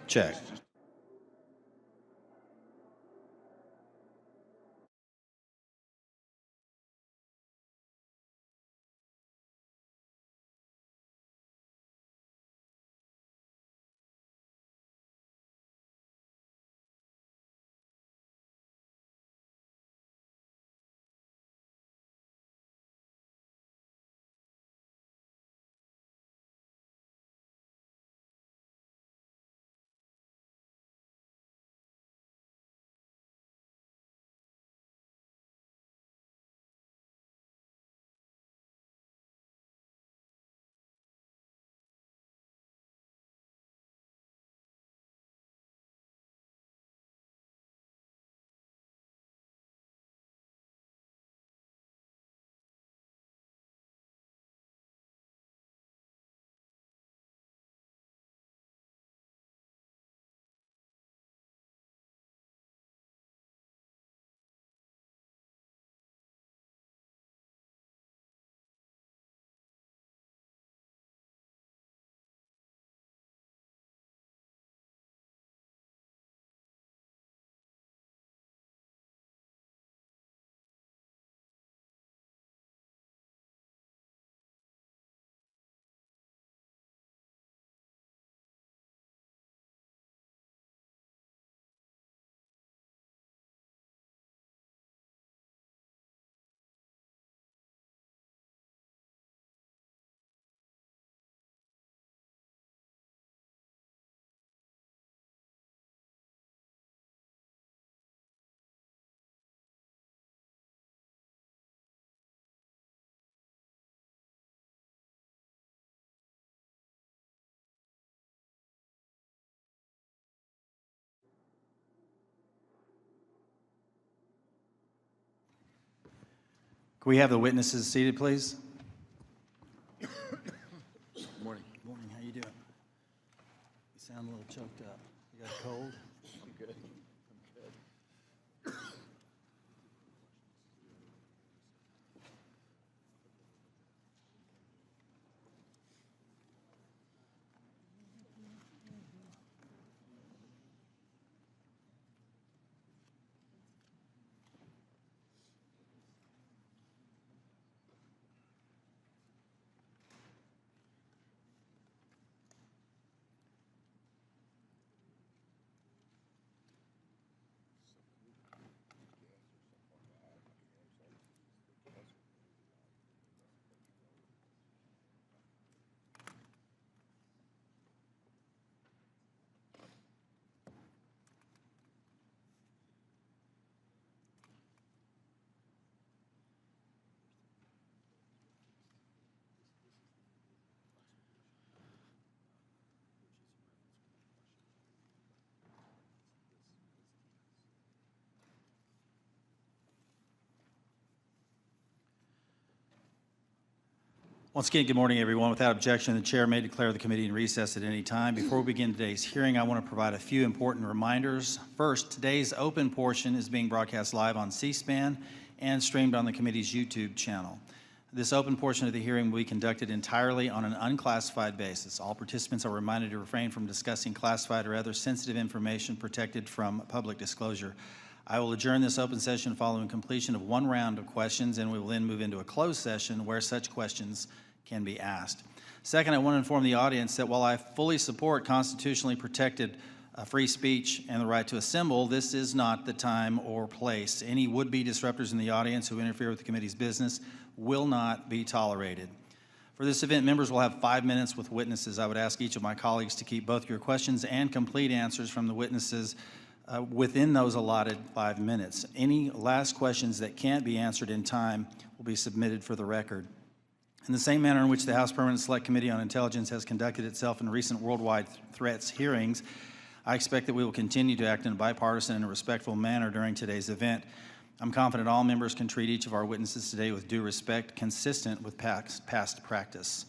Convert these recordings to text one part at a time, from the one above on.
Check. Can we have the witnesses seated, please? Good morning. Good morning. How you doing? You sound a little choked up. You got a cold? I'm good. Once again, good morning, everyone. Without objection, the chair may declare the committee in recess at any time. Before we begin today's hearing, I want to provide a few important reminders. First, today's open portion is being broadcast live on C-SPAN and streamed on the committee's YouTube channel. This open portion of the hearing will be conducted entirely on an unclassified basis. All participants are reminded to refrain from discussing classified or other sensitive information protected from public disclosure. I will adjourn this open session following completion of one round of questions, and we will then move into a closed session where such questions can be asked. Second, I want to inform the audience that while I fully support constitutionally protected free speech and the right to assemble, this is not the time or place. Any would-be disruptors in the audience who interfere with the committee's business will not be tolerated. For this event, members will have 5 minutes with witnesses. I would ask each of my colleagues to keep both your questions and complete answers from the witnesses within those allotted 5 minutes. Any last questions that can't be answered in time will be submitted for the record. In the same manner in which the House Permanent Select Committee on Intelligence has conducted itself in recent worldwide threats hearings, I expect that we will continue to act in a bipartisan and respectful manner during today's event. I'm confident all members can treat each of our witnesses today with due respect, consistent with past practice.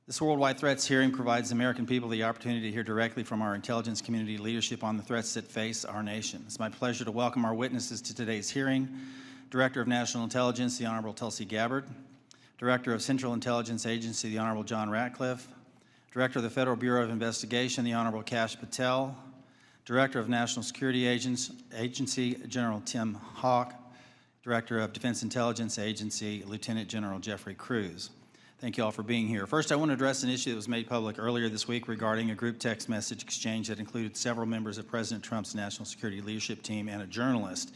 This worldwide threats hearing provides the American people the opportunity to hear directly from our intelligence community leadership on the threats that face our nation. It's my pleasure to welcome our witnesses to today's hearing. Director of National Intelligence, the Honorable Tulsi Gabbard. Director of Central Intelligence Agency, the Honorable John Ratcliffe. Director of the Federal Bureau of Investigation, the Honorable Kash Patel, Director of National Security Agency, General Tim Hawk, Director of Defense Intelligence Agency, Lieutenant General Jeffrey Cruz. Thank you all for being here. First, I want to address an issue that was made public earlier this week regarding a group text message exchange that included several members of President Trump's national security leadership team and a journalist.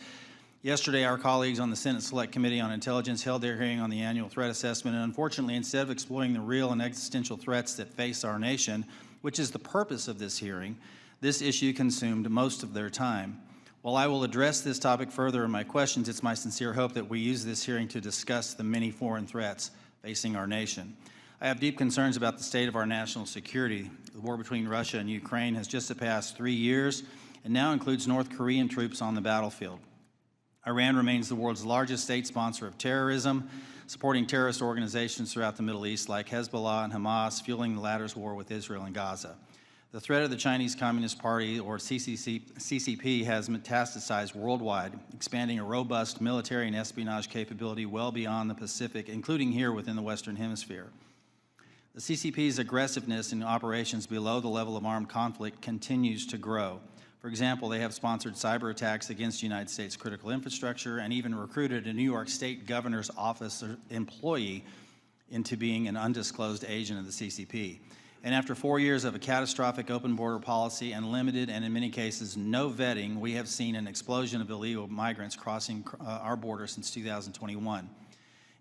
Yesterday, our colleagues on the Senate Select Committee on Intelligence held their hearing on the annual threat assessment, and unfortunately, instead of exploring the real and existential threats that face our nation, which is the purpose of this hearing, this issue consumed most of their time. While I will address this topic further in my questions, it's my sincere hope that we use this hearing to discuss the many foreign threats facing our nation. I have deep concerns about the state of our national security. The war between Russia and Ukraine has just surpassed 3 years and now includes North Korean troops on the battlefield. Iran remains the world's largest state sponsor of terrorism, supporting terrorist organizations throughout the Middle East like Hezbollah and Hamas, fueling the latter's war with Israel and Gaza. The threat of the Chinese Communist Party, or CCP, has metastasized worldwide, expanding a robust military and espionage capability well beyond the Pacific, including here within the Western Hemisphere. The CCP's aggressiveness in operations below the level of armed conflict continues to grow. For example, they have sponsored cyber attacks against United States critical infrastructure and even recruited a New York State governor's office employee into being an undisclosed agent of the CCP. And after 4 years of a catastrophic open border policy and limited and in many cases no vetting, we have seen an explosion of illegal migrants crossing our border since 2021.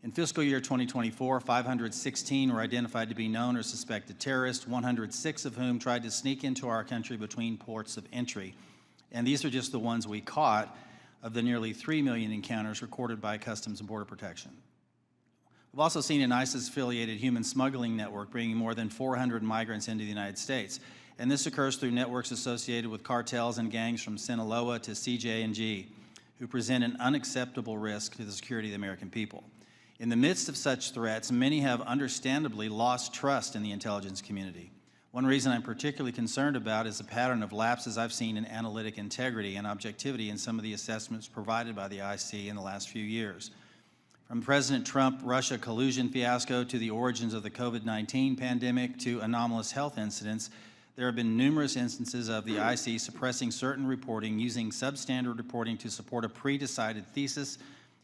In fiscal year 2024, 516 were identified to be known or suspected terrorists, 106 of whom tried to sneak into our country between ports of entry. And these are just the ones we caught of the nearly 3 million encounters recorded by Customs and Border Protection. We've also seen an ISIS-affiliated human smuggling network bringing more than 400 migrants into the United States. And this occurs through networks associated with cartels and gangs from Sinaloa to CJ&G, who present an unacceptable risk to the security of the American people. In the midst of such threats, many have understandably lost trust in the intelligence community. One reason I'm particularly concerned about is the pattern of lapses I've seen in analytic integrity and objectivity in some of the assessments provided by the IC in the last few years. From President Trump-Russia collusion fiasco to the origins of the COVID-19 pandemic to anomalous health incidents, there have been numerous instances of the IC suppressing certain reporting, using substandard reporting to support a pre-decided thesis,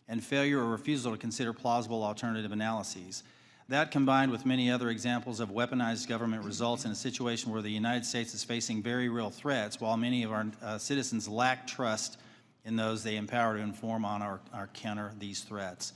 and failure or refusal to consider plausible alternative analyses. That, combined with many other examples of weaponized government, results in a situation where the United States is facing very real threats, while many of our citizens lack trust in those they empower to inform on our counter these threats.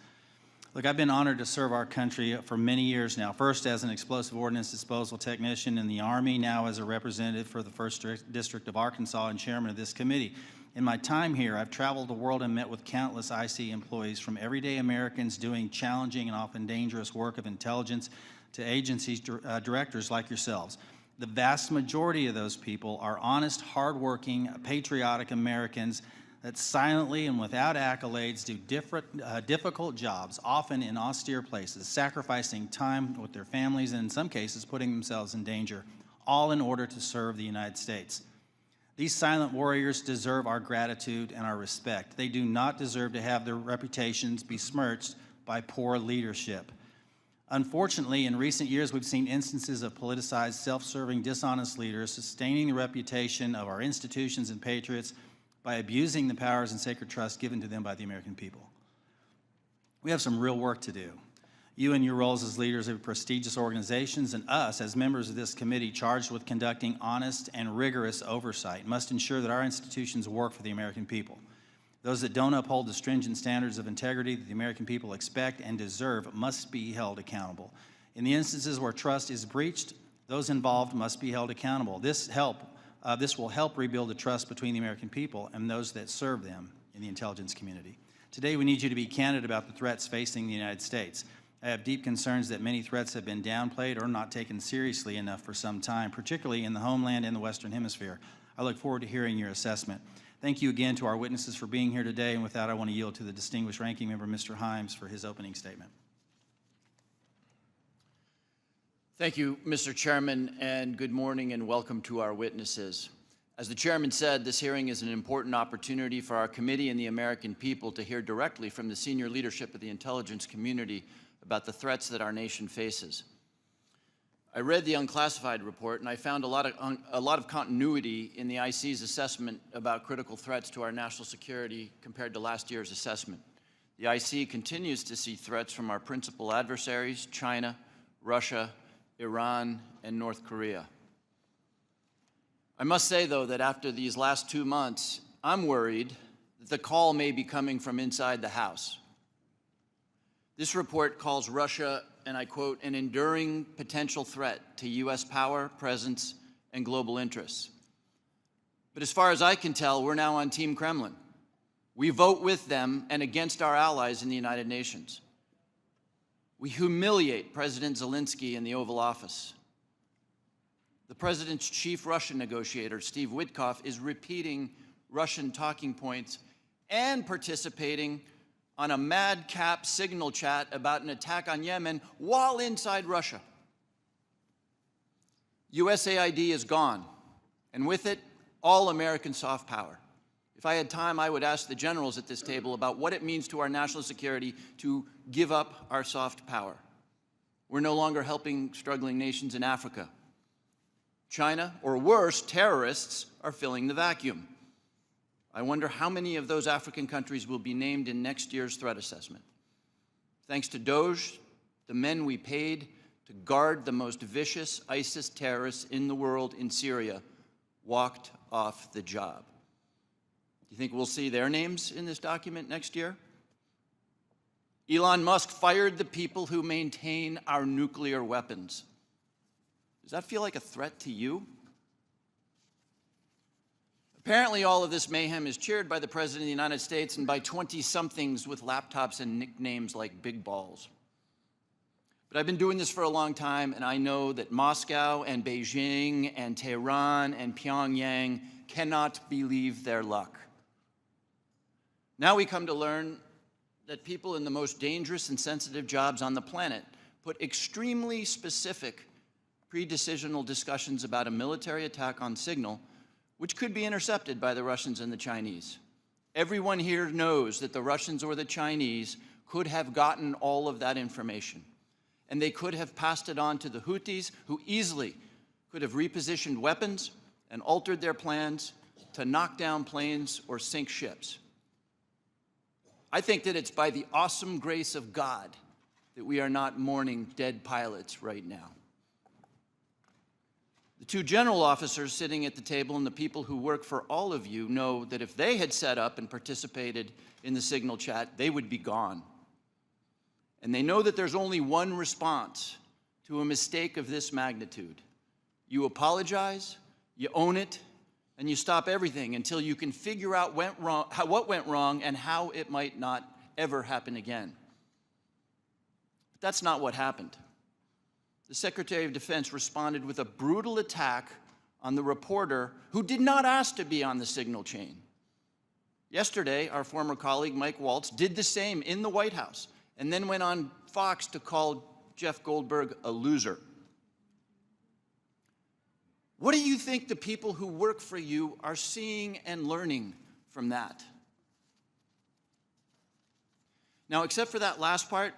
Look, I've been honored to serve our country for many years now, first as an explosive ordnance disposal technician in the Army, now as a representative for the 1st District of Arkansas and chairman of this committee. In my time here, I've traveled the world and met with countless IC employees, from everyday Americans doing challenging and often dangerous work of intelligence to agencies directors like yourselves. The vast majority of those people are honest, hardworking, patriotic Americans that silently and without accolades do difficult jobs, often in austere places, sacrificing time with their families and in some cases putting themselves in danger, all in order to serve the United States. These silent warriors deserve our gratitude and our respect. They do not deserve to have their reputations besmirched by poor leadership. Unfortunately, in recent years, we've seen instances of politicized, self-serving, dishonest leaders sustaining the reputation of our institutions and patriots by abusing the powers and sacred trust given to them by the American people. We have some real work to do. You in your roles as leaders of prestigious organizations and us as members of this committee charged with conducting honest and rigorous oversight must ensure that our institutions work for the American people. Those that don't uphold the stringent standards of integrity that the American people expect and deserve must be held accountable. In the instances where trust is breached, those involved must be held accountable. This will help rebuild the trust between the American people and those that serve them in the intelligence community. Today, we need you to be candid about the threats facing the United States. I have deep concerns that many threats have been downplayed or not taken seriously enough for some time, particularly in the homeland and the Western Hemisphere. I look forward to hearing your assessment. Thank you again to our witnesses for being here today, and with that, I want to yield to the distinguished ranking member, Mr. Himes, for his opening statement. Thank you, Mr. Chairman, and good morning and welcome to our witnesses. As the chairman said, this hearing is an important opportunity for our committee and the American people to hear directly from the senior leadership of the intelligence community about the threats that our nation faces. I read the unclassified report, and I found a lot of continuity in the IC's assessment about critical threats to our national security compared to last year's assessment. The IC continues to see threats from our principal adversaries, China, Russia, Iran, and North Korea. I must say, though, that after these last 2 months, I'm worried that the call may be coming from inside the House. This report calls Russia, and I quote, an enduring potential threat to U.S. power, presence, and global interests. But as far as I can tell, we're now on Team Kremlin. We vote with them and against our allies in the United Nations. We humiliate President Zelensky in the Oval Office. The president's chief Russian negotiator, Steve Witkoff, is repeating Russian talking points and participating on a madcap signal chat about an attack on Yemen while inside Russia. USAID is gone, and with it, all American soft power. If I had time, I would ask the generals at this table about what it means to our national security to give up our soft power. We're no longer helping struggling nations in Africa. China, or worse, terrorists, are filling the vacuum. I wonder how many of those African countries will be named in next year's threat assessment. Thanks to DOJ, the men we paid to guard the most vicious ISIS terrorists in the world in Syria walked off the job. Do you think we'll see their names in this document next year? Elon Musk fired the people who maintain our nuclear weapons. Does that feel like a threat to you? Apparently, all of this mayhem is cheered by the President of the United States and by 20-somethings with laptops and nicknames like Big Balls. But I've been doing this for a long time, and I know that Moscow and Beijing and Tehran and Pyongyang cannot believe their luck. Now we come to learn that people in the most dangerous and sensitive jobs on the planet put extremely specific pre-decisional discussions about a military attack on signal, which could be intercepted by the Russians and the Chinese. Everyone here knows that the Russians or the Chinese could have gotten all of that information, and they could have passed it on to the Houthis, who easily could have repositioned weapons and altered their plans to knock down planes or sink ships. I think that it's by the awesome grace of God that we are not mourning dead pilots right now. The two general officers sitting at the table and the people who work for all of you know that if they had set up and participated in the signal chat, they would be gone. And they know that there's only one response to a mistake of this magnitude. You apologize, you own it, and you stop everything until you can figure out what went wrong and how it might not ever happen again. But that's not what happened. The Secretary of Defense responded with a brutal attack on the reporter who did not ask to be on the signal chain. Yesterday, our former colleague Mike Waltz did the same in the White House and then went on Fox to call Jeff Goldberg a loser. What do you think the people who work for you are seeing and learning from that? Now, except for that last part,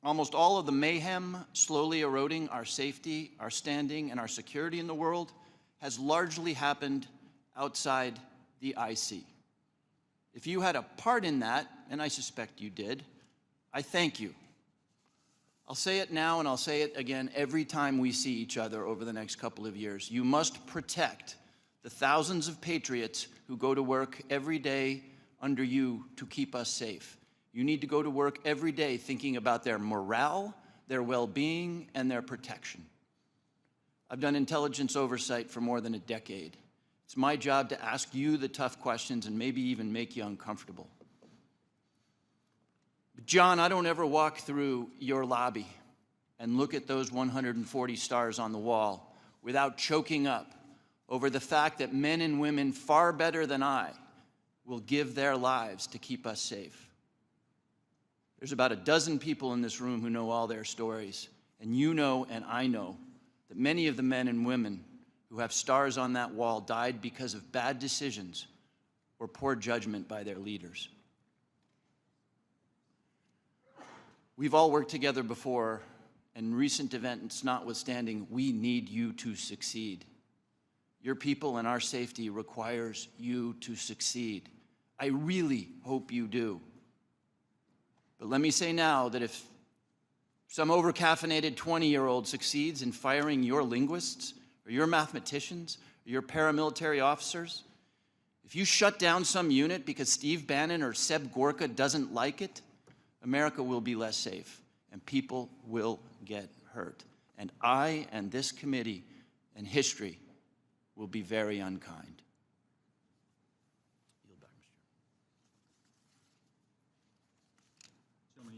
almost all of the mayhem slowly eroding our safety, our standing, and our security in the world has largely happened outside the IC. If you had a part in that, and I suspect you did, I thank you. I'll say it now and I'll say it again every time we see each other over the next couple of years. You must protect the thousands of patriots who go to work every day under you to keep us safe. You need to go to work every day thinking about their morale, their well-being, and their protection. I've done intelligence oversight for more than a decade. It's my job to ask you the tough questions and maybe even make you uncomfortable. But John, I don't ever walk through your lobby and look at those 140 stars on the wall without choking up over the fact that men and women far better than I will give their lives to keep us safe. There's about a dozen people in this room who know all their stories, and you know and I know that many of the men and women who have stars on that wall died because of bad decisions or poor judgment by their leaders. We've all worked together before, and recent events notwithstanding, we need you to succeed. Your people and our safety requires you to succeed. I really hope you do. But let me say now that if some overcaffeinated 20-year-old succeeds in firing your linguists, or your mathematicians, or your paramilitary officers, if you shut down some unit because Steve Bannon or Seb Gorka doesn't like it, America will be less safe, and people will get hurt. And I and this committee and history will be very unkind. Yield back, Mr. Chairman.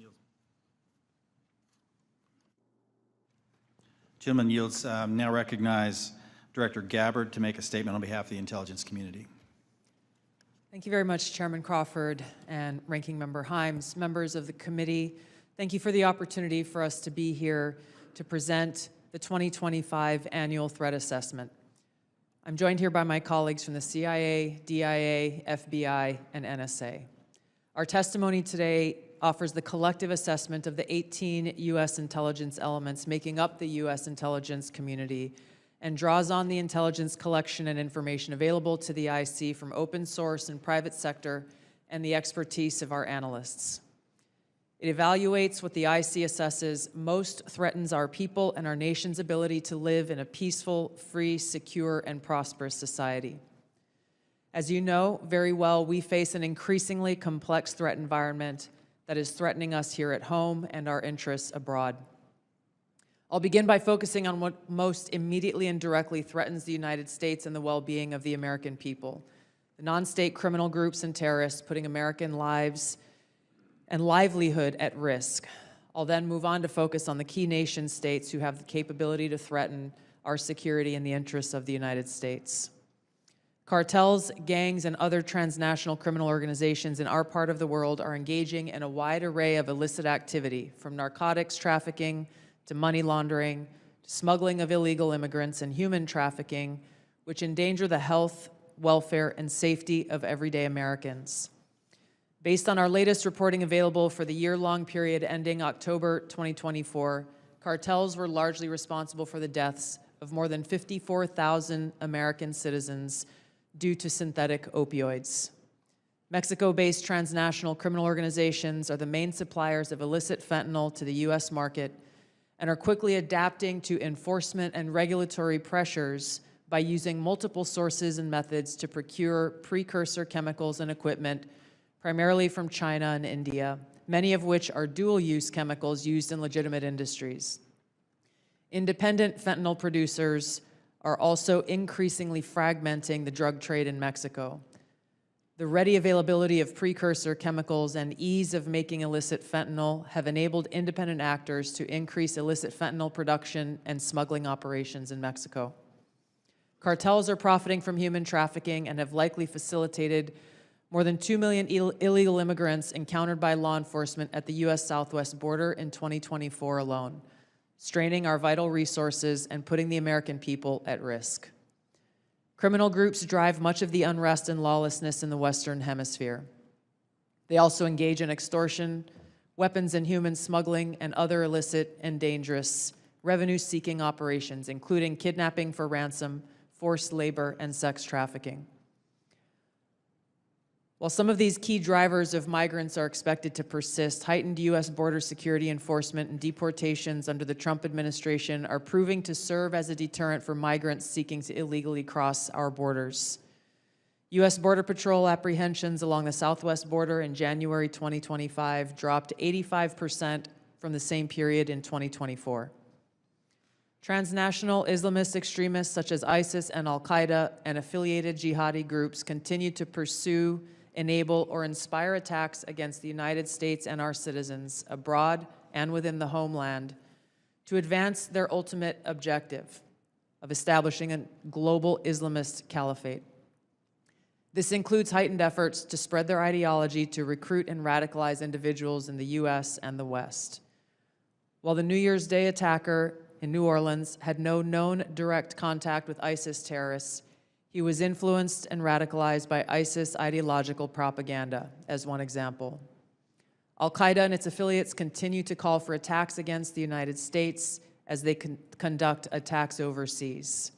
Gentleman yields. Now recognize Director Gabbard to make a statement on behalf of the intelligence community. Thank you very much, Chairman Crawford and Ranking Member Himes, members of the committee. Thank you for the opportunity for us to be here to present the 2025 Annual Threat Assessment. I'm joined here by my colleagues from the CIA, DIA, FBI, and NSA. Our testimony today offers the collective assessment of the 18 U.S. intelligence elements making up the U.S. intelligence community and draws on the intelligence collection and information available to the IC from open source and private sector and the expertise of our analysts. It evaluates what the IC assesses most threatens our people and our nation's ability to live in a peaceful, free, secure, and prosperous society. As you know very well, we face an increasingly complex threat environment that is threatening us here at home and our interests abroad. I'll begin by focusing on what most immediately and directly threatens the United States and the well-being of the American people: the non-state criminal groups and terrorists putting American lives and livelihood at risk. I'll then move on to focus on the key nation states who have the capability to threaten our security and the interests of the United States. Cartels, gangs, and other transnational criminal organizations in our part of the world are engaging in a wide array of illicit activity, from narcotics trafficking to money laundering, to smuggling of illegal immigrants and human trafficking, which endanger the health, welfare, and safety of everyday Americans. Based on our latest reporting available for the year-long period ending October 2024, cartels were largely responsible for the deaths of more than 54,000 American citizens due to synthetic opioids. Mexico-based transnational criminal organizations are the main suppliers of illicit fentanyl to the U.S. market and are quickly adapting to enforcement and regulatory pressures by using multiple sources and methods to procure precursor chemicals and equipment, primarily from China and India, many of which are dual-use chemicals used in legitimate industries. Independent fentanyl producers are also increasingly fragmenting the drug trade in Mexico. The ready availability of precursor chemicals and ease of making illicit fentanyl have enabled independent actors to increase illicit fentanyl production and smuggling operations in Mexico. Cartels are profiting from human trafficking and have likely facilitated more than 2 million illegal immigrants encountered by law enforcement at the U.S. southwest border in 2024 alone, straining our vital resources and putting the American people at risk. Criminal groups drive much of the unrest and lawlessness in the Western Hemisphere. They also engage in extortion, weapons and human smuggling, and other illicit and dangerous revenue-seeking operations, including kidnapping for ransom, forced labor, and sex trafficking. While some of these key drivers of migrants are expected to persist, heightened U.S. border security enforcement and deportations under the Trump administration are proving to serve as a deterrent for migrants seeking to illegally cross our borders. U.S. Border Patrol apprehensions along the southwest border in January 2025 dropped 85% from the same period in 2024. Transnational Islamist extremists such as ISIS and Al-Qaeda and affiliated jihadi groups continue to pursue, enable, or inspire attacks against the United States and our citizens abroad and within the homeland to advance their ultimate objective of establishing a global Islamist caliphate. This includes heightened efforts to spread their ideology to recruit and radicalize individuals in the U.S. and the West. While the New Year's Day attacker in New Orleans had no known direct contact with ISIS terrorists, he was influenced and radicalized by ISIS ideological propaganda, as one example. Al-Qaeda and its affiliates continue to call for attacks against the United States as they conduct attacks overseas.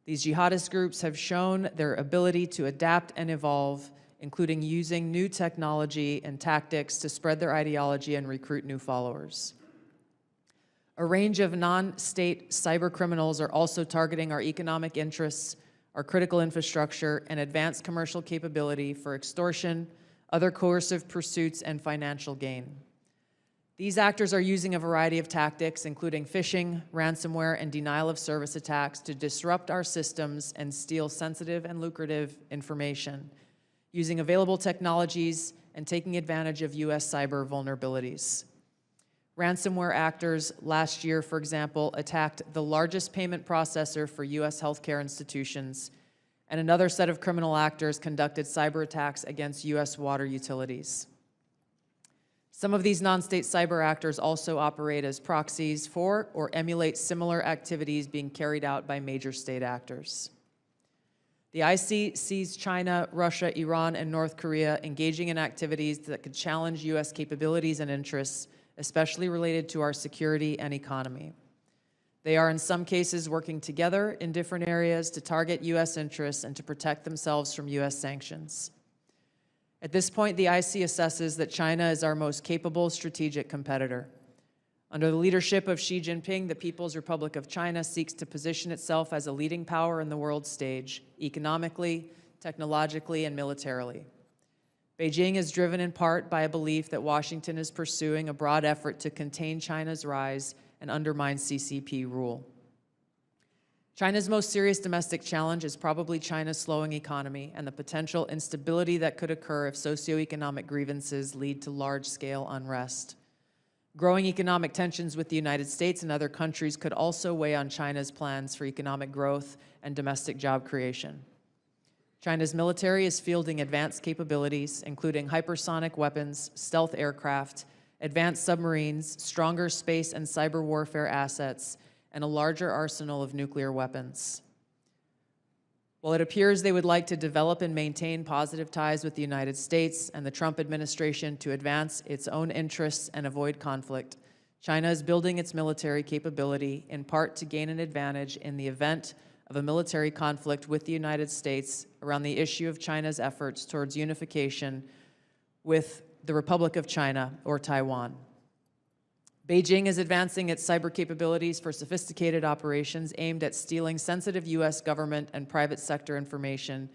These jihadist groups have shown their ability to adapt and evolve, including using new technology and tactics to spread their ideology and recruit new followers. A range of non-state cyber criminals are also targeting our economic interests, our critical infrastructure, and advanced commercial capability for extortion, other coercive pursuits, and financial gain. These actors are using a variety of tactics, including phishing, ransomware, and denial of service attacks to disrupt our systems and steal sensitive and lucrative information, using available technologies and taking advantage of U.S. cyber vulnerabilities. Ransomware actors last year, for example, attacked the largest payment processor for U.S. healthcare institutions, and another set of criminal actors conducted cyber attacks against U.S. water utilities. Some of these non-state cyber actors also operate as proxies for or emulate similar activities being carried out by major state actors. The IC sees China, Russia, Iran, and North Korea engaging in activities that could challenge U.S. capabilities and interests, especially related to our security and economy. They are in some cases working together in different areas to target U.S. interests and to protect themselves from U.S. sanctions. At this point, the IC assesses that China is our most capable strategic competitor. Under the leadership of Xi Jinping, the People's Republic of China seeks to position itself as a leading power in the world stage, economically, technologically, and militarily. Beijing is driven in part by a belief that Washington is pursuing a broad effort to contain China's rise and undermine CCP rule. China's most serious domestic challenge is probably China's slowing economy and the potential instability that could occur if socioeconomic grievances lead to large-scale unrest. Growing economic tensions with the United States and other countries could also weigh on China's plans for economic growth and domestic job creation. China's military is fielding advanced capabilities, including hypersonic weapons, stealth aircraft, advanced submarines, stronger space and cyber warfare assets, and a larger arsenal of nuclear weapons. While it appears they would like to develop and maintain positive ties with the United States and the Trump administration to advance its own interests and avoid conflict, China is building its military capability in part to gain an advantage in the event of a military conflict with the United States around the issue of China's efforts towards unification with the Republic of China or Taiwan. Beijing is advancing its cyber capabilities for sophisticated operations aimed at stealing sensitive U.S. government and private sector information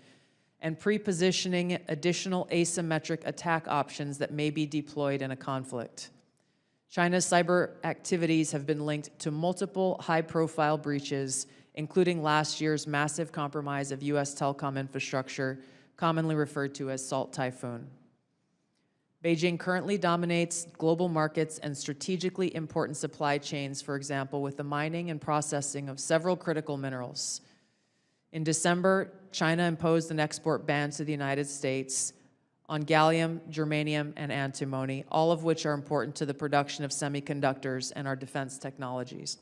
and pre-positioning additional asymmetric attack options that may be deployed in a conflict. China's cyber activities have been linked to multiple high-profile breaches, including last year's massive compromise of U.S. telecom infrastructure, commonly referred to as Salt Typhoon. Beijing currently dominates global markets and strategically important supply chains, for example, with the mining and processing of several critical minerals. In December, China imposed an export ban to the United States on gallium, germanium, and antimony, all of which are important to the production of semiconductors and our defense technologies.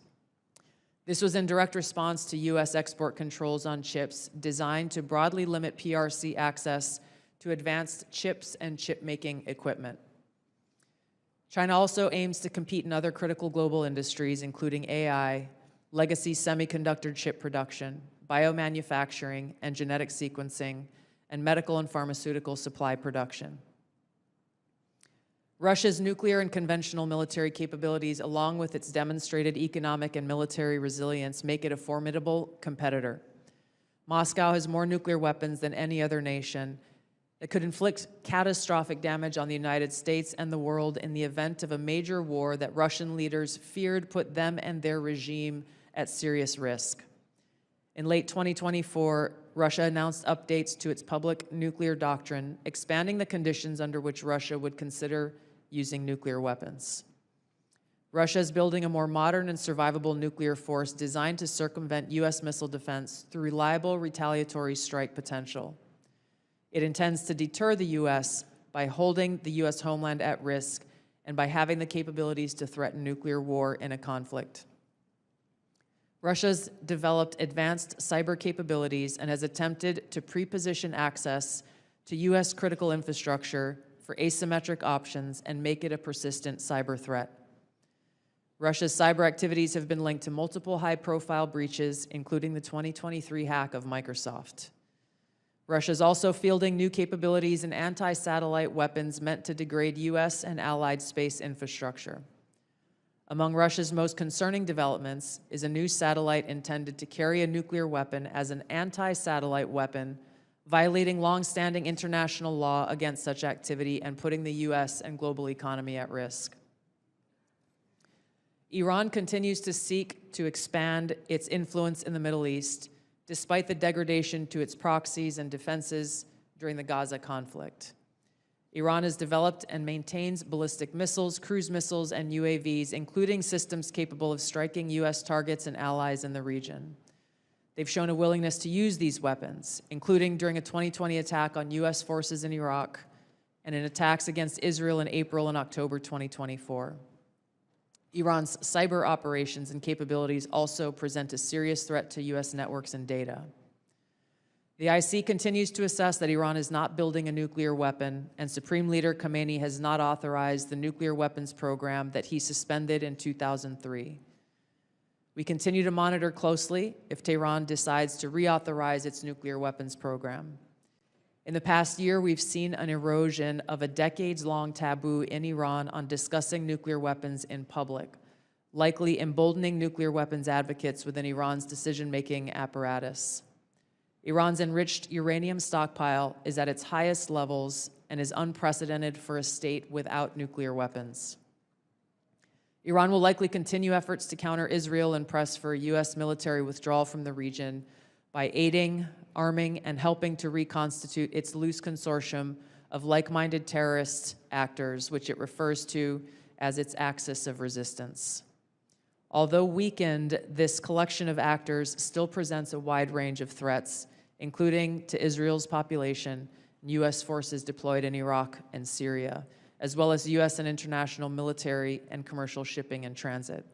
This was in direct response to U.S. export controls on chips designed to broadly limit PRC access to advanced chips and chip-making equipment. China also aims to compete in other critical global industries, including AI, legacy semiconductor chip production, biomanufacturing and genetic sequencing, and medical and pharmaceutical supply production. Russia's nuclear and conventional military capabilities, along with its demonstrated economic and military resilience, make it a formidable competitor. Moscow has more nuclear weapons than any other nation that could inflict catastrophic damage on the United States and the world in the event of a major war that Russian leaders feared put them and their regime at serious risk. In late 2024, Russia announced updates to its public nuclear doctrine, expanding the conditions under which Russia would consider using nuclear weapons. Russia is building a more modern and survivable nuclear force designed to circumvent U.S. missile defense through reliable retaliatory strike potential. It intends to deter the U.S. by holding the U.S. homeland at risk and by having the capabilities to threaten nuclear war in a conflict. Russia's developed advanced cyber capabilities and has attempted to pre-position access to U.S. critical infrastructure for asymmetric options and make it a persistent cyber threat. Russia's cyber activities have been linked to multiple high-profile breaches, including the 2023 hack of Microsoft. Russia is also fielding new capabilities in anti-satellite weapons meant to degrade U.S. and allied space infrastructure. Among Russia's most concerning developments is a new satellite intended to carry a nuclear weapon as an anti-satellite weapon, violating long-standing international law against such activity and putting the U.S. and global economy at risk. Iran continues to seek to expand its influence in the Middle East, despite the degradation to its proxies and defenses during the Gaza conflict. Iran has developed and maintains ballistic missiles, cruise missiles, and UAVs, including systems capable of striking U.S. targets and allies in the region. They've shown a willingness to use these weapons, including during a 2020 attack on U.S. forces in Iraq and in attacks against Israel in April and October 2024. Iran's cyber operations and capabilities also present a serious threat to U.S. networks and data. The IC continues to assess that Iran is not building a nuclear weapon, and Supreme Leader Khamenei has not authorized the nuclear weapons program that he suspended in 2003. We continue to monitor closely if Tehran decides to reauthorize its nuclear weapons program. In the past year, we've seen an erosion of a decades-long taboo in Iran on discussing nuclear weapons in public, likely emboldening nuclear weapons advocates within Iran's decision-making apparatus. Iran's enriched uranium stockpile is at its highest levels and is unprecedented for a state without nuclear weapons. Iran will likely continue efforts to counter Israel and press for a U.S. military withdrawal from the region by aiding, arming, and helping to reconstitute its loose consortium of like-minded terrorist actors, which it refers to as its axis of resistance. Although weakened, this collection of actors still presents a wide range of threats, including to Israel's population, U.S. forces deployed in Iraq and Syria, as well as U.S. and international military and commercial shipping and transit.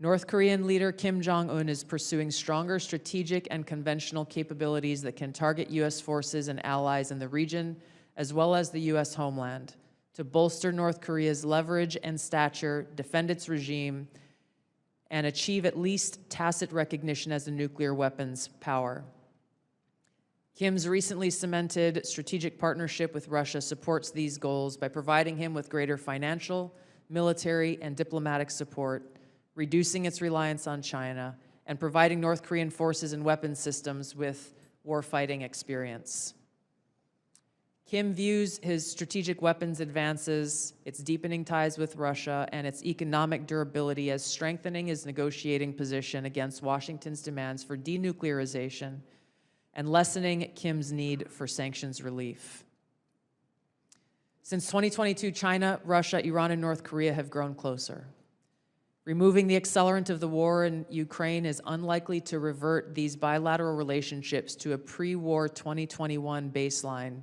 North Korean leader Kim Jong-un is pursuing stronger strategic and conventional capabilities that can target U.S. forces and allies in the region, as well as the U.S. homeland, to bolster North Korea's leverage and stature, defend its regime, and achieve at least tacit recognition as a nuclear weapons power. Kim's recently cemented strategic partnership with Russia supports these goals by providing him with greater financial, military, and diplomatic support, reducing its reliance on China, and providing North Korean forces and weapons systems with warfighting experience. Kim views his strategic weapons advances, its deepening ties with Russia, and its economic durability as strengthening his negotiating position against Washington's demands for denuclearization and lessening Kim's need for sanctions relief. Since 2022, China, Russia, Iran, and North Korea have grown closer. Removing the accelerant of the war in Ukraine is unlikely to revert these bilateral relationships to a pre-war 2021 baseline,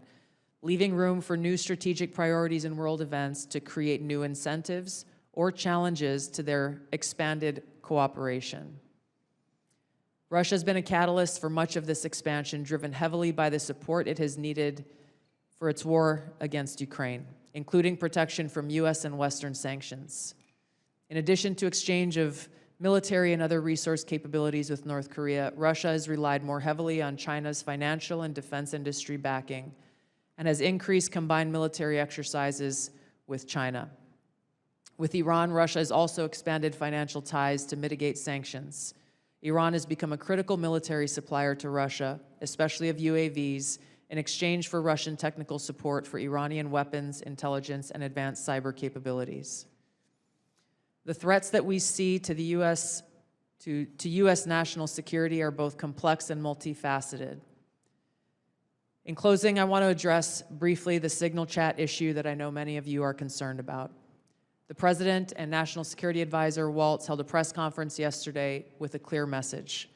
leaving room for new strategic priorities and world events to create new incentives or challenges to their expanded cooperation. Russia has been a catalyst for much of this expansion, driven heavily by the support it has needed for its war against Ukraine, including protection from U.S. and Western sanctions. In addition to exchange of military and other resource capabilities with North Korea, Russia has relied more heavily on China's financial and defense industry backing and has increased combined military exercises with China. With Iran, Russia has also expanded financial ties to mitigate sanctions. Iran has become a critical military supplier to Russia, especially of UAVs, in exchange for Russian technical support for Iranian weapons, intelligence, and advanced cyber capabilities. The threats that we see to the U.S. to U.S. national security are both complex and multifaceted. In closing, I want to address briefly the signal chat issue that I know many of you are concerned about. The President and National Security Advisor Waltz held a press conference yesterday with a clear message.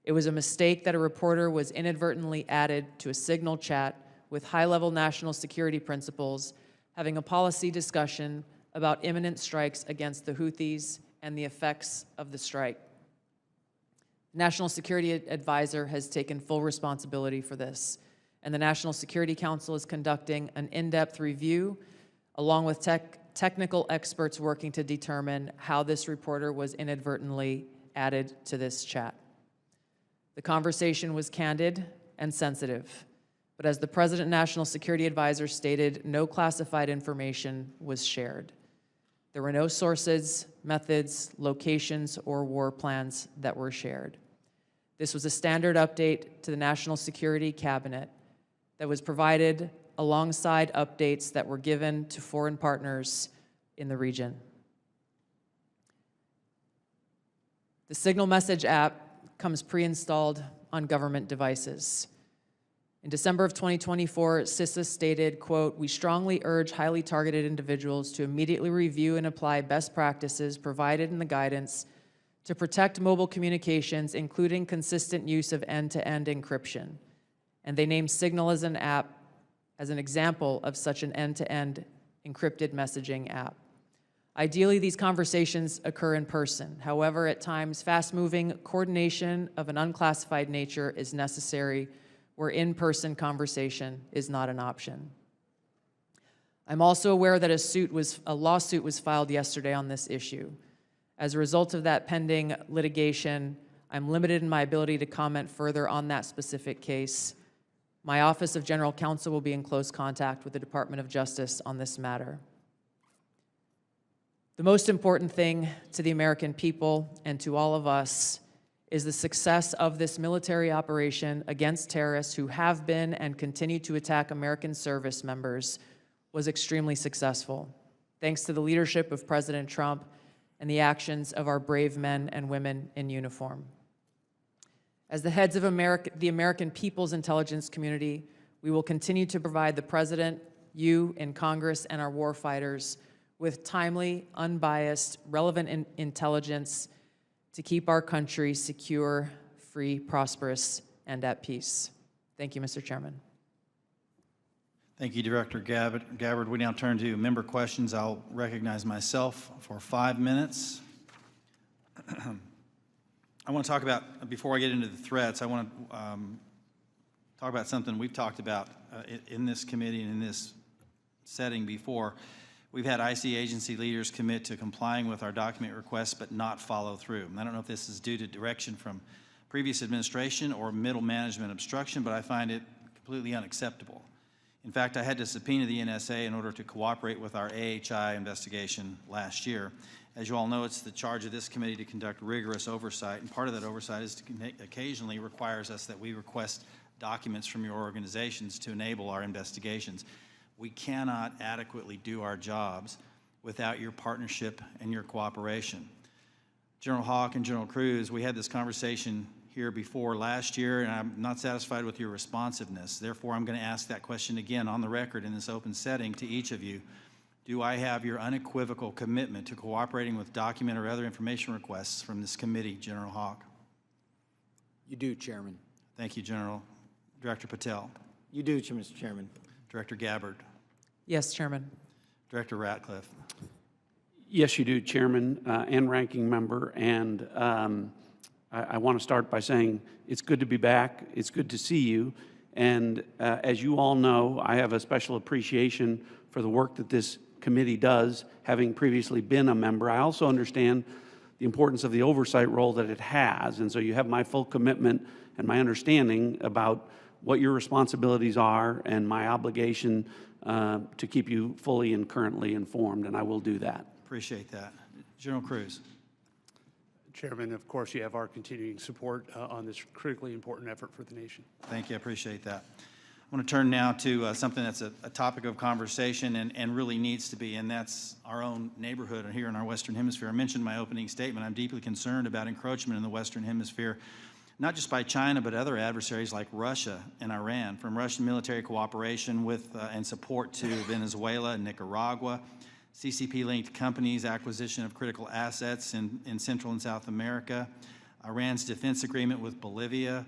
It was a mistake that a reporter was inadvertently added to a signal chat with high-level national security principals, having a policy discussion about imminent strikes against the Houthis and the effects of the strike. The National Security Advisor has taken full responsibility for this, and the National Security Council is conducting an in-depth review along with technical experts working to determine how this reporter was inadvertently added to this chat. The conversation was candid and sensitive, but as the President National Security Advisor stated, no classified information was shared. There were no sources, methods, locations, or war plans that were shared. This was a standard update to the National Security Cabinet that was provided alongside updates that were given to foreign partners in the region. The Signal Message app comes pre-installed on government devices. In December of 2024, CISA stated, quote, "We strongly urge highly targeted individuals to immediately review and apply best practices provided in the guidance to protect mobile communications, including consistent use of end-to-end encryption." And they named Signal as an app as an example of such an end-to-end encrypted messaging app. Ideally, these conversations occur in person. However, at times, fast-moving coordination of an unclassified nature is necessary where in-person conversation is not an option. I'm also aware that a lawsuit was filed yesterday on this issue. As a result of that pending litigation, I'm limited in my ability to comment further on that specific case. My Office of General Counsel will be in close contact with the Department of Justice on this matter. The most important thing to the American people and to all of us is the success of this military operation against terrorists who have been and continue to attack American service members was extremely successful, thanks to the leadership of President Trump and the actions of our brave men and women in uniform. As the heads of the American people's intelligence community, we will continue to provide the President, you in Congress, and our warfighters with timely, unbiased, relevant intelligence to keep our country secure, free, prosperous, and at peace. Thank you, Mr. Chairman. Thank you, Director Gabbard. We now turn to member questions. I'll recognize myself for 5 minutes. I want to talk about, before I get into the threats, I want to talk about something we've talked about in this committee and in this setting before. We've had IC agency leaders commit to complying with our document requests but not follow through. And I don't know if this is due to direction from previous administration or middle management obstruction, but I find it completely unacceptable. In fact, I had to subpoena the NSA in order to cooperate with our AHI investigation last year. As you all know, it's the charge of this committee to conduct rigorous oversight, and part of that oversight is to occasionally requires us that we request documents from your organizations to enable our investigations. We cannot adequately do our jobs without your partnership and your cooperation. General Hawk and General Cruz, we had this conversation here before last year, and I'm not satisfied with your responsiveness. Therefore, I'm going to ask that question again on the record in this open setting to each of you. Do I have your unequivocal commitment to cooperating with document or other information requests from this committee, General Hawk? You do, Chairman. Thank you, General. Director Patel. You do, Mr. Chairman. Director Gabbard. Yes, Chairman. Director Ratcliffe. Yes, you do, Chairman and Ranking Member. And I want to start by saying it's good to be back. It's good to see you. And as you all know, I have a special appreciation for the work that this committee does, having previously been a member. I also understand the importance of the oversight role that it has. And so you have my full commitment and my understanding about what your responsibilities are and my obligation to keep you fully and currently informed, and I will do that. Appreciate that. General Cruz. Chairman, of course, you have our continuing support on this critically important effort for the nation. Thank you. I appreciate that. I want to turn now to something that's a topic of conversation and really needs to be, and that's our own neighborhood here in our Western Hemisphere. I mentioned in my opening statement, I'm deeply concerned about encroachment in the Western Hemisphere, not just by China, but other adversaries like Russia and Iran, from Russian military cooperation with and support to Venezuela and Nicaragua, CCP-linked companies' acquisition of critical assets in Central and South America, Iran's defense agreement with Bolivia,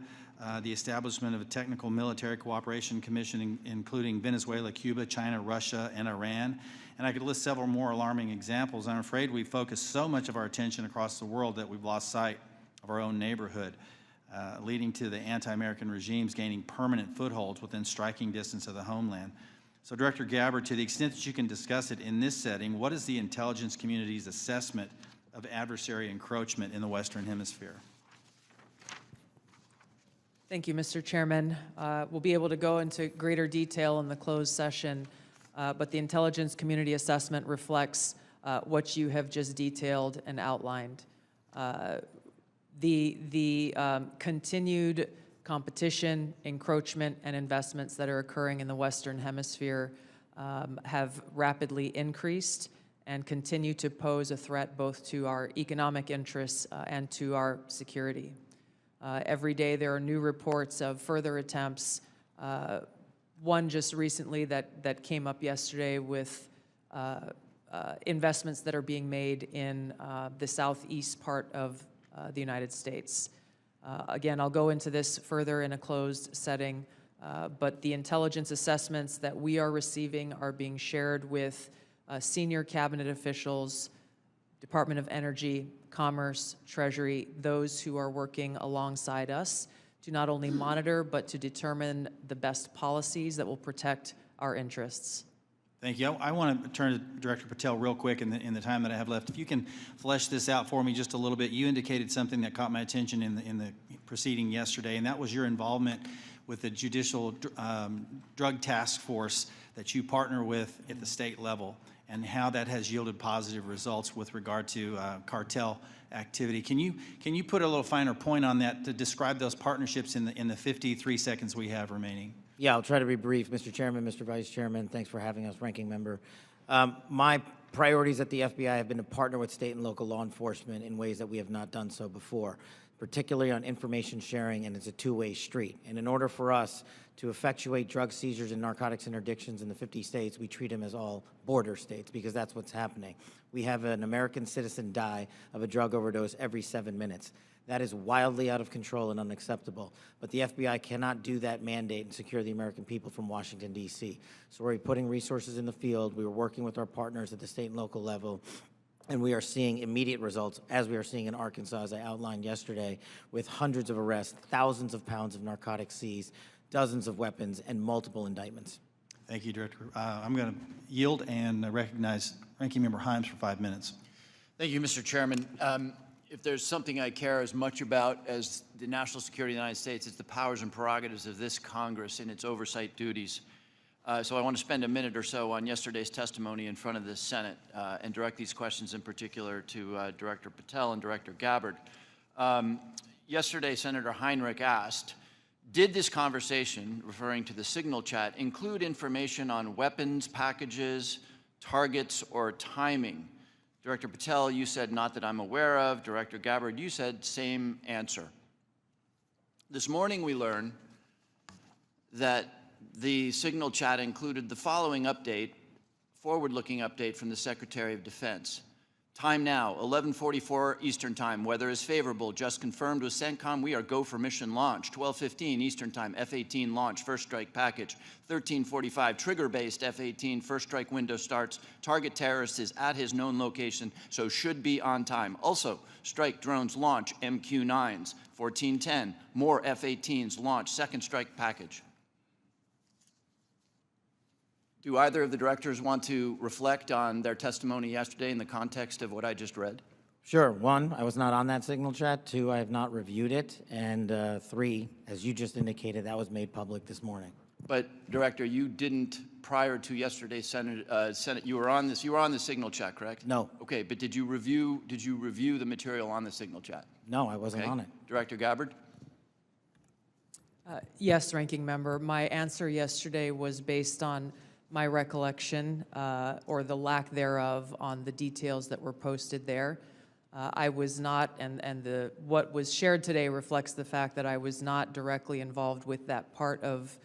the establishment of a technical military cooperation commission including Venezuela, Cuba, China, Russia, and Iran. And I could list several more alarming examples. I'm afraid we've focused so much of our attention across the world that we've lost sight of our own neighborhood. leading to the anti-American regimes gaining permanent footholds within striking distance of the homeland. So, Director Gabbard, to the extent that you can discuss it in this setting, what is the intelligence community's assessment of adversary encroachment in the Western Hemisphere? Thank you, Mr. Chairman. We'll be able to go into greater detail in the closed session, but the intelligence community assessment reflects what you have just detailed and outlined. The continued competition, encroachment, and investments that are occurring in the Western Hemisphere have rapidly increased and continue to pose a threat both to our economic interests and to our security. Every day there are new reports of further attempts. One just recently that came up yesterday with investments that are being made in the southeast part of the United States. Again, I'll go into this further in a closed setting, but the intelligence assessments that we are receiving are being shared with senior cabinet officials, Department of Energy, Commerce, Treasury, those who are working alongside us to not only monitor, but to determine the best policies that will protect our interests. Thank you. I want to turn to Director Patel real quick in the time that I have left. If you can flesh this out for me just a little bit. You indicated something that caught my attention in the proceeding yesterday, and that was your involvement with the Judicial Drug Task Force that you partner with at the state level, and how that has yielded positive results with regard to cartel activity. Can you put a little finer point on that to describe those partnerships in the 53 seconds we have remaining? Yeah, I'll try to be brief. Mr. Chairman, Mr. Vice Chairman, thanks for having us, Ranking Member. My priorities at the FBI have been to partner with state and local law enforcement in ways that we have not done so before, particularly on information sharing, and it's a two-way street. And in order for us to effectuate drug seizures and narcotics interdictions in the 50 states, we treat them as all border states, because that's what's happening. We have an American citizen die of a drug overdose every 7 minutes. That is wildly out of control and unacceptable. But the FBI cannot do that mandate and secure the American people from Washington, D.C. So we're putting resources in the field. We are working with our partners at the state and local level, and we are seeing immediate results, as we are seeing in Arkansas, as I outlined yesterday, with hundreds of arrests, thousands of pounds of narcotics seized, dozens of weapons, and multiple indictments. Thank you, Director. I'm going to yield and recognize Ranking Member Himes for 5 minutes. Thank you, Mr. Chairman. If there's something I care as much about as the national security of the United States, it's the powers and prerogatives of this Congress and its oversight duties. So I want to spend a minute or so on yesterday's testimony in front of the Senate and direct these questions in particular to Director Patel and Director Gabbard. Yesterday, Senator Heinrich asked, did this conversation, referring to the signal chat, include information on weapons, packages, targets, or timing? Director Patel, you said not that I'm aware of. Director Gabbard, you said same answer. This morning we learned that the signal chat included the following update, forward-looking update from the Secretary of Defense. Time now, 11:44 Eastern Time. Weather is favorable. Just confirmed with CENTCOM. We are go for mission launch. 12:15 Eastern Time. F-18 launch. First strike package. 13:45 trigger-based F-18 first strike window starts. Target terrorist is at his known location, so should be on time. Also, strike drones launch. MQ-9s. 14:10 more F-18s launch. Second strike package. Do either of the directors want to reflect on their testimony yesterday in the context of what I just read? Sure. 1, I was not on that signal chat. 2, I have not reviewed it. And 3, as you just indicated, that was made public this morning. But Director, you didn't prior to yesterday's Senate. You were on this. You were on the signal chat, correct? No. Okay, but did you review the material on the signal chat? No, I wasn't on it. Director Gabbard. Yes, Ranking Member. My answer yesterday was based on my recollection, or the lack thereof, on the details that were posted there. I was not, and what was shared today reflects the fact that I was not directly involved with that part of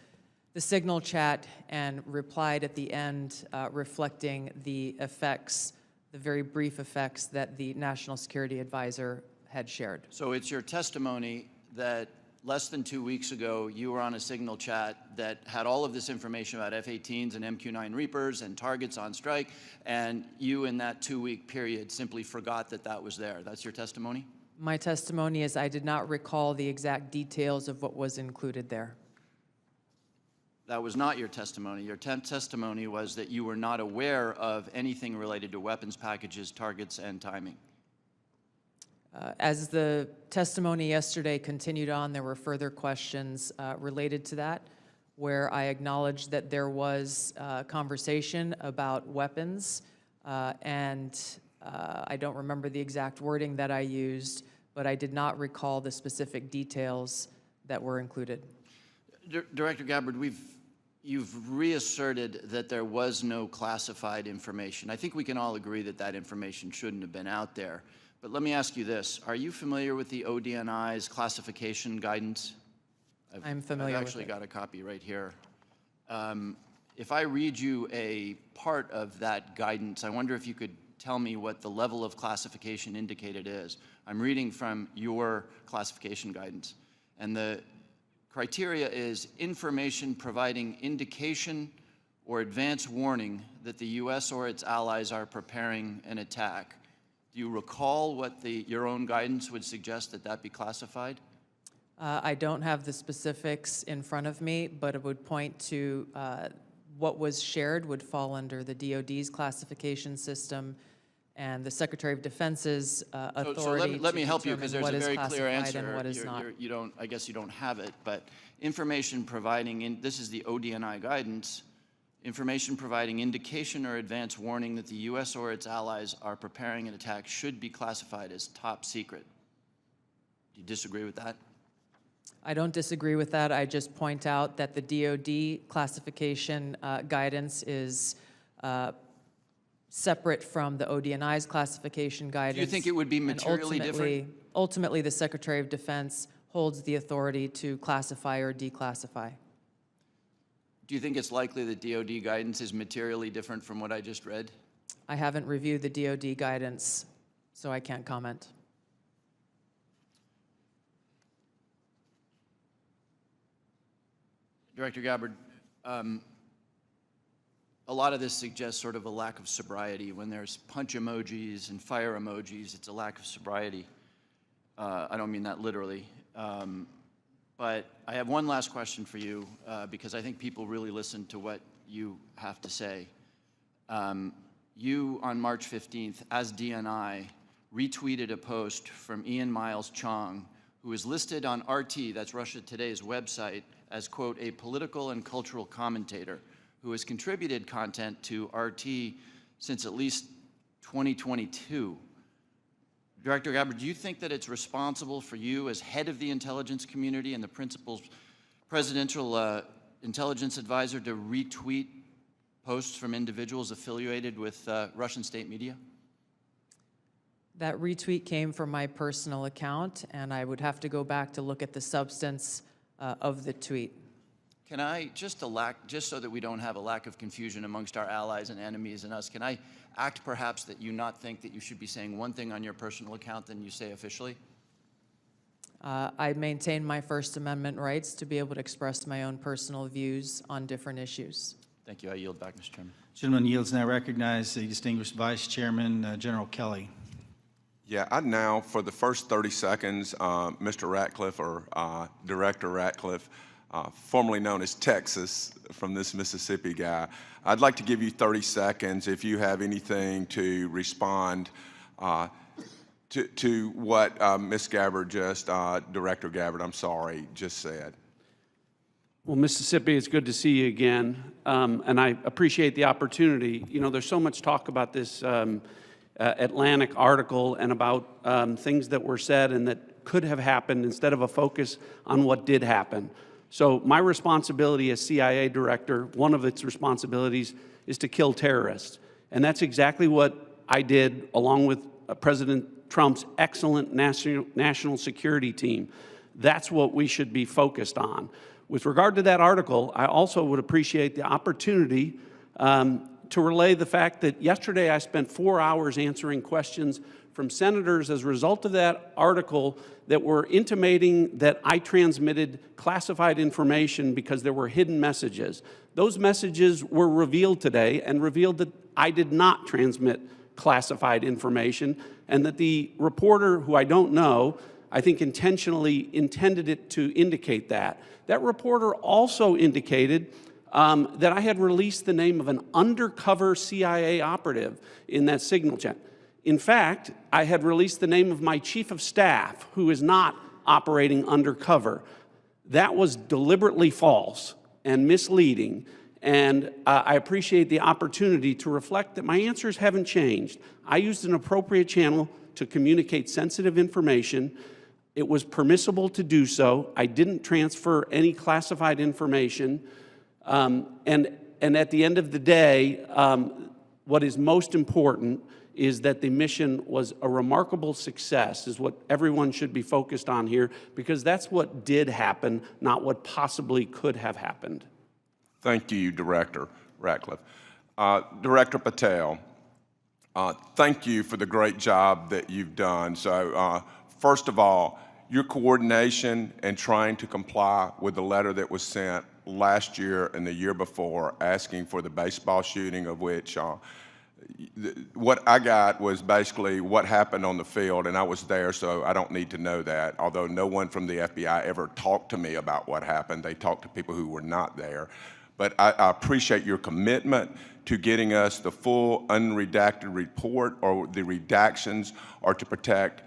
the signal chat, and replied at the end reflecting the effects, the very brief effects that the National Security Advisor had shared. So it's your testimony that less than 2 weeks ago, you were on a signal chat that had all of this information about F-18s and MQ-9 Reapers and targets on strike, and you in that 2-week period simply forgot that that was there. That's your testimony? My testimony is I did not recall the exact details of what was included there. That was not your testimony. Your testimony was that you were not aware of anything related to weapons packages, targets, and timing. As the testimony yesterday continued on, there were further questions related to that, where I acknowledged that there was conversation about weapons, and I don't remember the exact wording that I used, but I did not recall the specific details that were included. Director Gabbard, you've reasserted that there was no classified information. I think we can all agree that that information shouldn't have been out there. But let me ask you this. Are you familiar with the ODNI's classification guidance? I'm familiar with it. I've actually got a copy right here. If I read you a part of that guidance, I wonder if you could tell me what the level of classification indicated is. I'm reading from your classification guidance. And the criteria is information providing indication or advance warning that the U.S. or its allies are preparing an attack. Do you recall what your own guidance would suggest that be classified? I don't have the specifics in front of me, but it would point to what was shared would fall under the DoD's classification system and the Secretary of Defense's authority so let me help you, because there's a very clear answer. And what is not. I guess you don't have it, but information providing, this is the ODNI guidance, information providing indication or advance warning that the U.S. or its allies are preparing an attack should be classified as top secret. Do you disagree with that? I don't disagree with that. I just point out that the DoD classification guidance is separate from the ODNI's classification guidance. Do you think it would be materially different? Ultimately, the Secretary of Defense holds the authority to classify or declassify. Do you think it's likely that DoD guidance is materially different from what I just read? I haven't reviewed the DoD guidance, so I can't comment. Director Gabbard, a lot of this suggests sort of a lack of sobriety. When there's punch emojis and fire emojis, it's a lack of sobriety. I don't mean that literally. But I have one last question for you, because I think people really listen to what you have to say. You, on March 15th, as DNI, retweeted a post from Ian Miles Chong, who is listed on RT, that's Russia Today's website, as, quote, a political and cultural commentator who has contributed content to RT since at least 2022. Director Gabbard, do you think that it's responsible for you as head of the intelligence community and the principal presidential intelligence advisor to retweet posts from individuals affiliated with Russian state media? That retweet came from my personal account, and I would have to go back to look at the substance of the tweet. Can I, just so that we don't have a lack of confusion amongst our allies and enemies and us, can I act perhaps that you not think that you should be saying one thing on your personal account than you say officially? I maintain my First Amendment rights to be able to express my own personal views on different issues. Thank you. I yield back, Mr. Chairman. Gentleman yields now recognize the distinguished Vice Chairman, General Kelly. Yeah, I'd now, for the first 30 seconds, Mr. Ratcliffe, or Director Ratcliffe, formerly known as Texas, from this Mississippi guy, I'd like to give you 30 seconds if you have anything to respond to what Ms. Gabbard Director Gabbard, I'm sorry, just said. Well, Mississippi, it's good to see you again, and I appreciate the opportunity. You know, there's so much talk about this Atlantic article and about things that were said and that could have happened instead of a focus on what did happen. So my responsibility as CIA director, one of its responsibilities is to kill terrorists. And that's exactly what I did along with President Trump's excellent national security team. That's what we should be focused on. With regard to that article, I also would appreciate the opportunity to relay the fact that yesterday I spent 4 hours answering questions from senators as a result of that article that were intimating that I transmitted classified information because there were hidden messages. Those messages were revealed today and revealed that I did not transmit classified information. and that the reporter, who I don't know, I think intentionally intended it to indicate that. That reporter also indicated that I had released the name of an undercover CIA operative in that signal chain. In fact, I had released the name of my chief of staff, who is not operating undercover. That was deliberately false and misleading, and I appreciate the opportunity to reflect that my answers haven't changed. I used an appropriate channel to communicate sensitive information. It was permissible to do so. I didn't transfer any classified information. And at the end of the day, what is most important is that the mission was a remarkable success, is what everyone should be focused on here, because that's what did happen, not what possibly could have happened. Thank you, Director Ratcliffe. Director Patel, thank you for the great job that you've done. So, first of all, your coordination and trying to comply with the letter that was sent last year and the year before asking for the baseball shooting, of which what I got was basically what happened on the field, and I was there, so I don't need to know that, although no one from the FBI ever talked to me about what happened. They talked to people who were not there. But I appreciate your commitment to getting us the full unredacted report, or the redactions are to protect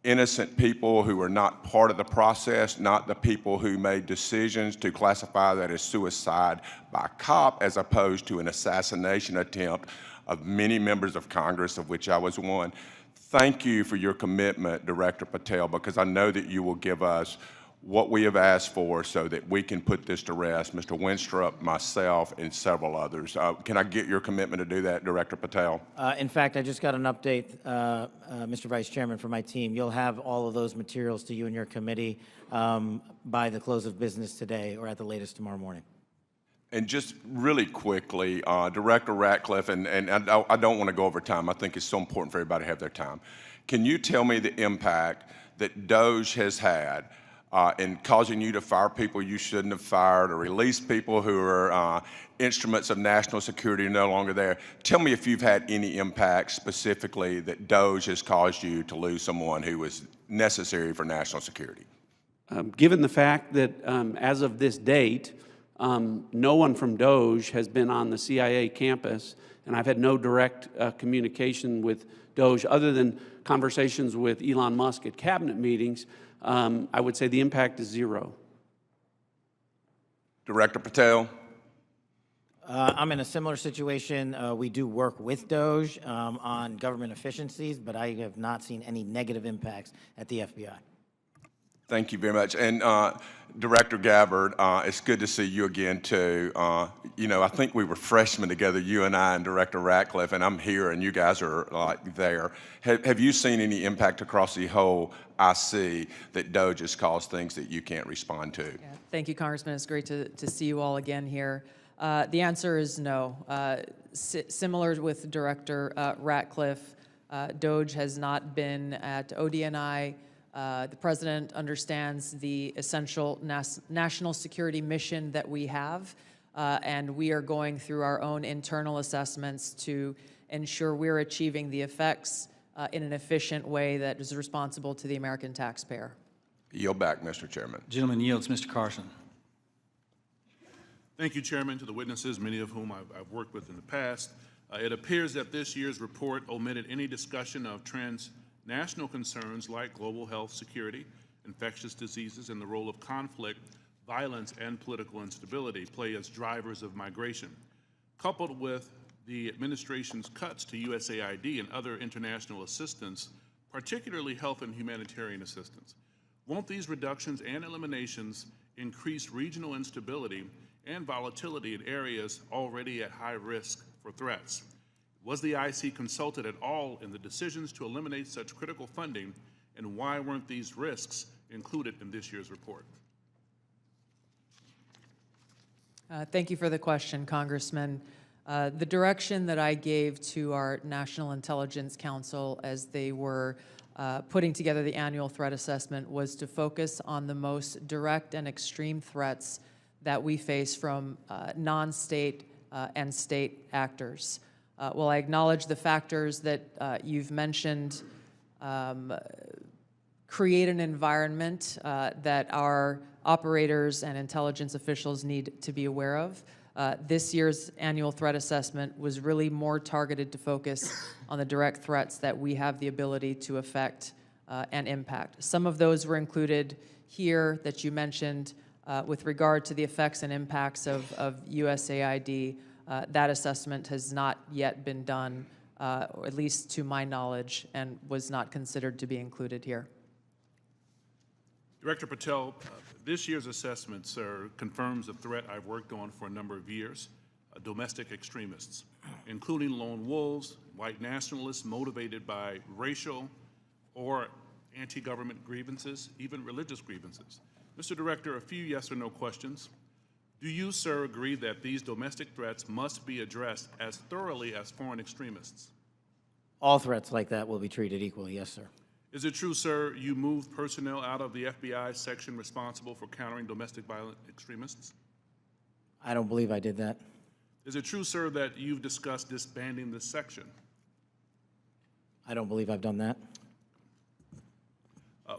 innocent people who are not part of the process, not the people who made decisions to classify that as suicide by cop as opposed to an assassination attempt of many members of Congress, of which I was one. Thank you for your commitment, Director Patel, because I know that you will give us what we have asked for so that we can put this to rest, Mr. Winstrup, myself, and several others. Can I get your commitment to do that, Director Patel? In fact, I just got an update, Mr. Vice Chairman, from my team. You'll have all of those materials to you and your committee by the close of business today, or at the latest tomorrow morning. And just really quickly, Director Ratcliffe, and I don't want to go over time. I think it's so important for everybody to have their time. Can you tell me the impact that DOJ has had in causing you to fire people you shouldn't have fired, or release people who are instruments of national security no longer there? Tell me if you've had any impact specifically that DOJ has caused you to lose someone who was necessary for national security. Given the fact that as of this date, no one from DOJ has been on the CIA campus, and I've had no direct communication with DOJ other than conversations with Elon Musk at cabinet meetings, I would say the impact is zero. Director Patel? I'm in a similar situation. We do work with DOJ on government efficiencies, but I have not seen any negative impacts at the FBI. Thank you very much. And Director Gabbard, it's good to see you again, too. You know, I think we were freshmen together, you and I and Director Ratcliffe, and I'm here and you guys are like there. Have you seen any impact across the whole IC that DOJ has caused things that you can't respond to? Yeah, thank you, Congressman. It's great to see you all again here. The answer is no. Similar with Director Ratcliffe, DOJ has not been at ODNI. The President understands the essential national security mission that we have, and we are going through our own internal assessments to ensure we're achieving the effects in an efficient way that is responsible to the American taxpayer. Yield back, Mr. Chairman. Gentleman yields. Mr. Carson. Thank you, Chairman, to the witnesses, many of whom I've worked with in the past. It appears that this year's report omitted any discussion of transnational concerns like global health security, infectious diseases, and the role of conflict, violence, and political instability play as drivers of migration. Coupled with the administration's cuts to USAID and other international assistance, particularly health and humanitarian assistance, won't these reductions and eliminations increase regional instability and volatility in areas already at high risk for threats? Was the IC consulted at all in the decisions to eliminate such critical funding, and why weren't these risks included in this year's report? Thank you for the question, Congressman. The direction that I gave to our National Intelligence Council as they were putting together the annual threat assessment was to focus on the most direct and extreme threats that we face from non-state and state actors. While I acknowledge the factors that you've mentioned create an environment that our operators and intelligence officials need to be aware of. This year's annual threat assessment was really more targeted to focus on the direct threats that we have the ability to affect and impact. Some of those were included here that you mentioned with regard to the effects and impacts of USAID. That assessment has not yet been done, or at least to my knowledge, and was not considered to be included here. Director Patel, this year's assessment, sir, confirms a threat I've worked on for a number of years, domestic extremists, including lone wolves, white nationalists motivated by racial or anti-government grievances, even religious grievances. Mr. Director, a few yes or no questions. Do you, sir, agree that these domestic threats must be addressed as thoroughly as foreign extremists? All threats like that will be treated equally, yes, sir. Is it true, sir, you moved personnel out of the FBI section responsible for countering domestic violent extremists? I don't believe I did that. Is it true, sir, that you've discussed disbanding this section? I don't believe I've done that.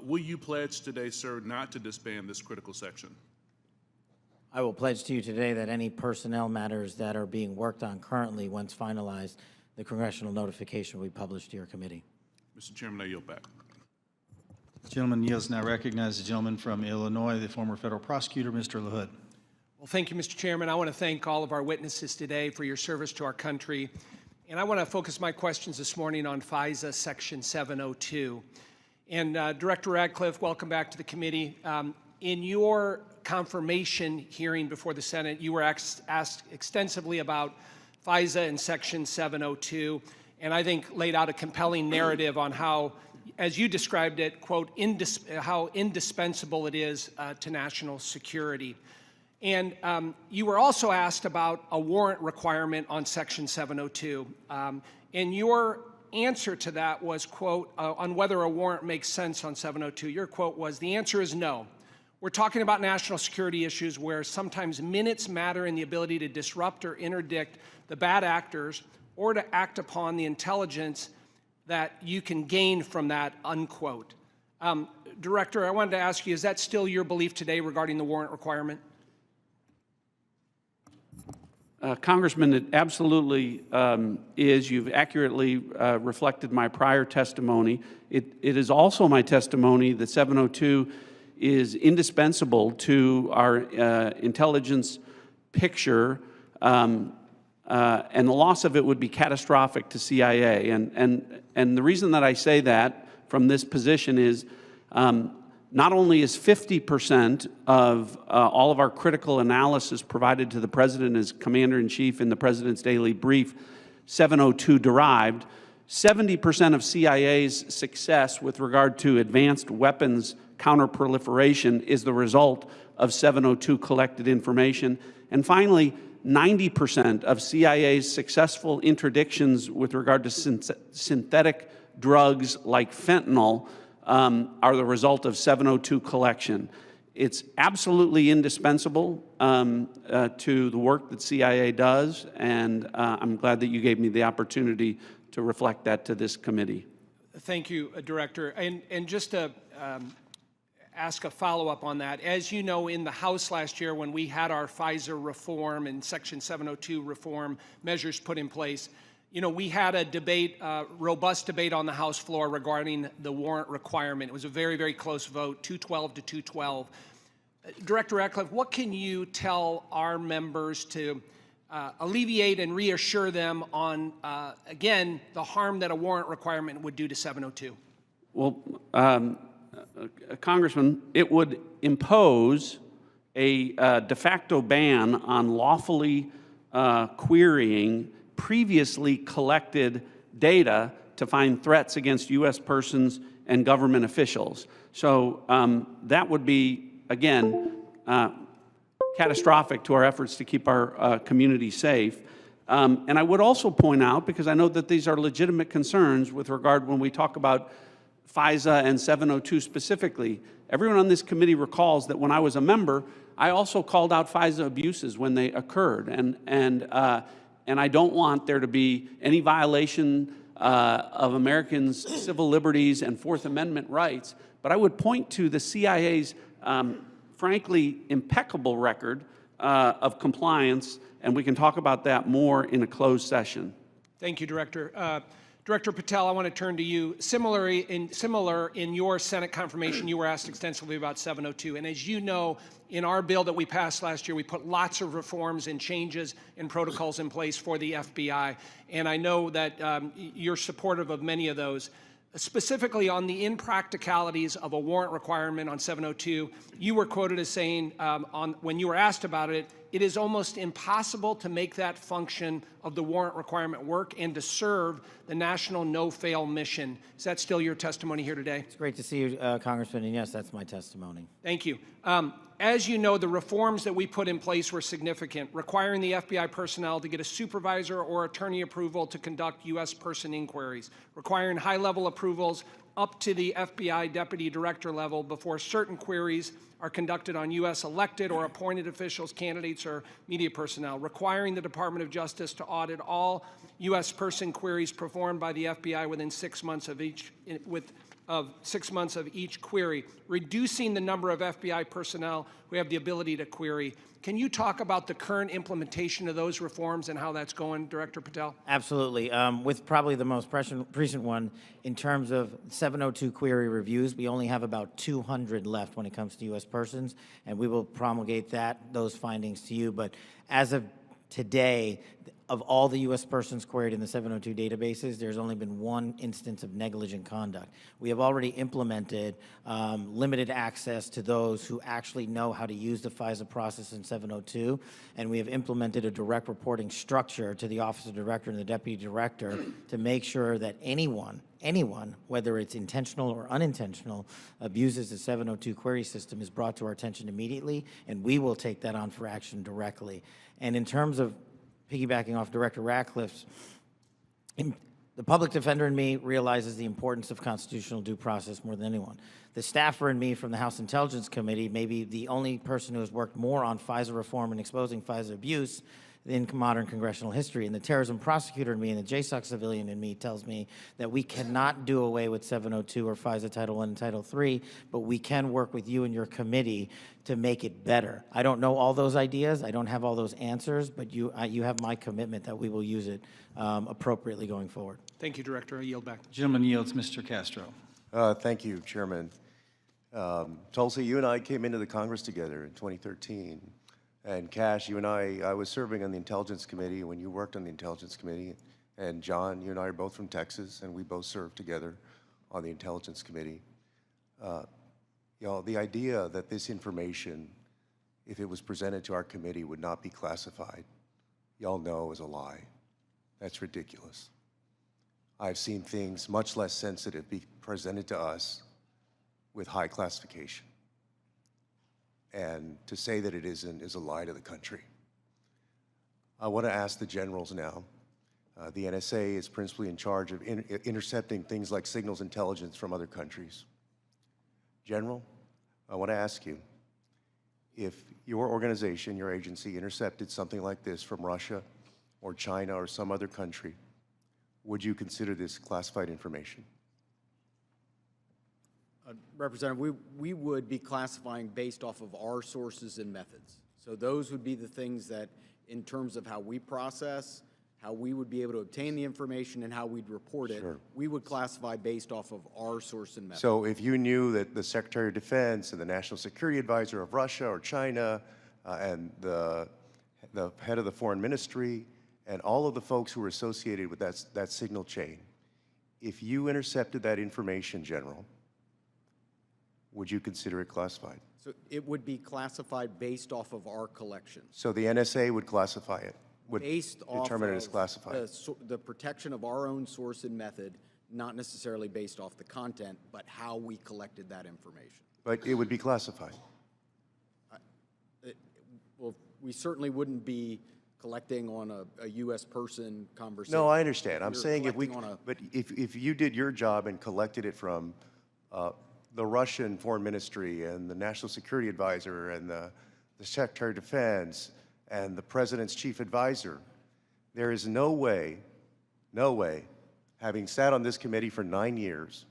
Will you pledge today, sir, not to disband this critical section? I will pledge to you today that any personnel matters that are being worked on currently, once finalized, the congressional notification will be published to your committee. Mr. Chairman, I yield back. The gentleman yields. Now recognize the gentleman from Illinois, the former federal prosecutor, Mr. LaHood. Well, thank you, Mr. Chairman. I want to thank all of our witnesses today for your service to our country. And I want to focus my questions this morning on FISA Section 702. And Director Ratcliffe, welcome back to the committee. In your confirmation hearing before the Senate, you were asked extensively about FISA and Section 702, and I think laid out a compelling narrative on how, as you described it, quote, how indispensable it is to national security. And you were also asked about a warrant requirement on Section 702. And your answer to that was, quote, on whether a warrant makes sense on 702. Your quote was, the answer is no. We're talking about national security issues where sometimes minutes matter in the ability to disrupt or interdict the bad actors or to act upon the intelligence that you can gain from that, unquote. Director, I wanted to ask you, is that still your belief today regarding the warrant requirement? Congressman, it absolutely is. You've accurately reflected my prior testimony. It is also my testimony that 702 is indispensable to our intelligence picture, and the loss of it would be catastrophic to CIA. And the reason that I say that from this position is not only is 50% of all of our critical analysis provided to the President as Commander-in-Chief in the President's daily brief 702 derived, 70% of CIA's success with regard to advanced weapons counterproliferation is the result of 702 collected information. And finally, 90% of CIA's successful interdictions with regard to synthetic drugs like fentanyl are the result of 702 collection. It's absolutely indispensable to the work that CIA does, and I'm glad that you gave me the opportunity to reflect that to this committee. Thank you, Director. And just to ask a follow-up on that, as you know, in the House last year when we had our FISA reform and Section 702 reform measures put in place, you know, we had a debate, robust debate on the House floor regarding the warrant requirement. It was a very, very close vote, 212 to 212. Director Ratcliffe, what can you tell our members to alleviate and reassure them on, again, the harm that a warrant requirement would do to 702? Well, Congressman, it would impose a de facto ban on lawfully querying previously collected data to find threats against U.S. persons and government officials. So that would be, again, catastrophic to our efforts to keep our community safe. And I would also point out, because I know that these are legitimate concerns with regard when we talk about FISA and 702 specifically, everyone on this committee recalls that when I was a member, I also called out FISA abuses when they occurred. And I don't want there to be any violation of Americans' civil liberties and Fourth Amendment rights, but I would point to the CIA's frankly impeccable record of compliance, and we can talk about that more in a closed session. Thank you, Director. Director Patel, I want to turn to you. Similar in your Senate confirmation, you were asked extensively about 702. And as you know, in our bill that we passed last year, we put lots of reforms and changes and protocols in place for the FBI. And I know that you're supportive of many of those. Specifically on the impracticalities of a warrant requirement on 702, you were quoted as saying, when you were asked about it, it is almost impossible to make that function of the warrant requirement work and to serve the national no-fail mission. Is that still your testimony here today? It's great to see you, Congressman, and yes, that's my testimony. Thank you. As you know, the reforms that we put in place were significant, requiring the FBI personnel to get a supervisor or attorney approval to conduct U.S. person inquiries, requiring high-level approvals up to the FBI Deputy Director level before certain queries are conducted on U.S. elected or appointed officials, candidates, or media personnel, requiring the Department of Justice to audit all U.S. person queries performed by the FBI within 6 months of each query, reducing the number of FBI personnel who have the ability to query. Can you talk about the current implementation of those reforms and how that's going, Director Patel? Absolutely. With probably the most recent one, in terms of 702 query reviews, we only have about 200 left when it comes to U.S. persons, and we will promulgate those findings to you. But as of today, of all the U.S. persons queried in the 702 databases, there's only been one instance of negligent conduct. We have already implemented limited access to those who actually know how to use the FISA process in 702, and we have implemented a direct reporting structure to the Office of Director and the Deputy Director to make sure that anyone, whether it's intentional or unintentional, abuses the 702 query system is brought to our attention immediately, and we will take that on for action directly. And in terms of piggybacking off Director Ratcliffe's, the public defender in me realizes the importance of constitutional due process more than anyone. The staffer in me from the House Intelligence Committee may be the only person who has worked more on FISA reform and exposing FISA abuse in modern congressional history. And the terrorism prosecutor in me and the JSOC civilian in me tells me that we cannot do away with 702 or FISA Title I and Title III, but we can work with you and your committee to make it better. I don't know all those ideas. I don't have all those answers, but you have my commitment that we will use it appropriately going forward. Thank you, Director. I yield back. Gentleman yields. Mr. Castro. Thank you, Chairman. Tulsi, you and I came into the Congress together in 2013. And Kash, you and I was serving on the Intelligence Committee when you worked on the Intelligence Committee. And John, you and I are both from Texas, and we both served together on the Intelligence Committee. The idea that this information, if it was presented to our committee, would not be classified, y'all know is a lie. That's ridiculous. I've seen things much less sensitive be presented to us with high classification. And to say that it isn't is a lie to the country. I want to ask the generals now. The NSA is principally in charge of intercepting things like signals intelligence from other countries. General, I want to ask you, if your organization, your agency, intercepted something like this from Russia or China or some other country, would you consider this classified information? Representative, we would be classifying based off of our sources and methods. So those would be the things that, in terms of how we process, how we would be able to obtain the information, and how we'd report it, Sure. we would classify based off of our source and method. So if you knew that the Secretary of Defense and the National Security Advisor of Russia or China and the head of the Foreign Ministry and all of the folks who were associated with that signal chain, if you intercepted that information, General, would you consider it classified? So it would be classified based off of our collection. So the NSA would classify it, would Based off determine it as of classified. the protection of our own source and method, not necessarily based off the content, but how we collected that information. But it would be classified. Well, we certainly wouldn't be collecting on a U.S. person conversation. No, I understand. I'm We're saying if you did your job and collected it from the Russian Foreign Ministry and the National Security Advisor and the Secretary of Defense and the President's Chief Advisor, there is no way having sat on this committee for 9 years,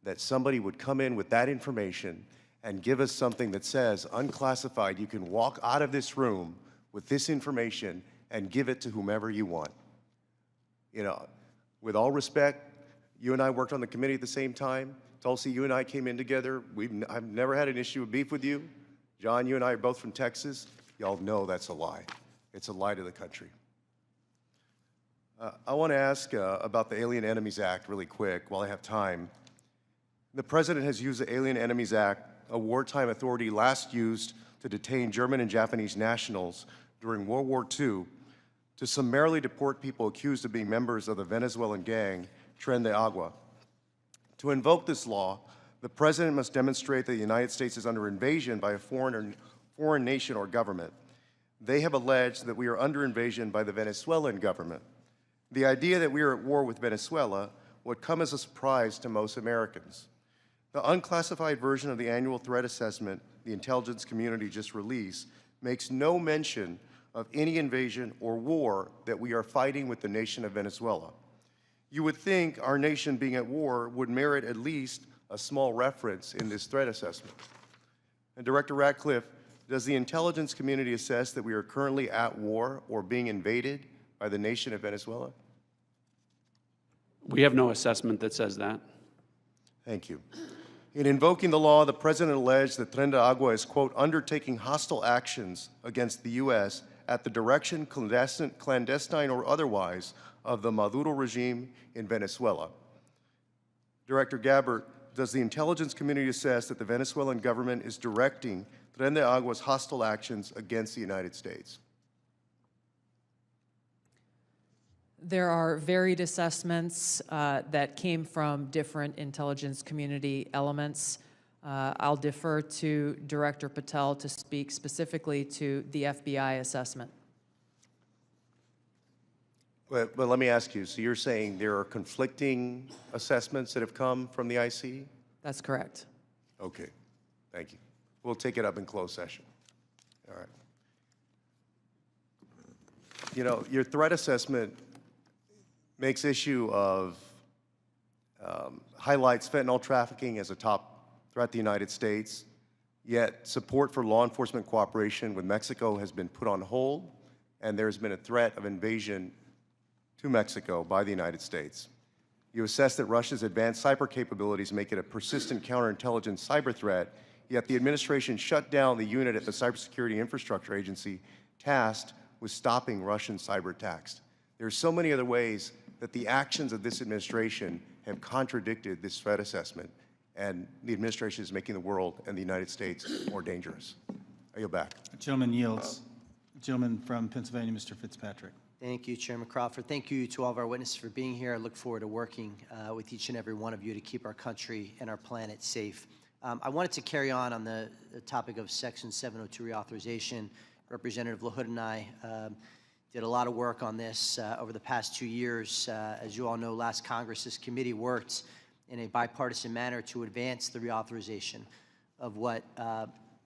that somebody would come in with that information and give us something that says, unclassified, you can walk out of this room with this information and give it to whomever you want. You know, with all respect, you and I worked on the committee at the same time. Tulsi, you and I came in together. I've never had an issue of beef with you. John, you and I are both from Texas. Y'all know that's a lie. It's a lie to the country. I want to ask about the Alien Enemies Act really quick while I have time. The President has used the Alien Enemies Act, a wartime authority last used to detain German and Japanese nationals during World War II, to summarily deport people accused of being members of the Venezuelan gang Tren de Agua. To invoke this law, the President must demonstrate that the United States is under invasion by a foreign nation or government. They have alleged that we are under invasion by the Venezuelan government. The idea that we are at war with Venezuela would come as a surprise to most Americans. The unclassified version of the annual threat assessment the intelligence community just released makes no mention of any invasion or war that we are fighting with the nation of Venezuela. You would think our nation being at war would merit at least a small reference in this threat assessment. And Director Ratcliffe, does the intelligence community assess that we are currently at war or being invaded by the nation of Venezuela? We have no assessment that says that. Thank you. In invoking the law, the President alleged that Tren de Agua is, quote, undertaking hostile actions against the U.S. at the direction, clandestine or otherwise, of the Maduro regime in Venezuela. Director Gabbard, does the intelligence community assess that the Venezuelan government is directing Tren de Agua's hostile actions against the United States? There are varied assessments that came from different intelligence community elements. I'll defer to Director Patel to speak specifically to the FBI assessment. But let me ask you, so you're saying there are conflicting assessments that have come from the IC? That's correct. Okay, thank you. We'll take it up in closed session. All right. You know, your threat assessment makes issue of, highlights fentanyl trafficking as a top threat to the United States, yet support for law enforcement cooperation with Mexico has been put on hold, and there's been a threat of invasion to Mexico by the United States. You assess that Russia's advanced cyber capabilities make it a persistent counterintelligence cyber threat, yet the administration shut down the unit at the Cybersecurity Infrastructure Agency tasked with stopping Russian cyber attacks. There are so many other ways that the actions of this administration have contradicted this threat assessment, and the administration is making the world and the United States more dangerous. I yield back. The gentleman yields. The gentleman from Pennsylvania, Mr. Fitzpatrick. Thank you, Chairman Crawford. Thank you to all of our witnesses for being here. I look forward to working with each and every one of you to keep our country and our planet safe. I wanted to carry on the topic of Section 702 reauthorization. Representative LaHood and I did a lot of work on this over the past 2 years. As you all know, last Congress, this committee worked in a bipartisan manner to advance the reauthorization of what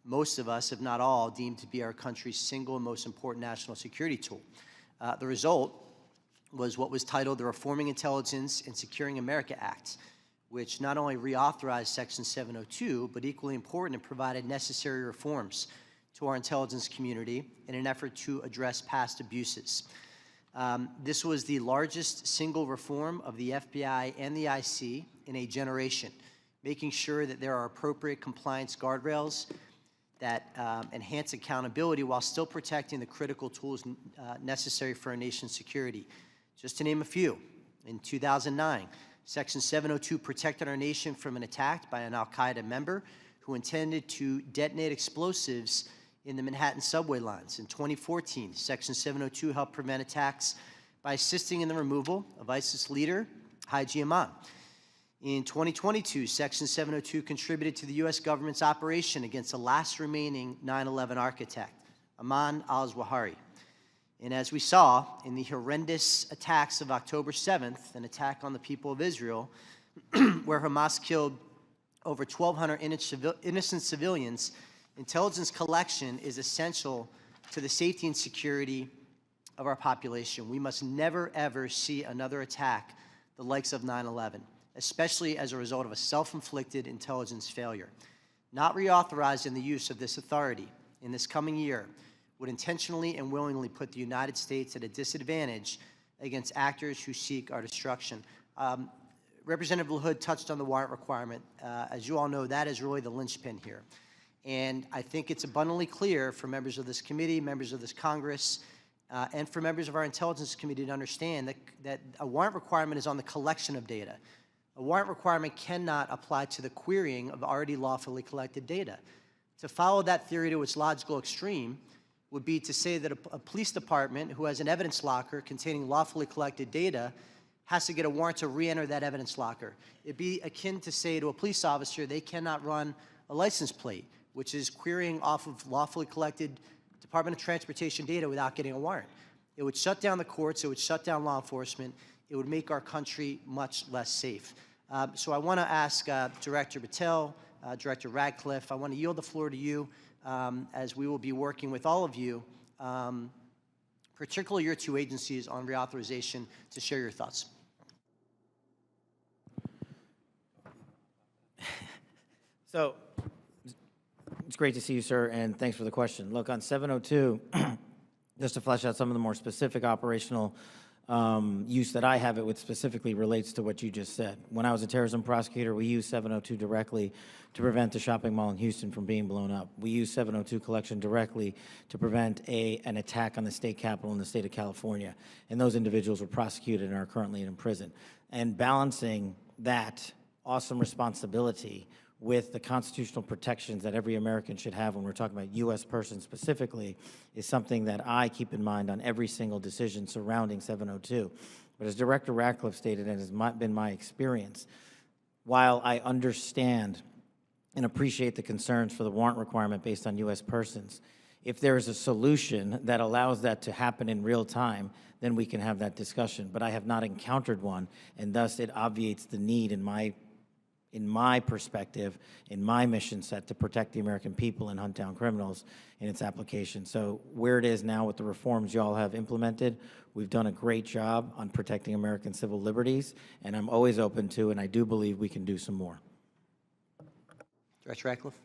most of us, if not all, deem to be our country's single most important national security tool. The result was what was titled the Reforming Intelligence and Securing America Act, which not only reauthorized Section 702, but equally important, it provided necessary reforms to our intelligence community in an effort to address past abuses. This was the largest single reform of the FBI and the IC in a generation, making sure that there are appropriate compliance guardrails that enhance accountability while still protecting the critical tools necessary for our nation's security. Just to name a few, in 2009, Section 702 protected our nation from an attack by an al-Qaeda member who intended to detonate explosives in the Manhattan subway lines. In 2014, Section 702 helped prevent attacks by assisting in the removal of ISIS leader Haji Imam. In 2022, Section 702 contributed to the U.S. government's operation against the last remaining 9/11 architect, Ayman al-Zawahiri. And as we saw in the horrendous attacks of October 7th, an attack on the people of Israel, where Hamas killed over 1,200 innocent civilians, intelligence collection is essential to the safety and security of our population. We must never, ever see another attack the likes of 9/11, especially as a result of a self-inflicted intelligence failure. Not reauthorizing the use of this authority in this coming year would intentionally and willingly put the United States at a disadvantage against actors who seek our destruction. Representative LaHood touched on the warrant requirement. As you all know, that is really the linchpin here. And I think it's abundantly clear for members of this committee, members of this Congress, and for members of our Intelligence Committee to understand that a warrant requirement is on the collection of data. A warrant requirement cannot apply to the querying of already lawfully collected data. To follow that theory to its logical extreme would be to say that a police department who has an evidence locker containing lawfully collected data has to get a warrant to re-enter that evidence locker. It'd be akin to say to a police officer they cannot run a license plate, which is querying off of lawfully collected Department of Transportation data without getting a warrant. It would shut down the courts, it would shut down law enforcement, it would make our country much less safe. So I want to ask Director Patel, Director Ratcliffe, I want to yield the floor to you as we will be working with all of you, particularly your two agencies, on reauthorization, to share your thoughts. So it's great to see you, sir, and thanks for the question. Look, on 702, just to flesh out some of the more specific operational use that I have, it specifically relates to what you just said. When I was a terrorism prosecutor, we used 702 directly to prevent the shopping mall in Houston from being blown up. We used 702 collection directly to prevent an attack on the state capitol in the state of California. And those individuals were prosecuted and are currently in prison. And balancing that awesome responsibility with the constitutional protections that every American should have when we're talking about U.S. persons specifically is something that I keep in mind on every single decision surrounding 702. But as Director Ratcliffe stated, and has been my experience, while I understand and appreciate the concerns for the warrant requirement based on U.S. persons, if there is a solution that allows that to happen in real time, then we can have that discussion. But I have not encountered one, and thus it obviates the need in my perspective, in my mission set to protect the American people and hunt down criminals in its application. So where it is now with the reforms y'all have implemented, we've done a great job on protecting American civil liberties, and I'm always open to, and I do believe we can do some more. Director Ratcliffe.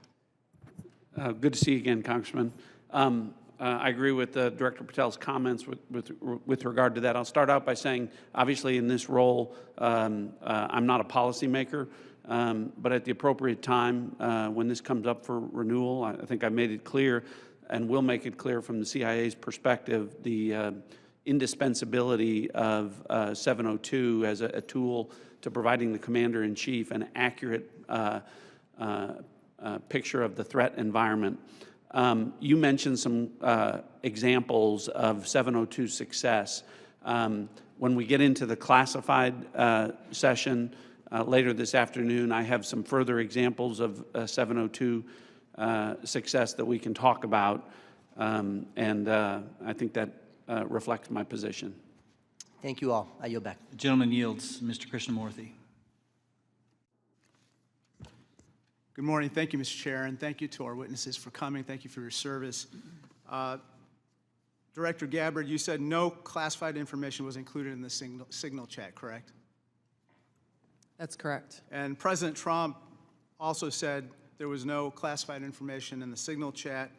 Good to see you again, Congressman. I agree with Director Patel's comments with regard to that. I'll start out by saying, obviously in this role, I'm not a policymaker. But at the appropriate time, when this comes up for renewal, I think I made it clear and will make it clear from the CIA's perspective the indispensability of 702 as a tool to providing the Commander-in-Chief an accurate picture of the threat environment. You mentioned some examples of 702 success. When we get into the classified session, later this afternoon, I have some further examples of 702 success that we can talk about, and I think that reflects my position. Thank you all. I yield back. The gentleman yields. Mr. Krishnamurthy. Good morning. Thank you, Mr. Chair, and thank you to our witnesses for coming. Thank you for your service. Director Gabbard, you said no classified information was included in the signal chat, correct? That's correct. And President Trump also said there was no classified information in the signal chat.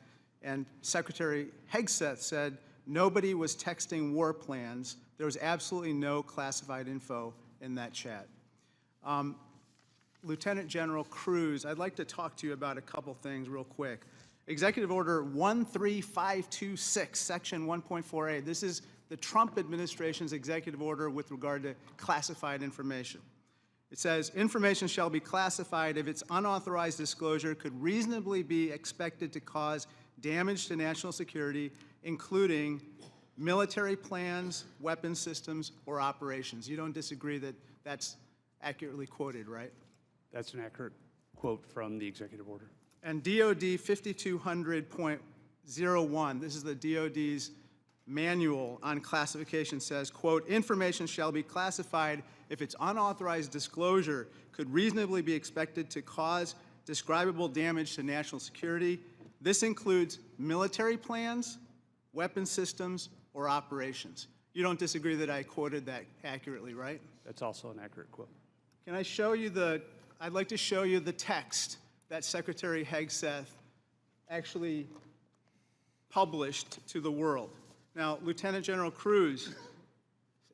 And Secretary Hegseth said nobody was texting war plans. There was absolutely no classified info in that chat. Lieutenant General Cruz, I'd like to talk to you about a couple things real quick. Executive Order 13526, Section 1.4a. This is the Trump administration's executive order with regard to classified information. It says, information shall be classified if its unauthorized disclosure could reasonably be expected to cause damage to national security, including military plans, weapons systems, or operations. You don't disagree that that's accurately quoted, right? That's an accurate quote from the executive order. And DOD 5200.01, this is the DOD's manual on classification, says, quote, information shall be classified if its unauthorized disclosure could reasonably be expected to cause describable damage to national security. This includes military plans, weapon systems, or operations. You don't disagree that I quoted that accurately, right? That's also an accurate quote. Can I show you I'd like to show you the text that Secretary Hegseth actually published to the world. Now, Lieutenant General Cruz,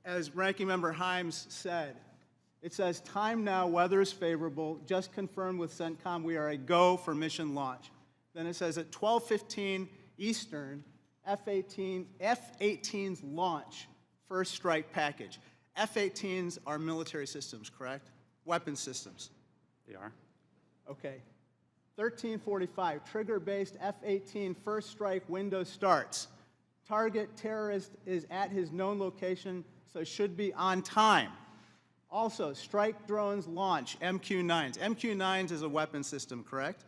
as Ranking Member Himes said, it says, time now, weather is favorable, just confirmed with CENTCOM we are a go for mission launch. Then it says at 12:15 Eastern, F-18s launch first strike package. F-18s are military systems, correct? Weapon systems. They are. Okay. 1345, trigger-based F-18 first strike window starts. Target terrorist is at his known location, so should be on time. Also, strike drones launch, MQ-9s. MQ-9s is a weapon system, correct?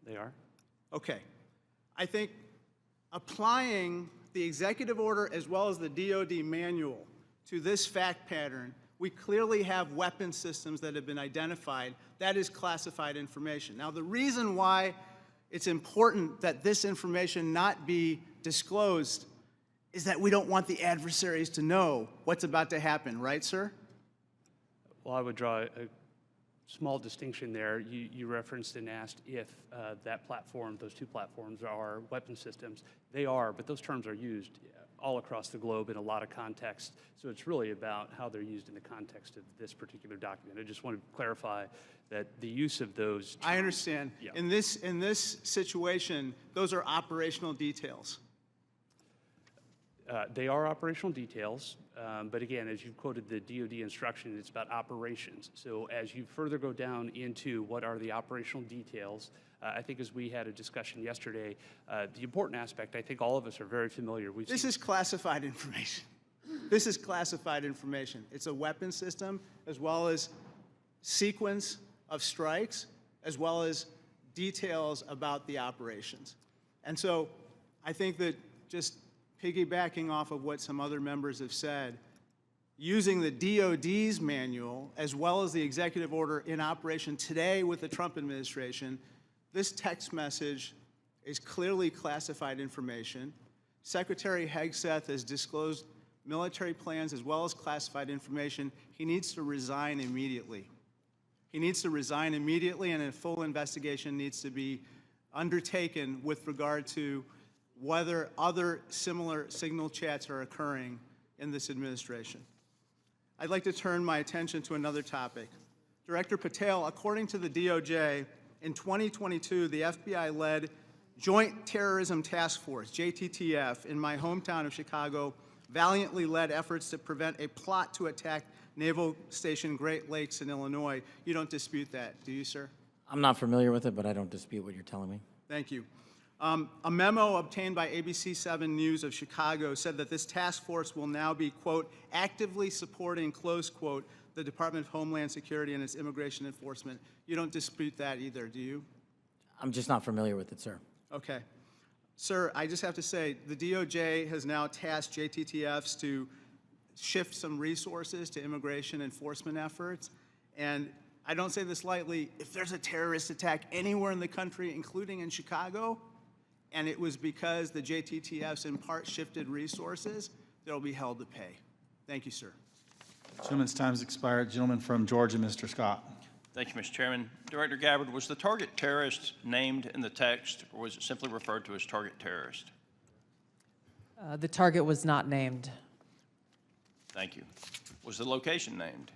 They are. Okay. I think applying the executive order as well as the DoD manual to this fact pattern, we clearly have weapon systems that have been identified. That is classified information. Now, the reason why it's important that this information not be disclosed is that we don't want the adversaries to know what's about to happen, right, sir? Well, I would draw a small distinction there. You referenced and asked if that platform, those two platforms are weapon systems. They are, but those terms are used all across the globe in a lot of contexts. So it's really about how they're used in the context of this particular document. I just want to clarify that the use of those terms, I understand. Yeah. In this situation, those are operational details. They are operational details, but again, as you quoted the DoD instruction, it's about operations. So as you further go down into what are the operational details, I think as we had a discussion yesterday, the important aspect, I think all of us are very familiar. This is classified information. This is classified information. It's a weapon system, as well as sequence of strikes, as well as details about the operations. And so I think that just piggybacking off of what some other members have said, using the DoD's manual, as well as the executive order in operation today with the Trump administration, this text message is clearly classified information. Secretary Hegseth has disclosed military plans as well as classified information. He needs to resign immediately. He needs to resign immediately, and a full investigation needs to be undertaken with regard to whether other similar signal chats are occurring in this administration. I'd like to turn my attention to another topic. Director Patel, according to the DOJ, in 2022, the FBI led Joint Terrorism Task Force, JTTF, in my hometown of Chicago, valiantly led efforts to prevent a plot to attack Naval Station Great Lakes in Illinois. You don't dispute that, do you, sir? I'm not familiar with it, but I don't dispute what you're telling me. Thank you. A memo obtained by ABC 7 News of Chicago said that this task force will now be, quote, actively supporting, close quote, the Department of Homeland Security and its immigration enforcement. You don't dispute that either, do you? I'm just not familiar with it, sir. Okay. Sir, I just have to say, the DOJ has now tasked JTTFs to shift some resources to immigration enforcement efforts. And I don't say this lightly, if there's a terrorist attack anywhere in the country, including in Chicago, and it was because the JTTFs in part shifted resources, they'll be held to pay. Thank you, sir. Gentleman's time's expired. Gentleman from Georgia, Mr. Scott. Thank you, Mr. Chairman. Director Gabbard, was the target terrorist named in the text, or was it simply referred to as target terrorist? The target was not named. Thank you. Was the location named?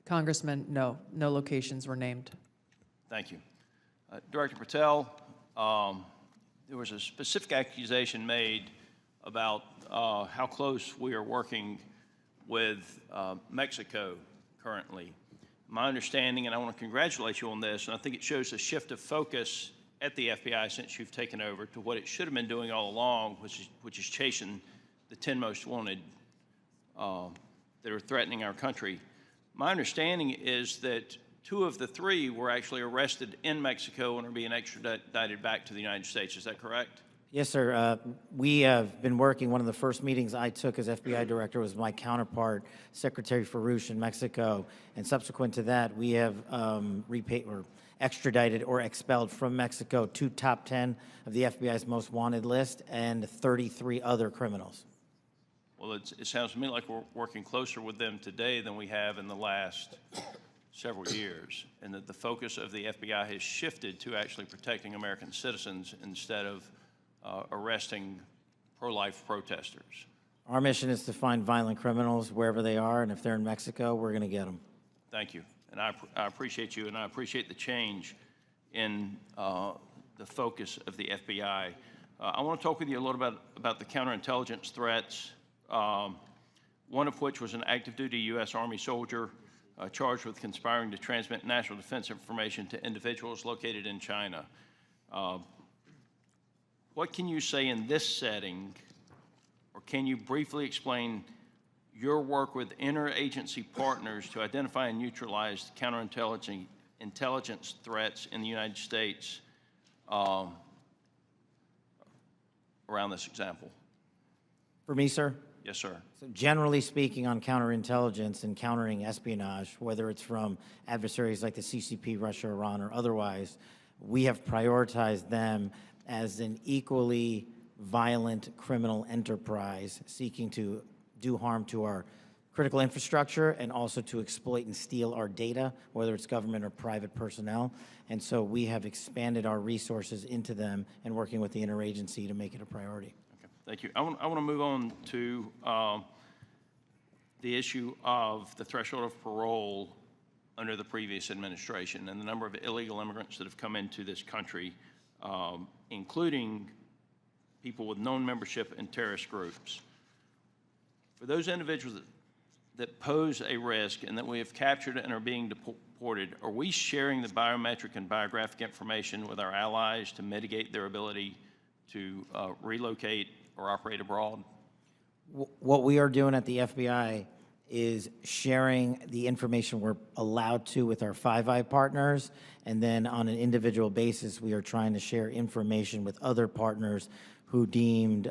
Congressman, no locations were named. Thank you. Director Patel, there was a specific accusation made about how close we are working with Mexico currently. My understanding, and I want to congratulate you on this, and I think it shows a shift of focus at the FBI since you've taken over to what it should have been doing all along, which is chasing the 10 most wanted that are threatening our country. My understanding is that 2 of the 3 were actually arrested in Mexico and are being extradited back to the United States. Is that correct? Yes, sir. We have been working. One of the first meetings I took as FBI director was my counterpart, Secretary Farouche in Mexico. And subsequent to that, we have repaid or extradited or expelled from Mexico 2 top 10 of the FBI's most wanted list and 33 other criminals. Well, it sounds to me like we're working closer with them today than we have in the last several years, and that the focus of the FBI has shifted to actually protecting American citizens instead of arresting pro-life protesters. Our mission is to find violent criminals wherever they are, and if they're in Mexico, we're going to get them. Thank you. And I appreciate you, and I appreciate the change in the focus of the FBI. I want to talk with you a little bit about the counterintelligence threats, one of which was an active duty U.S. Army soldier charged with conspiring to transmit national defense information to individuals located in China. What can you say in this setting, or can you briefly explain your work with interagency partners to identify and neutralize counterintelligence threats in the United States around this example? For me, sir? Yes, sir. So generally speaking, on counterintelligence and countering espionage, whether it's from adversaries like the CCP, Russia, Iran, or otherwise, we have prioritized them as an equally violent criminal enterprise seeking to do harm to our critical infrastructure and also to exploit and steal our data, whether it's government or private personnel. And so we have expanded our resources into them and working with the interagency to make it a priority. Okay, thank you. I want to move on to the issue of the threshold of parole under the previous administration and the number of illegal immigrants that have come into this country, including people with known membership in terrorist groups. For those individuals that pose a risk and that we have captured and are being deported, are we sharing the biometric and biographic information with our allies to mitigate their ability to relocate or operate abroad? What we are doing at the FBI is sharing the information we're allowed to with our Five Eye partners, and then on an individual basis, we are trying to share information with other partners who deemed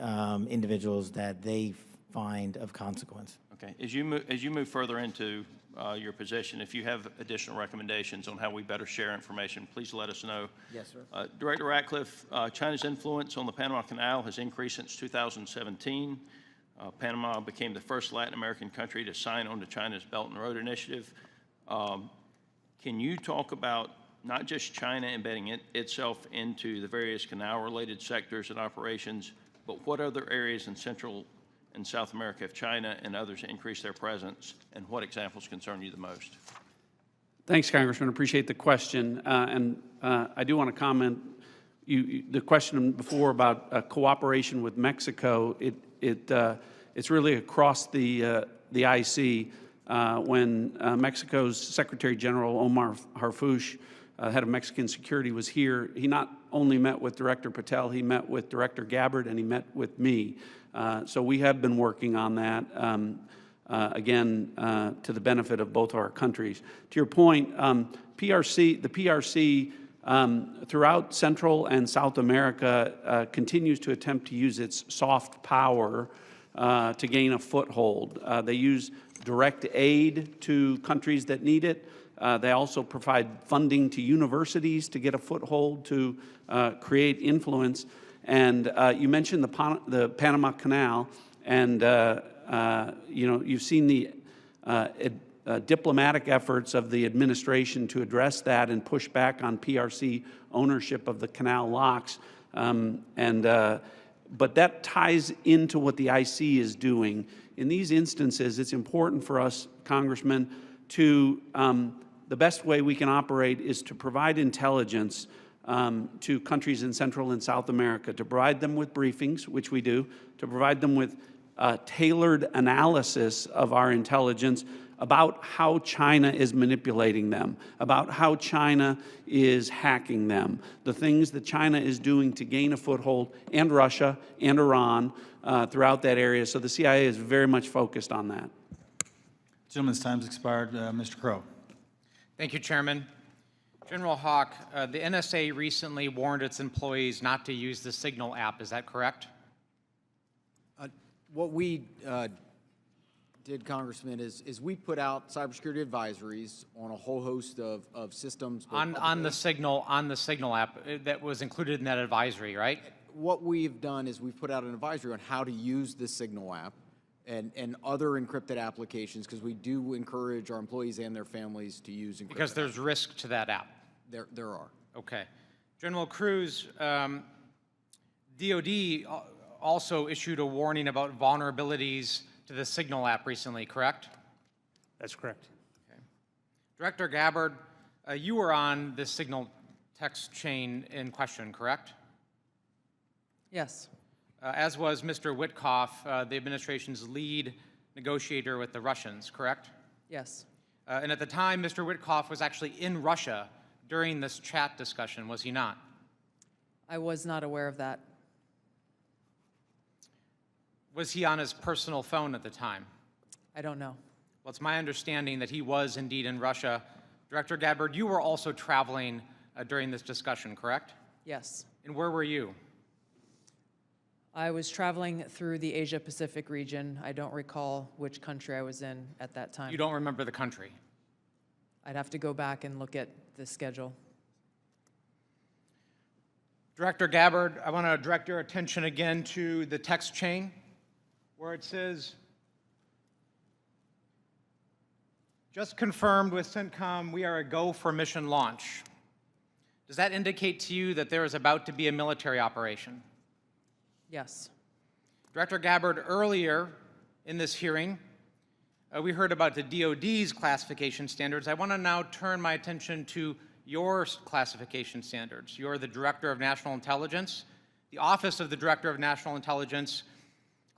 individuals that they find of consequence. Okay. As you move further into your position, if you have additional recommendations on how we better share information, please let us know. Yes, sir. Director Ratcliffe, China's influence on the Panama Canal has increased since 2017. Panama became the first Latin American country to sign on to China's Belt and Road Initiative. Can you talk about not just China embedding itself into the various canal-related sectors and operations, but what other areas in Central and South America have China and others increased their presence, and what examples concern you the most? Thanks, Congressman. Appreciate the question. I do want to comment, the question before about cooperation with Mexico, it's really across the IC. When Mexico's Secretary General Omar Harfuch, head of Mexican security, was here, he not only met with Director Patel, he met with Director Gabbard, and he met with me. So we have been working on that, again, to the benefit of both our countries. To your point, the PRC throughout Central and South America continues to attempt to use its soft power to gain a foothold. They use direct aid to countries that need it. They also provide funding to universities to get a foothold to create influence. And you mentioned the Panama Canal, and you've seen the diplomatic efforts of the administration to address that and push back on PRC ownership of the canal locks. But that ties into what the IC is doing. In these instances, it's important for us, Congressman, to the best way we can operate is to provide intelligence to countries in Central and South America, to provide them with briefings, which we do, to provide them with tailored analysis of our intelligence about how China is manipulating them, about how China is hacking them, the things that China is doing to gain a foothold, and Russia and Iran throughout that area. So the CIA is very much focused on that. Gentleman's time's expired. Mr. Crow. Thank you, Chairman. General Hawk, the NSA recently warned its employees not to use the Signal app. Is that correct? What we did, Congressman, is we put out cybersecurity advisories on a whole host of systems. On the Signal app that was included in that advisory, right? What we've done is we've put out an advisory on how to use the Signal app. and other encrypted applications, because we do encourage our employees and their families to use encrypted. Because there's risk to that app. There are. Okay. General Cruz, DOD also issued a warning about vulnerabilities to the Signal app recently, correct? That's correct. Okay. Director Gabbard, you were on the Signal text chain in question, correct? Yes. As was Mr. Witkoff, the administration's lead negotiator with the Russians, correct? Yes. And at the time, Mr. Witkoff was actually in Russia during this chat discussion, was he not? I was not aware of that. Was he on his personal phone at the time? I don't know. Well, it's my understanding that he was indeed in Russia. Director Gabbard, you were also traveling during this discussion, correct? Yes. And where were you? I was traveling through the Asia-Pacific region. I don't recall which country I was in at that time. You don't remember the country? I'd have to go back and look at the schedule. Director Gabbard, I want to direct your attention again to the text chain where it says, just confirmed with CENTCOM, we are a go for mission launch. Does that indicate to you that there is about to be a military operation? Yes. Director Gabbard, earlier in this hearing, we heard about the DOD's classification standards. I want to now turn my attention to your classification standards. You're the Director of National Intelligence. The Office of the Director of National Intelligence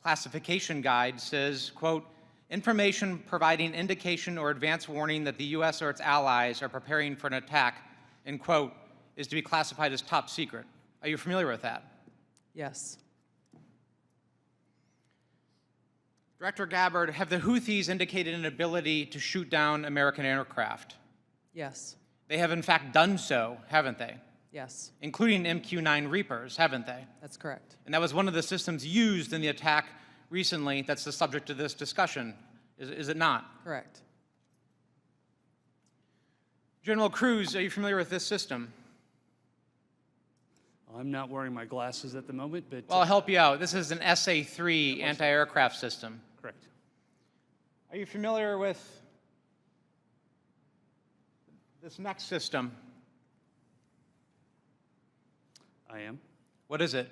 classification guide says, quote, information providing indication or advance warning that the U.S. or its allies are preparing for an attack, end quote, is to be classified as top secret. Are you familiar with that? Yes. Director Gabbard, have the Houthis indicated an ability to shoot down American aircraft? Yes. They have in fact done so, haven't they? Yes. Including MQ-9 Reapers, haven't they? That's correct. And that was one of the systems used in the attack recently that's the subject of this discussion, is it not? Correct. General Cruz, are you familiar with this system? I'm not wearing my glasses at the moment, but... Well, I'll help you out. This is an SA-3 anti-aircraft system. Correct. Are you familiar with this next system? I am. What is it?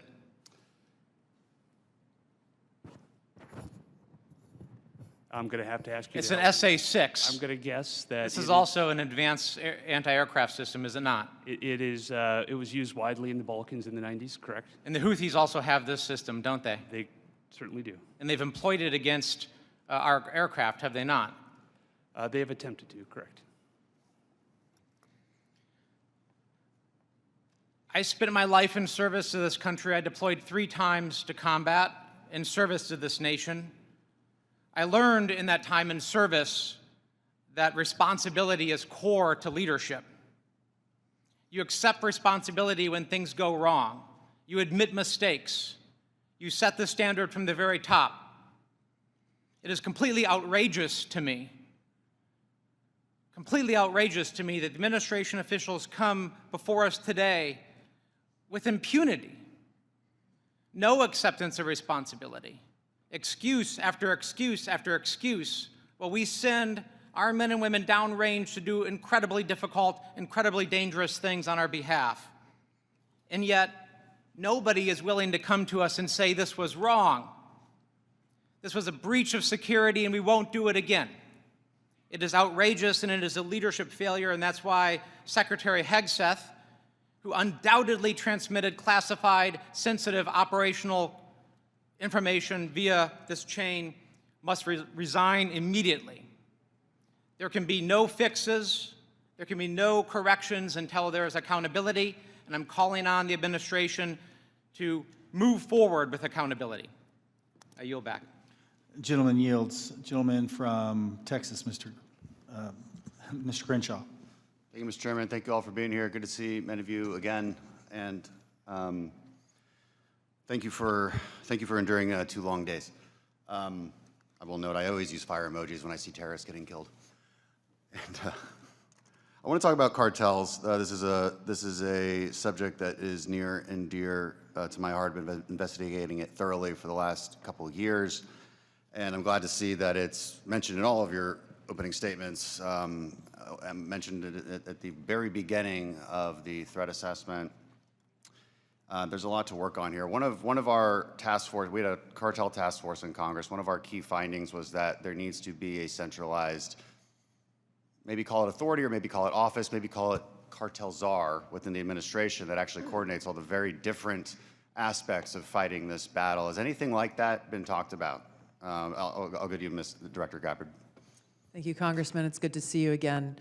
I'm going to have to ask you. It's to an help me. SA-6. I'm going to guess that This is also an advanced anti-aircraft system, is it not? It is. It was used widely in the Balkans in the 90s, correct? And the Houthis also have this system, don't they? They certainly do. And they've employed it against our aircraft, have they not? They have attempted to, correct. I spent my life in service to this country. I deployed 3 times to combat in service to this nation. I learned in that time in service that responsibility is core to leadership. You accept responsibility when things go wrong. You admit mistakes. You set the standard from the very top. It is completely outrageous to me that administration officials come before us today with impunity, no acceptance of responsibility, excuse after excuse after excuse, while we send our men and women downrange to do incredibly difficult, incredibly dangerous things on our behalf. And yet, nobody is willing to come to us and say this was wrong. This was a breach of security and we won't do it again. It is outrageous and it is a leadership failure, and that's why Secretary Hegseth, who undoubtedly transmitted classified, sensitive operational information via this chain, must resign immediately. There can be no fixes, there can be no corrections until there is accountability, and I'm calling on the administration to move forward with accountability. I yield back. Gentleman yields. Gentleman from Texas, Mr. Crenshaw. Thank you, Mr. Chairman. Thank you all for being here. Good to see many of you again, and thank you for enduring 2 long days. I will note I always use fire emojis when I see terrorists getting killed. And I want to talk about cartels. This is a subject that is near and dear to my heart. I've been investigating it thoroughly for the last couple of years. And I'm glad to see that it's mentioned in all of your opening statements. I mentioned it at the very beginning of the threat assessment. There's a lot to work on here. One of our task force, we had a cartel task force in Congress. One of our key findings was that there needs to be a centralized, maybe call it authority or maybe call it office, maybe call it cartel czar within the administration that actually coordinates all the very different aspects of fighting this battle. Has anything like that been talked about? I'll go to you, Ms. Director Gabbard. Thank you, Congressman. It's good to see you again.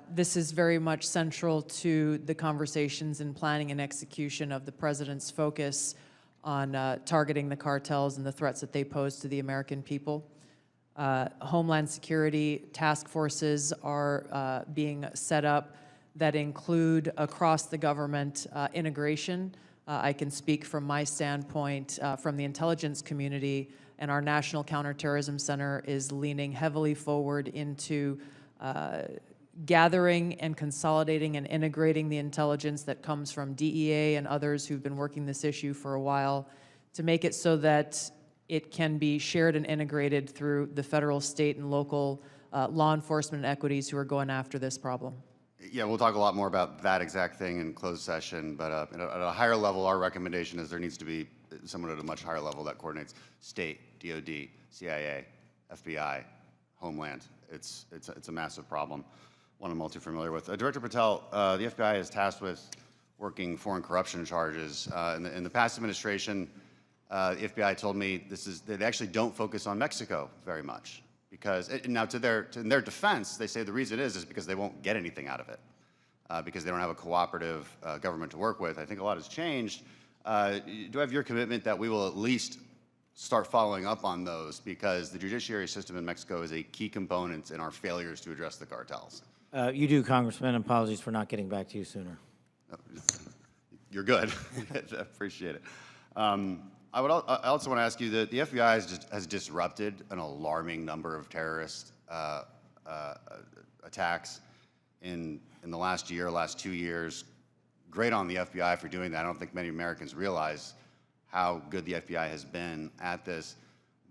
This is very much central to the conversations and planning and execution of the President's focus on targeting the cartels and the threats that they pose to the American people. Homeland Security task forces are being set up that include across the government integration. I can speak from my standpoint from the intelligence community, and our National Counterterrorism Center is leaning heavily forward into gathering and consolidating and integrating the intelligence that comes from DEA and others who've been working this issue for a while to make it so that it can be shared and integrated through the federal, state, and local law enforcement equities who are going after this problem. Yeah, we'll talk a lot more about that exact thing in closed session, but at a higher level, our recommendation is there needs to be someone at a much higher level that coordinates state, DOD, CIA, FBI, Homeland. It's a massive problem, one I'm all too familiar with. Director Patel, the FBI is tasked with working foreign corruption charges. In the past administration, the FBI told me they actually don't focus on Mexico very much. Because now, in their defense, they say the reason is because they won't get anything out of it, because they don't have a cooperative government to work with. I think a lot has changed. Do I have your commitment that we will at least start following up on those, because the judiciary system in Mexico is a key component in our failures to address the cartels? You do, Congressman. Apologies for not getting back to you sooner. You're good. I appreciate it. I also want to ask you that the FBI has disrupted an alarming number of terrorist attacks in the last 2 years. Great on the FBI for doing that. I don't think many Americans realize how good the FBI has been at this.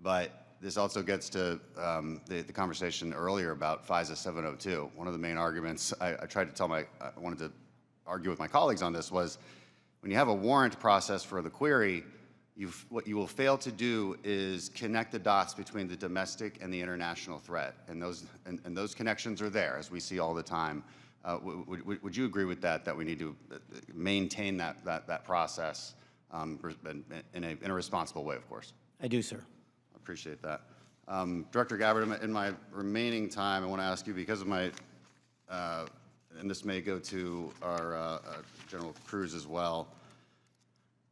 But this also gets to the conversation earlier about FISA 702. One of the main arguments I wanted to argue with my colleagues on this was when you have a warrant process for the query, what you will fail to do is connect the dots between the domestic and the international threat, and those connections are there, as we see all the time. Would you agree with that? That we need to maintain that process in a responsible way, of course. I do, sir. I appreciate that. Director Gabbard, in my remaining time, I want to ask you, because of my, and this may go to our General Cruz as well.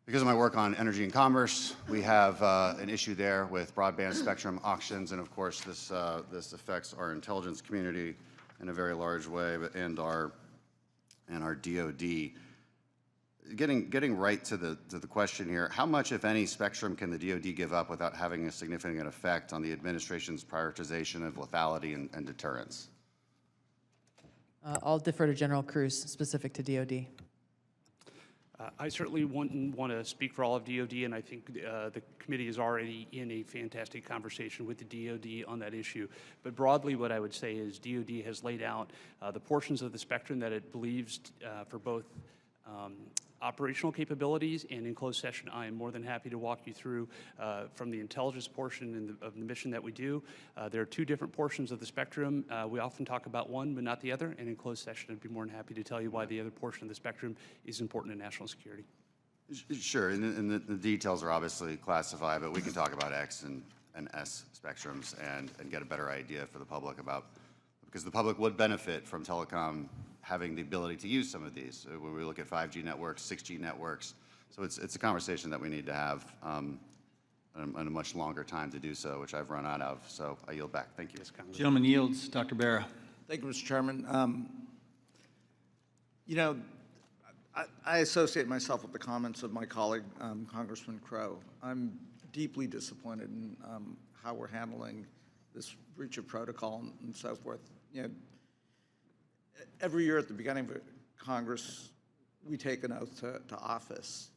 Because of my work on energy and commerce, we have an issue there with broadband spectrum auctions, and of course this affects our intelligence community in a very large way, and our DoD. Getting right to the question here, how much, if any, spectrum can the DoD give up without having a significant effect on the administration's prioritization of lethality and deterrence? I'll defer to General Cruz, specific to DOD. I certainly wouldn't want to speak for all of DOD, and I think the committee is already in a fantastic conversation with the DOD on that issue. But broadly, what I would say is DOD has laid out the portions of the spectrum that it believes for both operational capabilities, and in closed session, I am more than happy to walk you through from the intelligence portion of the mission that we do. There are two different portions of the spectrum. We often talk about one, but not the other, and in closed session, I'd be more than happy to tell you why the other portion of the spectrum is important to national security. Sure, and the details are obviously classified, but we can talk about X and S spectrums and get a better idea for the public about, because the public would benefit from telecom having the ability to use some of these. When we look at 5G networks, 6G networks, so it's a conversation that we need to have and a much longer time to do so, which I've run out of. So I yield back. Thank you. Gentleman yields. Dr. Barra. Thank you, Mr. Chairman. You know, I associate myself with the comments of my colleague, Congressman Crow. I'm deeply disappointed in how we're handling this breach of protocol and so forth. You know, every year at the beginning of Congress, we take an oath to office.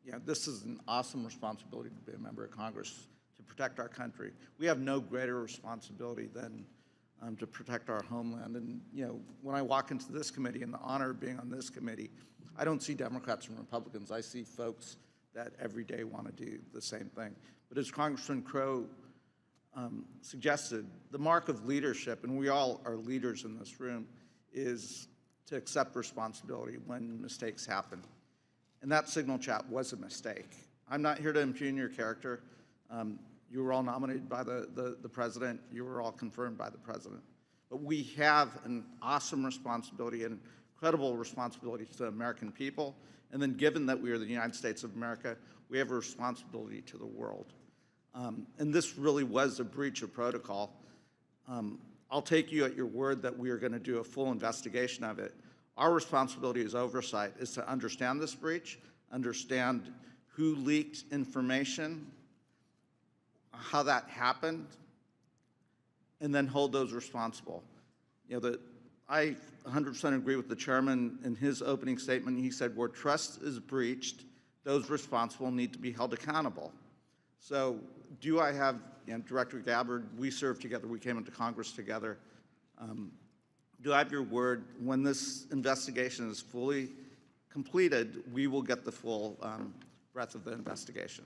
You know, this is an awesome responsibility to be a member of Congress, to protect our country. We have no greater responsibility than to protect our homeland. And, you know, when I walk into this committee and the honor of being on this committee, I don't see Democrats and Republicans. I see folks that every day want to do the same thing. But as Congressman Crow suggested, the mark of leadership, and we all are leaders in this room, is to accept responsibility when mistakes happen. And that signal chat was a mistake. I'm not here to impugn your character. You were all nominated by the president. You were all confirmed by the president. But we have an awesome responsibility and incredible responsibility to the American people. And then given that we are the United States of America, we have a responsibility to the world. And this really was a breach of protocol. I'll take you at your word that we are going to do a full investigation of it. Our responsibility as oversight is to understand this breach, understand who leaked information, how that happened, and then hold those responsible. You know, I 100% agree with the chairman in his opening statement. He said, where trust is breached, those responsible need to be held accountable. So do I have, you know, Director Gabbard, we served together, we came into Congress together. Do I have your word, when this investigation is fully completed, we will get the full breadth of the investigation?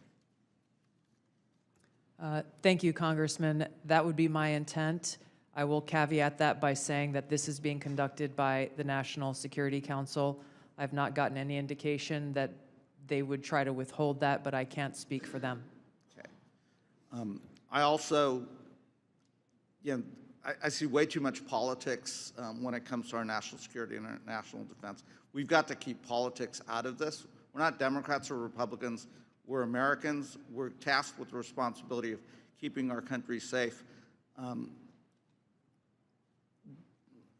Thank you, Congressman. That would be my intent. I will caveat that by saying that this is being conducted by the National Security Council. I've not gotten any indication that they would try to withhold that, but I can't speak for them. Okay. I also, you know, I see way too much politics when it comes to our national security and our national defense. We've got to keep politics out of this. We're not Democrats or Republicans. We're Americans. We're tasked with the responsibility of keeping our country safe.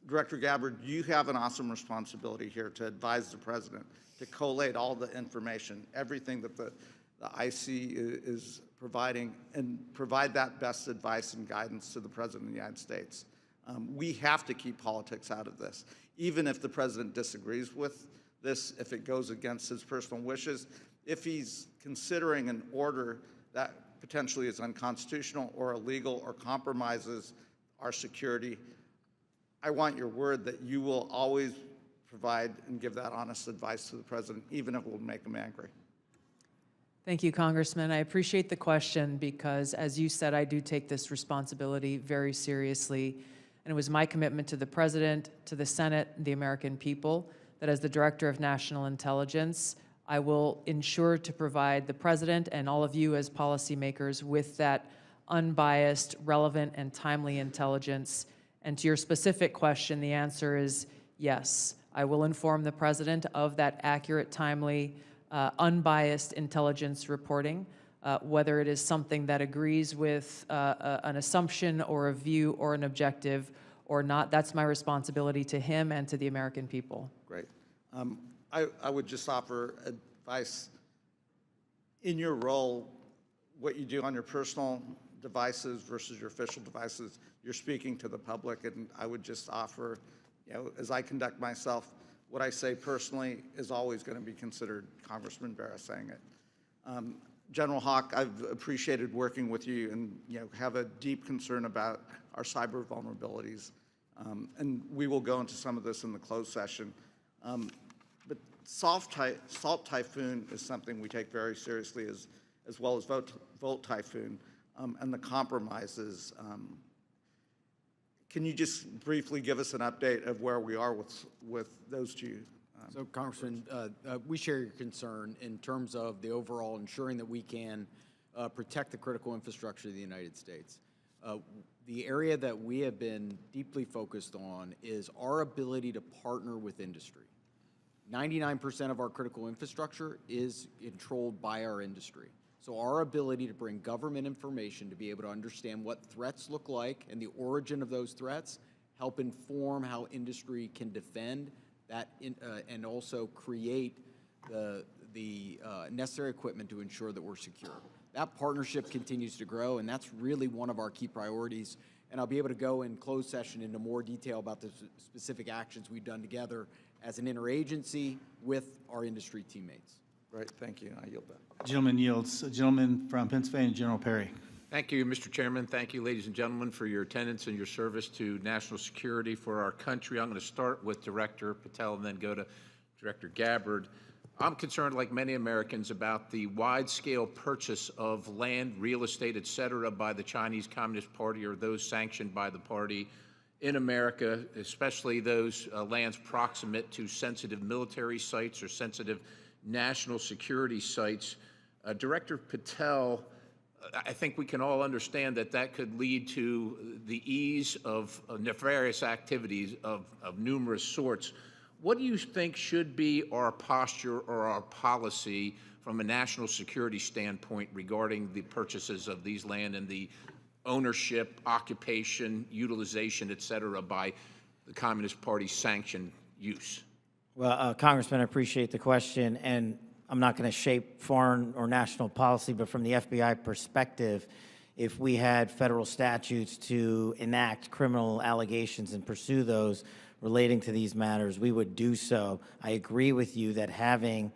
Director Gabbard, you have an awesome responsibility here to advise the president, to collate all the information, everything that the IC is providing, and provide that best advice and guidance to the President of the United States. We have to keep politics out of this. Even if the President disagrees with this, if it goes against his personal wishes, if he's considering an order that potentially is unconstitutional or illegal or compromises our security, I want your word that you will always provide and give that honest advice to the President, even if it will make him angry. Thank you, Congressman. I appreciate the question because, as you said, I do take this responsibility very seriously. And it was my commitment to the President, to the Senate, and the American people that as the Director of National Intelligence, I will ensure to provide the President and all of you as policymakers with that unbiased, relevant, and timely intelligence. And to your specific question, the answer is yes. I will inform the President of that accurate, timely, unbiased intelligence reporting, whether it is something that agrees with an assumption or a view or an objective or not. That's my responsibility to him and to the American people. Great. I would just offer advice. In your role, what you do on your personal devices versus your official devices, you're speaking to the public, and I would just offer, you know, as I conduct myself, what I say personally is always going to be considered Congressman Barra saying it. General Hawk, I've appreciated working with you and, you know, have a deep concern about our cyber vulnerabilities. And we will go into some of this in the closed session. But Salt Typhoon is something we take very seriously, as well as Volt Typhoon and the compromises. Can you just briefly give us an update of where we are with those two? So, Congressman, we share your concern in terms of the overall ensuring that we can protect the critical infrastructure of the United States. The area that we have been deeply focused on is our ability to partner with industry. 99% of our critical infrastructure is controlled by our industry. So our ability to bring government information to be able to understand what threats look like and the origin of those threats, help inform how industry can defend that and also create the necessary equipment to ensure that we're secure. That partnership continues to grow, and that's really one of our key priorities. And I'll be able to go in closed session into more detail about the specific actions we've done together as an interagency with our industry teammates. Great, thank you. I yield back. Gentleman yields. Gentleman from Pennsylvania, General Perry. Thank you, Mr. Chairman. Thank you, ladies and gentlemen, for your attendance and your service to national security for our country. I'm going to start with Director Patel and then go to Director Gabbard. I'm concerned, like many Americans, about the wide-scale purchase of land, real estate, et cetera, by the Chinese Communist Party or those sanctioned by the party in America, especially those lands proximate to sensitive military sites or sensitive national security sites. Director Patel, I think we can all understand that that could lead to the ease of nefarious activities of numerous sorts. What do you think should be our posture or our policy from a national security standpoint regarding the purchases of these land and the ownership, occupation, utilization, et cetera, by the Communist Party sanctioned use? Well, Congressman, I appreciate the question, and I'm not going to shape foreign or national policy, but from the FBI perspective, if we had federal statutes to enact criminal allegations and pursue those relating to these matters, we would do so. I agree with you that having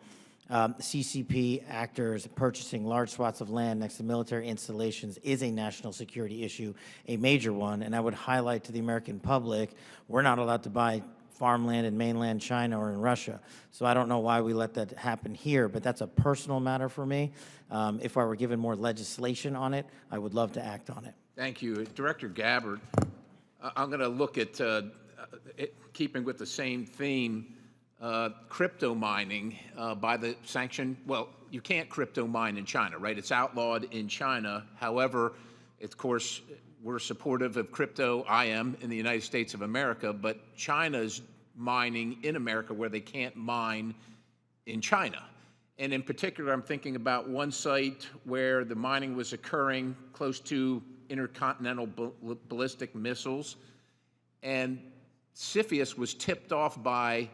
CCP actors purchasing large swaths of land next to military installations is a national security issue, a major one, and I would highlight to the American public, we're not allowed to buy farmland in mainland China or in Russia. So I don't know why we let that happen here, but that's a personal matter for me. If I were given more legislation on it, I would love to act on it. Thank you. Director Gabbard, I'm going to look at, keeping with the same theme, crypto mining by the sanction. Well, you can't crypto mine in China, right? It's outlawed in China. However, of course, we're supportive of crypto, I am, in the United States of America, but China's mining in America where they can't mine in China. And in particular, I'm thinking about one site where the mining was occurring close to intercontinental ballistic missiles, and CFIUS was tipped off by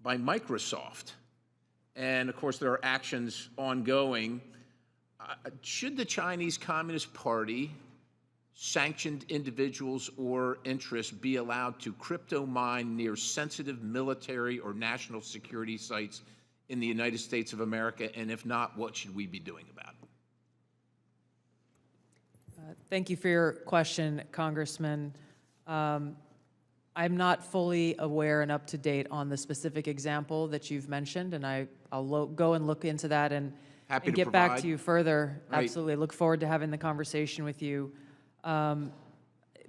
Microsoft. And of course, there are actions ongoing. Should the Chinese Communist Party, sanctioned individuals or interests, be allowed to crypto mine near sensitive military or national security sites in the United States of America? And if not, what should we be doing about it? Thank you for your question, Congressman. I'm not fully aware and up to date on the specific example that you've mentioned, and I'll go and look into that and get back to you further. Right. Absolutely. Look forward to having the conversation with you.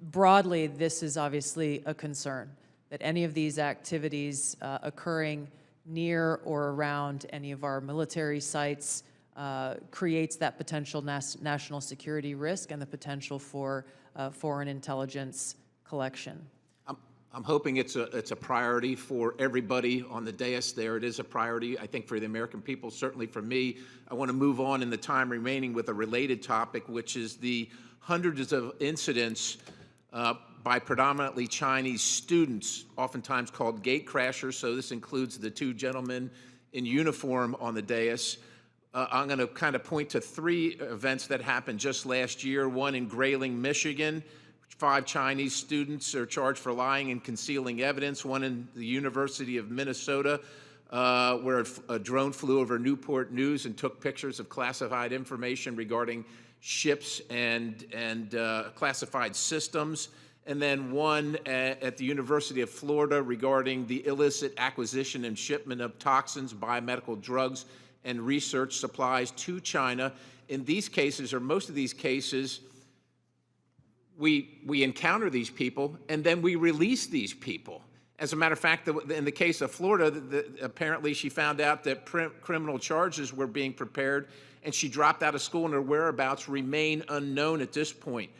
Broadly, this is obviously a concern, that any of these activities occurring near or around any of our military sites creates that potential national security risk and the potential for foreign intelligence collection. I'm hoping it's a priority for everybody on the dais there. It is a priority, I think, for the American people, certainly for me. I want to move on in the time remaining with a related topic, which is the hundreds of incidents by predominantly Chinese students, oftentimes called gate crashers. So this includes the two gentlemen in uniform on the dais. I'm going to kind of point to three events that happened just last year. One in Grayling, Michigan. 5 Chinese students are charged for lying and concealing evidence. One in the University of Minnesota, where a drone flew over Newport News and took pictures of classified information regarding ships and classified systems. And then one at the University of Florida regarding the illicit acquisition and shipment of toxins, biomedical drugs, and research supplies to China. In these cases, or most of these cases, we encounter these people and then we release these people. As a matter of fact, in the case of Florida, apparently she found out that criminal charges were being prepared and she dropped out of school and her whereabouts remain unknown at this point.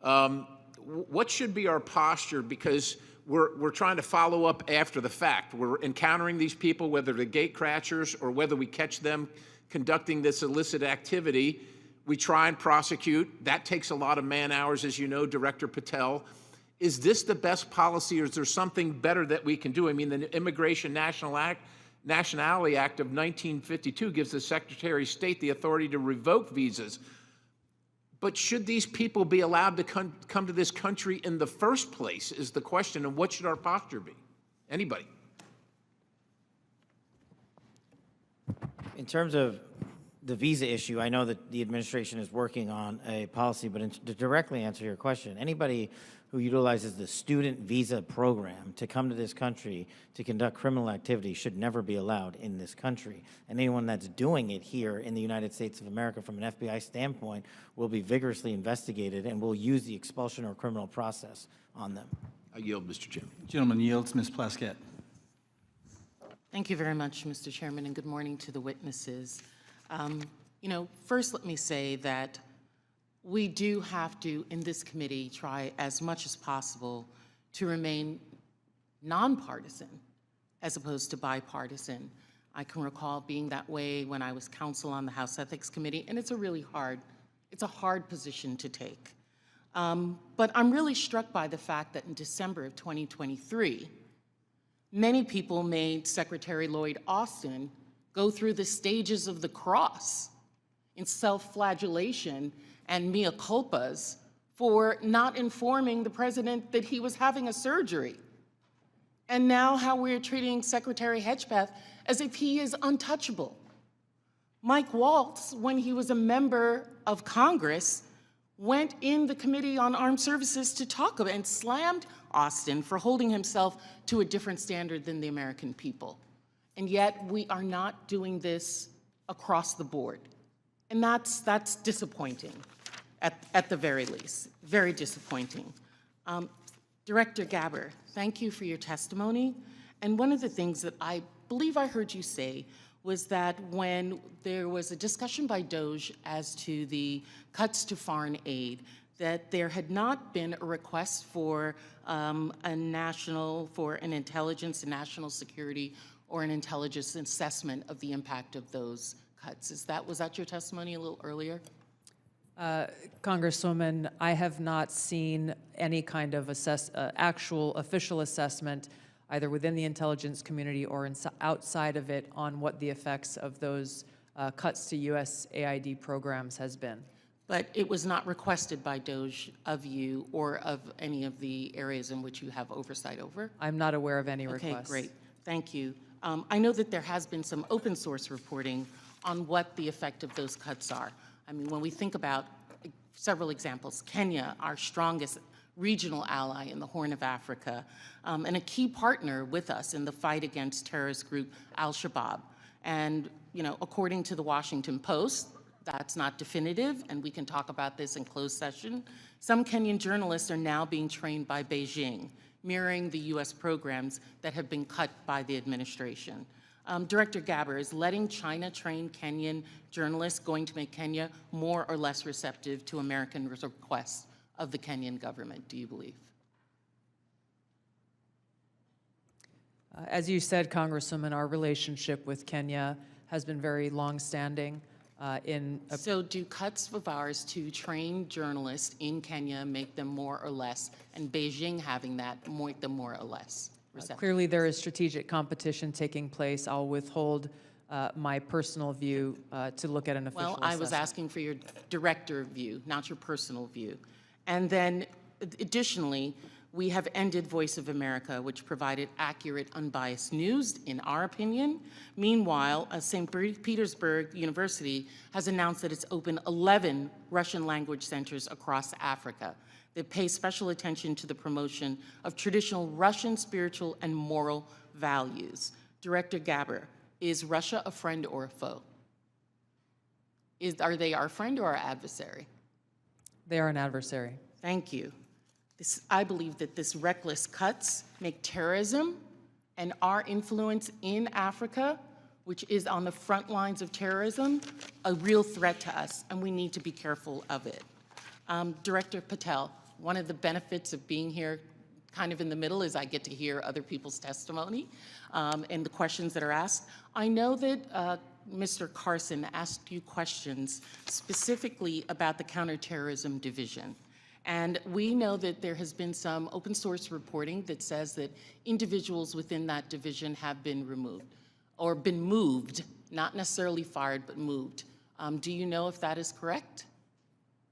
What should be our posture? Because we're trying to follow up after the fact. We're encountering these people, whether they're gate crashers or whether we catch them conducting this illicit activity. We try and prosecute. That takes a lot of man hours, as you know, Director Patel. Is this the best policy, or is there something better that we can do? I mean, the Immigration Nationality Act of 1952 gives the Secretary of State the authority to revoke visas. But should these people be allowed to come to this country in the first place is the question, and what should our posture be? Anybody? In terms of the visa issue, I know that the administration is working on a policy, but to directly answer your question, anybody who utilizes the student visa program to come to this country to conduct criminal activity should never be allowed in this country. And anyone that's doing it here in the United States of America from an FBI standpoint will be vigorously investigated and will use the expulsion or criminal process on them. I yield, Mr. Chairman. Gentleman yields. Ms. Plaskett. Thank you very much, Mr. Chairman, and good morning to the witnesses. First let me say that we do have to, in this committee, try as much as possible to remain nonpartisan as opposed to bipartisan. I can recall being that way when I was counsel on the House Ethics Committee, and it's a hard position to take. But I'm really struck by the fact that in December of 2023, many people made Secretary Lloyd Austin go through the stages of the cross in self-flagellation and mea culpas for not informing the president that he was having a surgery. And now how we're treating Secretary Hedgepeth as if he is untouchable. Mike Waltz, when he was a member of Congress, went in the Committee on Armed Services to talk about and slammed Austin for holding himself to a different standard than the American people. And yet we are not doing this across the board. And that's disappointing at the very least, very disappointing. Director Gabbard, thank you for your testimony. And one of the things that I believe I heard you say was that when there was a discussion by DOJ as to the cuts to foreign aid, that there had not been a request for an intelligence and national security or an intelligence assessment of the impact of those cuts. Was that your testimony a little earlier? Congresswoman, I have not seen any kind of actual official assessment either within the intelligence community or outside of it on what the effects of those cuts to USAID programs has been. But it was not requested by DOJ of you or of any of the areas in which you have oversight over? I'm not aware of any requests. Okay, great. Thank you. I know that there has been some open source reporting on what the effect of those cuts are. I mean, when we think about several examples, Kenya, our strongest regional ally in the Horn of Africa, and a key partner with us in the fight against terrorist group Al-Shabaab. And, according to the Washington Post, that's not definitive, and we can talk about this in closed session. Some Kenyan journalists are now being trained by Beijing, mirroring the U.S. programs that have been cut by the administration. Director Gabbard, is letting China train Kenyan journalists going to make Kenya more or less receptive to American requests of the Kenyan government, do you believe? As you said, Congresswoman, our relationship with Kenya has been very long-standing. So do cuts of ours to train journalists in Kenya make them more or less, and Beijing having that make them more or less receptive? Clearly, there is strategic competition taking place. I'll withhold my personal view to look at an official assessment. Well, I was asking for your director view, not your personal view. And then, additionally, we have ended Voice of America, which provided accurate, unbiased news, in our opinion. Meanwhile, St. Petersburg University has announced that it's opened 11 Russian language centers across Africa that pay special attention to the promotion of traditional Russian spiritual and moral values. Director Gabbard, is Russia a friend or a foe? Are they our friend or our adversary? They are an adversary. Thank you. I believe that this reckless cuts make terrorism and our influence in Africa, which is on the front lines of terrorism, a real threat to us, and we need to be careful of it. Director Patel, one of the benefits of being here kind of in the middle is I get to hear other people's testimony and the questions that are asked. I know that Mr. Carson asked you questions specifically about the Counterterrorism Division. And we know that there has been some open source reporting that says that individuals within that division have been removed or been moved, not necessarily fired, but moved. Do you know if that is correct?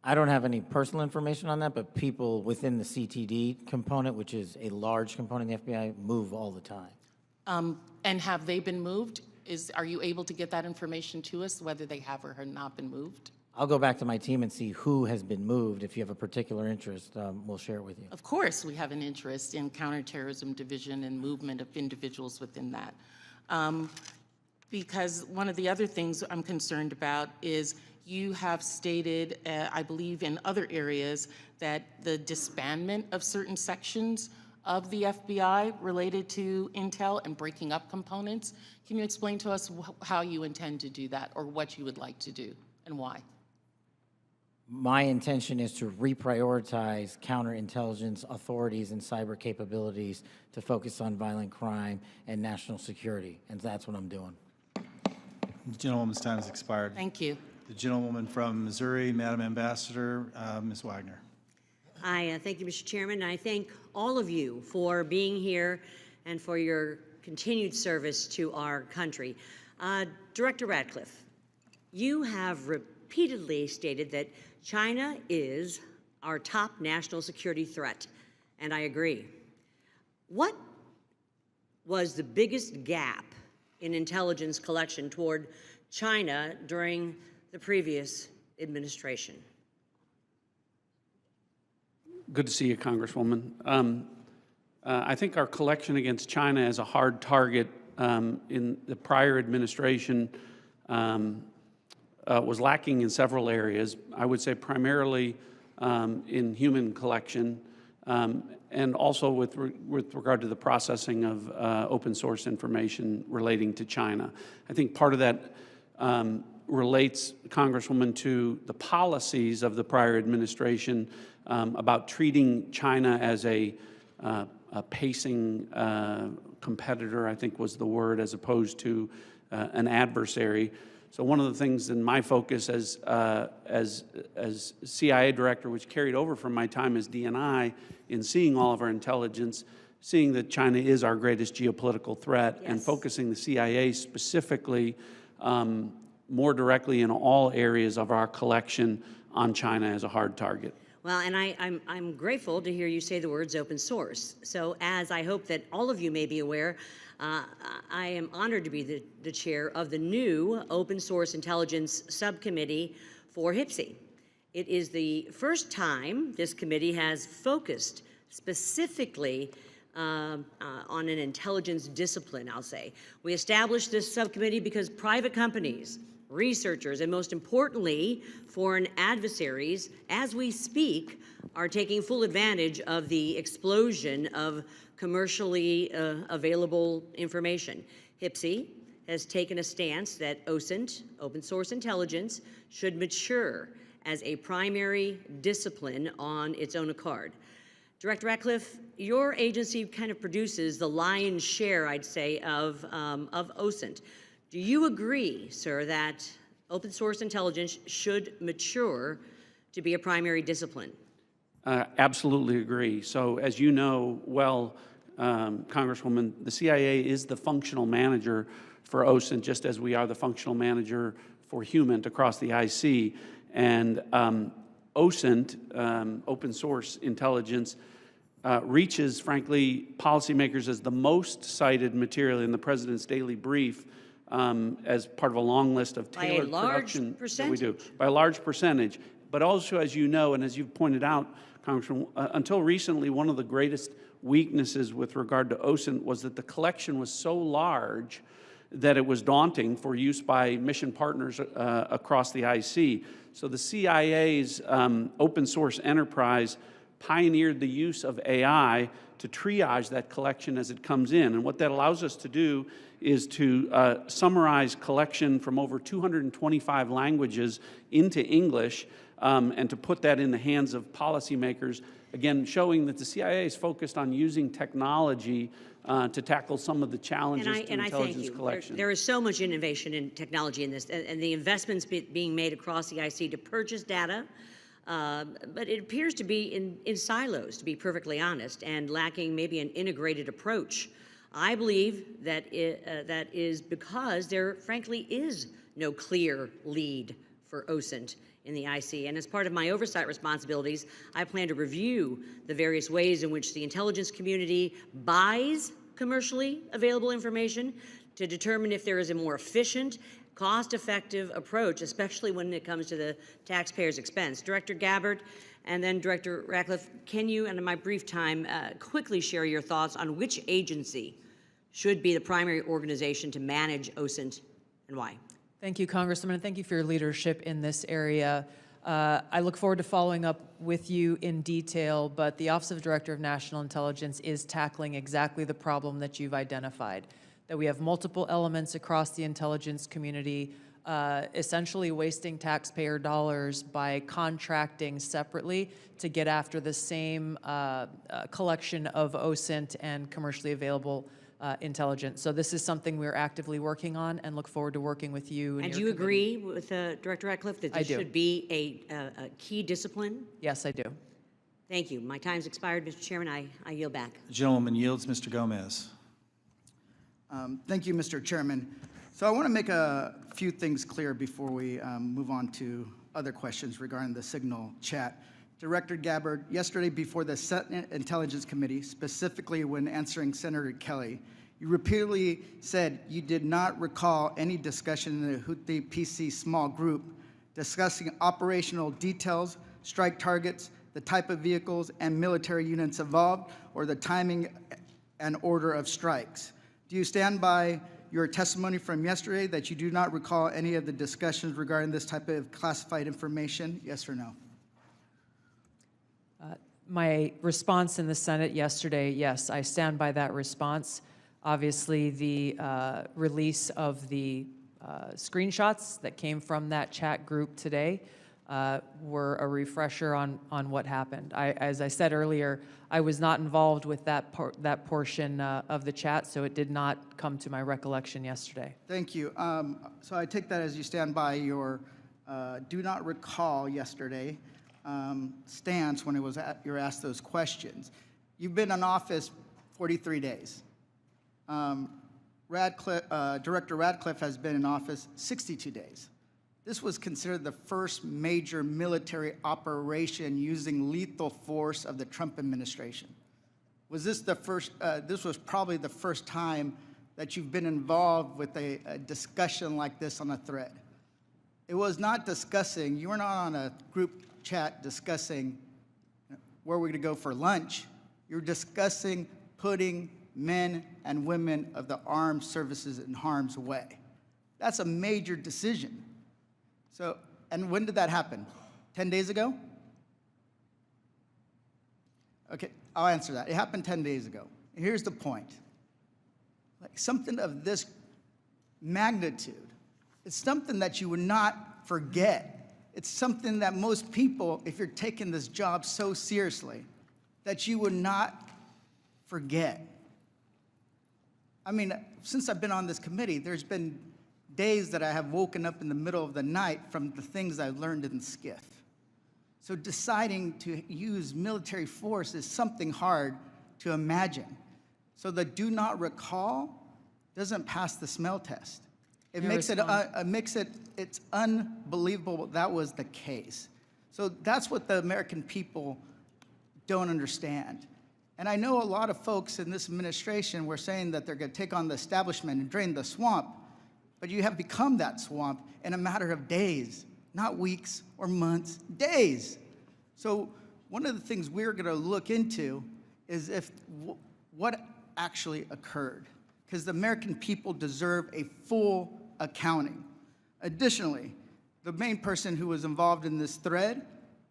I don't have any personal information on that, but people within the CTD component, which is a large component of the FBI, move all the time. And have they been moved? Are you able to get that information to us, whether they have or have not been moved? I'll go back to my team and see who has been moved. If you have a particular interest, we'll share it with you. Of course, we have an interest in counterterrorism division and movement of individuals within that. Because one of the other things I'm concerned about is you have stated, I believe in other areas, that the disbandment of certain sections of the FBI related to intel and breaking up components. Can you explain to us how you intend to do that, or what you would like to do and why? My intention is to reprioritize counterintelligence authorities and cyber capabilities to focus on violent crime and national security, and that's what I'm doing. The gentlewoman's time has expired. Thank you. The gentlewoman from Missouri, Madam Ambassador, Ms. Wagner. I thank you, Mr. Chairman, and I thank all of you for being here and for your continued service to our country. Director Ratcliffe, you have repeatedly stated that China is our top national security threat, and I agree. What was the biggest gap in intelligence collection toward China during the previous administration? Good to see you, Congresswoman. I think our collection against China as a hard target in the prior administration was lacking in several areas. I would say primarily in human collection, and also with regard to the processing of open source information relating to China. I think part of that relates, Congresswoman, to the policies of the prior administration about treating China as a pacing competitor, I think was the word, as opposed to an adversary. So one of the things in my focus as CIA director, which carried over from my time as DNI, in seeing all of our intelligence, seeing that China is our greatest geopolitical threat, and focusing the CIA specifically more directly in all areas of our collection on China as a hard target. Well, and I'm grateful to hear you say the words open source. So as I hope that all of you may be aware, I am honored to be the chair of the new Open Source Intelligence Subcommittee for HPSI. It is the first time this committee has focused specifically on an intelligence discipline, I'll say. We established this subcommittee because private companies, researchers, and most importantly, foreign adversaries, as we speak, are taking full advantage of the explosion of commercially available information. HPSI has taken a stance that OSINT, open source intelligence, should mature as a primary discipline on its own accord. Director Ratcliffe, your agency kind of produces the lion's share, I'd say, of OSINT. Do you agree, sir, that open source intelligence should mature to be a primary discipline? Absolutely agree. So as you know well, Congresswoman, the CIA is the functional manager for OSINT, just as we are the functional manager for HUMINT across the IC. And OSINT, open source intelligence, reaches, frankly, policymakers as the most cited material in the President's daily brief as part of a long list of tailored production that we do. By a large percentage. But also, as you know, and as you've pointed out, Congressman, until recently, one of the greatest weaknesses with regard to OSINT was that the collection was so large that it was daunting for use by mission partners across the IC. So the CIA's open source enterprise pioneered the use of AI to triage that collection as it comes in. And what that allows us to do is to summarize collection from over 225 languages into English and to put that in the hands of policymakers, again, showing that the CIA is focused on using technology to tackle some of the challenges to intelligence collection. There is so much innovation in technology in this, and the investments being made across the IC to purchase data, but it appears to be in silos, to be perfectly honest, and lacking maybe an integrated approach. I believe that that is because there, frankly, is no clear lead for OSINT in the IC. And as part of my oversight responsibilities, I plan to review the various ways in which the intelligence community buys commercially available information, to determine if there is a more efficient, cost-effective approach, especially when it comes to the taxpayer's expense. Director Gabbard and then Director Ratcliffe, can you, and in my brief time, quickly share your thoughts on which agency should be the primary organization to manage OSINT and why? Thank you, Congressman, and thank you for your leadership in this area. I look forward to following up with you in detail, but the Office of Director of National Intelligence is tackling exactly the problem that you've identified, that we have multiple elements across the intelligence community, essentially wasting taxpayer dollars by contracting separately to get after the same collection of OSINT and commercially available intelligence. So this is something we're actively working on and look forward to working with you. And do you agree with Director Ratcliffe that this should be a key discipline? Yes, I do. Thank you. My time's expired, Mr. Chairman. I yield back. The gentleman yields. Mr. Gomez. Thank you, Mr. Chairman. So I want to make a few things clear before we move on to other questions regarding the Signal chat. Director Gabbard, yesterday before the Senate Intelligence Committee, specifically when answering Senator Kelly, you repeatedly said you did not recall any discussion in the Houthi PC small group discussing operational details, strike targets, the type of vehicles and military units involved, or the timing and order of strikes. Do you stand by your testimony from yesterday that you do not recall any of the discussions regarding this type of classified information? Yes or no? My response in the Senate yesterday, yes, I stand by that response. Obviously, the release of the screenshots that came from that chat group today were a refresher on what happened. As I said earlier, I was not involved with that portion of the chat, so it did not come to my recollection yesterday. Thank you. So I take that as you stand by your do not recall yesterday stance when you're asked those questions. You've been in office 43 days. Director Ratcliffe has been in office 62 days. This was considered the first major military operation using lethal force of the Trump administration. Was this the first, this was probably the first time that you've been involved with a discussion like this on a thread. It was not discussing, you were not on a group chat discussing where we're gonna go for lunch. You're discussing putting men and women of the armed services in harm's way. That's a major decision. So, and when did that happen? 10 days ago? Okay, I'll answer that. It happened 10 days ago. Here's the point. Like something of this magnitude, it's something that you would not forget. It's something that most people, if you're taking this job so seriously, that you would not forget. I mean, since I've been on this committee, there's been days that I have woken up in the middle of the night from the things I've learned in SCIF. So deciding to use military force is something hard to imagine. So the do not recall doesn't pass the smell test. It makes it, it's unbelievable that was the case. So that's what the American people don't understand. And I know a lot of folks in this administration were saying that they're gonna take on the establishment and drain the swamp, but you have become that swamp in a matter of days, not weeks or months, days. So one of the things we're gonna look into is what actually occurred, because the American people deserve a full accounting. Additionally, the main person who was involved in this thread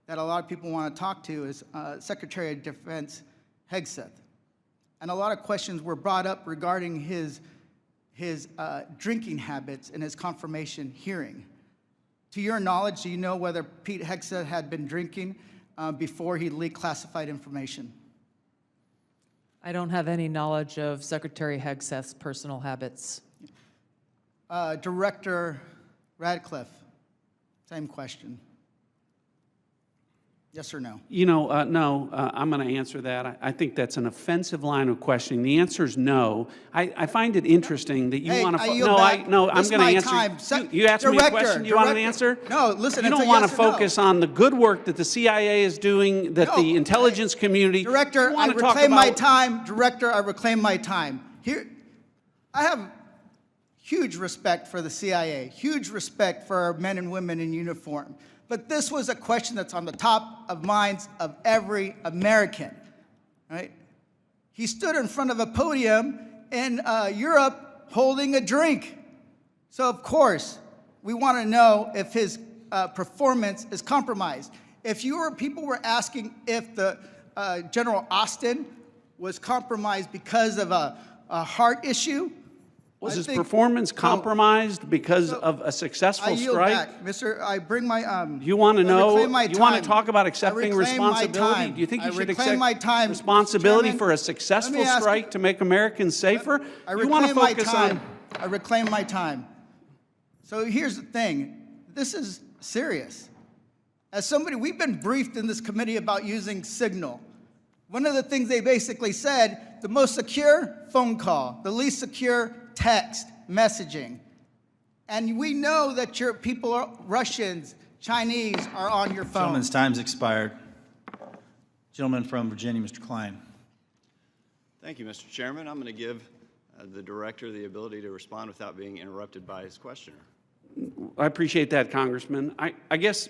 that a lot of people want to talk to is Secretary of Defense Hegseth. And a lot of questions were brought up regarding his drinking habits in his confirmation hearing. To your knowledge, do you know whether Pete Hegseth had been drinking before he leaked classified information? I don't have any knowledge of Secretary Hegseth's personal habits. Director Ratcliffe, same question. Yes or no? You know, no, I'm going to answer that. I think that's an offensive line of questioning. The answer is no. I find it interesting that you want to. No, I'm going to answer. You asked me a question. You want an answer? No, listen. You don't want to focus on the good work that the CIA is doing, that the intelligence community. Director, I reclaim my time. Director, I reclaim my time. Here, I have huge respect for the CIA, huge respect for our men and women in uniform. But this was a question that's on the top of minds of every American, right? He stood in front of a podium in Europe holding a drink. So of course, we want to know if his performance is compromised. If people were asking if the General Austin was compromised because of a heart issue. Was his performance compromised because of a successful I yield strike? back, Mr. I bring my. You want to know? reclaim my You want to time. talk about I accepting reclaim my responsibility? time. Do you think I you should reclaim my accept time, Mr. responsibility Chairman. for a Let successful me ask- strike to make Americans safer? I You want to reclaim my focus time. on. I reclaim my time. So here's the thing. This is serious. As somebody, we've been briefed in this committee about using Signal. One of the things they basically said, the most secure phone call, the least secure text messaging. And we know that your people, are Russians, Chinese, are on your phone. Gentleman's time's expired. Gentleman from Virginia, Mr. Klein. Thank you, Mr. Chairman. I'm going to give the director the ability to respond without being interrupted by his questioner. I appreciate that, Congressman. I guess,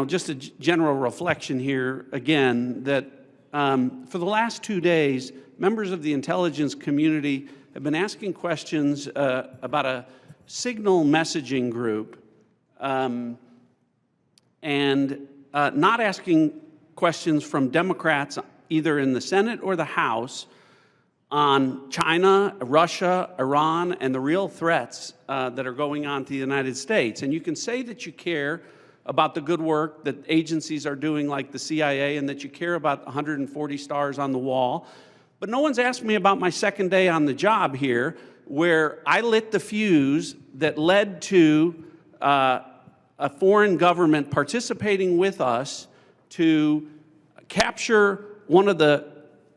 just a general reflection here, again, that for the last 2 days, members of the intelligence community have been asking questions about a signal messaging group and not asking questions from Democrats either in the Senate or the House on China, Russia, Iran, and the real threats that are going on to the United States. And you can say that you care about the good work that agencies are doing like the CIA and that you care about 140 stars on the wall, but no one's asked me about my second day on the job here, where I lit the fuse that led to a foreign government participating with us to capture one of the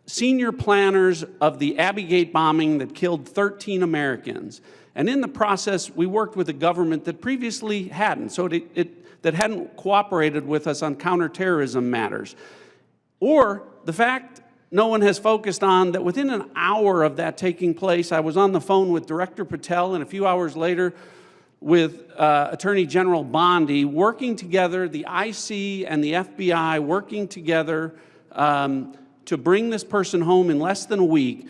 senior planners of the Abbey Gate bombing that killed 13 Americans. And in the process, we worked with a government that previously hadn't, that hadn't cooperated with us on counterterrorism matters. Or the fact no one has focused on that within an hour of that taking place, I was on the phone with Director Patel and a few hours later with Attorney General Bondi, working together, the IC and the FBI working together to bring this person home in less than a week.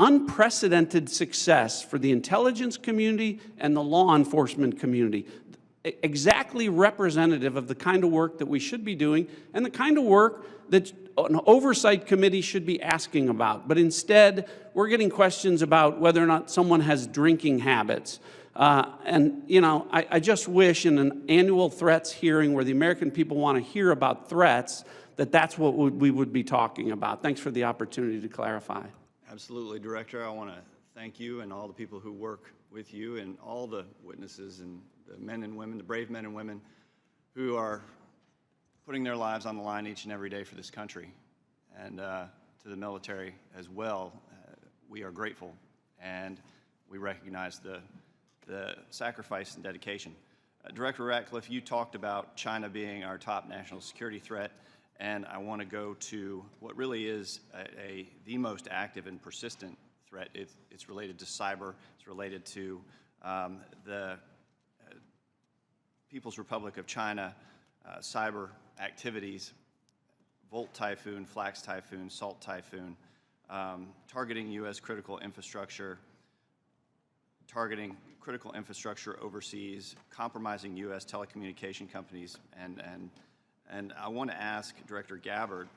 Unprecedented success for the intelligence community and the law enforcement community. Exactly representative of the kind of work that we should be doing and the kind of work that an oversight committee should be asking about. But instead, we're getting questions about whether or not someone has drinking habits. I just wish in an annual threats hearing where the American people want to hear about threats, that's what we would be talking about. Thanks for the opportunity to clarify. Absolutely, Director. I want to thank you and all the people who work with you and all the witnesses and the men and women, the brave men and women who are putting their lives on the line each and every day for this country. And to the military as well, we are grateful and we recognize the sacrifice and dedication. Director Ratcliffe, you talked about China being our top national security threat, and I want to go to what really is the most active and persistent threat. It's related to cyber. It's related to the People's Republic of China cyber activities, Volt Typhoon, Flax Typhoon, Salt Typhoon, targeting U.S. critical infrastructure, targeting critical infrastructure overseas, compromising U.S. telecommunication companies, and I want to ask Director Gabbard,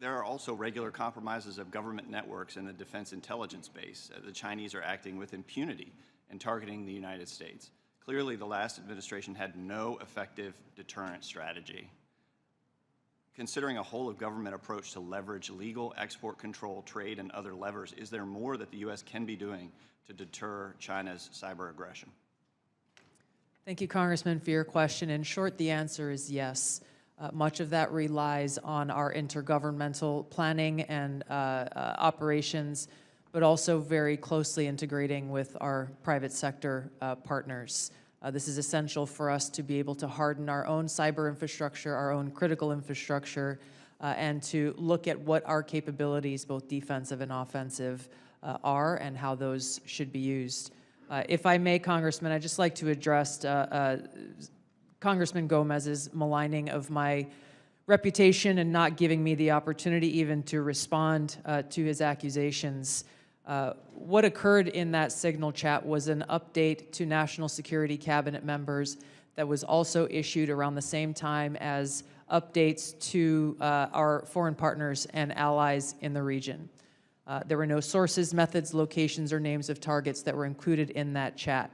there are also regular compromises of government networks in the defense intelligence base. The Chinese are acting with impunity and targeting the United States. Clearly, the last administration had no effective deterrent strategy. Considering a whole-of-government approach to leverage legal export control, trade, and other levers, is there more that the U.S. can be doing to deter China's cyber aggression? Thank you, Congressman, for your question. In short, the answer is yes. Much of that relies on our intergovernmental planning and operations, but also very closely integrating with our private sector partners. This is essential for us to be able to harden our own cyber infrastructure, our own critical infrastructure, and to look at what our capabilities, both defensive and offensive, are and how those should be used. If I may, Congressman, I'd just like to address Congressman Gomez's maligning of my reputation and not giving me the opportunity even to respond to his accusations. What occurred in that Signal chat was an update to National Security Cabinet members that was also issued around the same time as updates to our foreign partners and allies in the region. There were no sources, methods, locations, or names of targets that were included in that chat.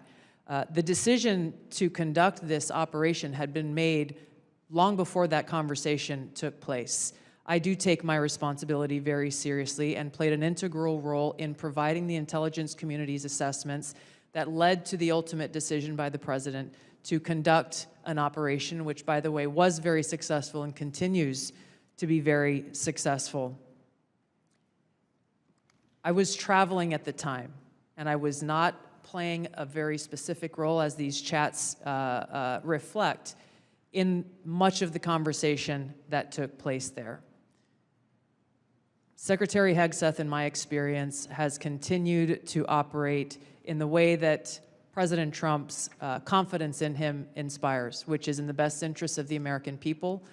The decision to conduct this operation had been made long before that conversation took place. I do take my responsibility very seriously and played an integral role in providing the intelligence community's assessments that led to the ultimate decision by the President to conduct an operation, which, by the way, was very successful and continues to be very successful. I was traveling at the time, and I was not playing a very specific role, as these chats reflect, in much of the conversation that took place there. Secretary Hegseth, in my experience, has continued to operate in the way that President Trump's confidence in him inspires, which is in the best interest of the American people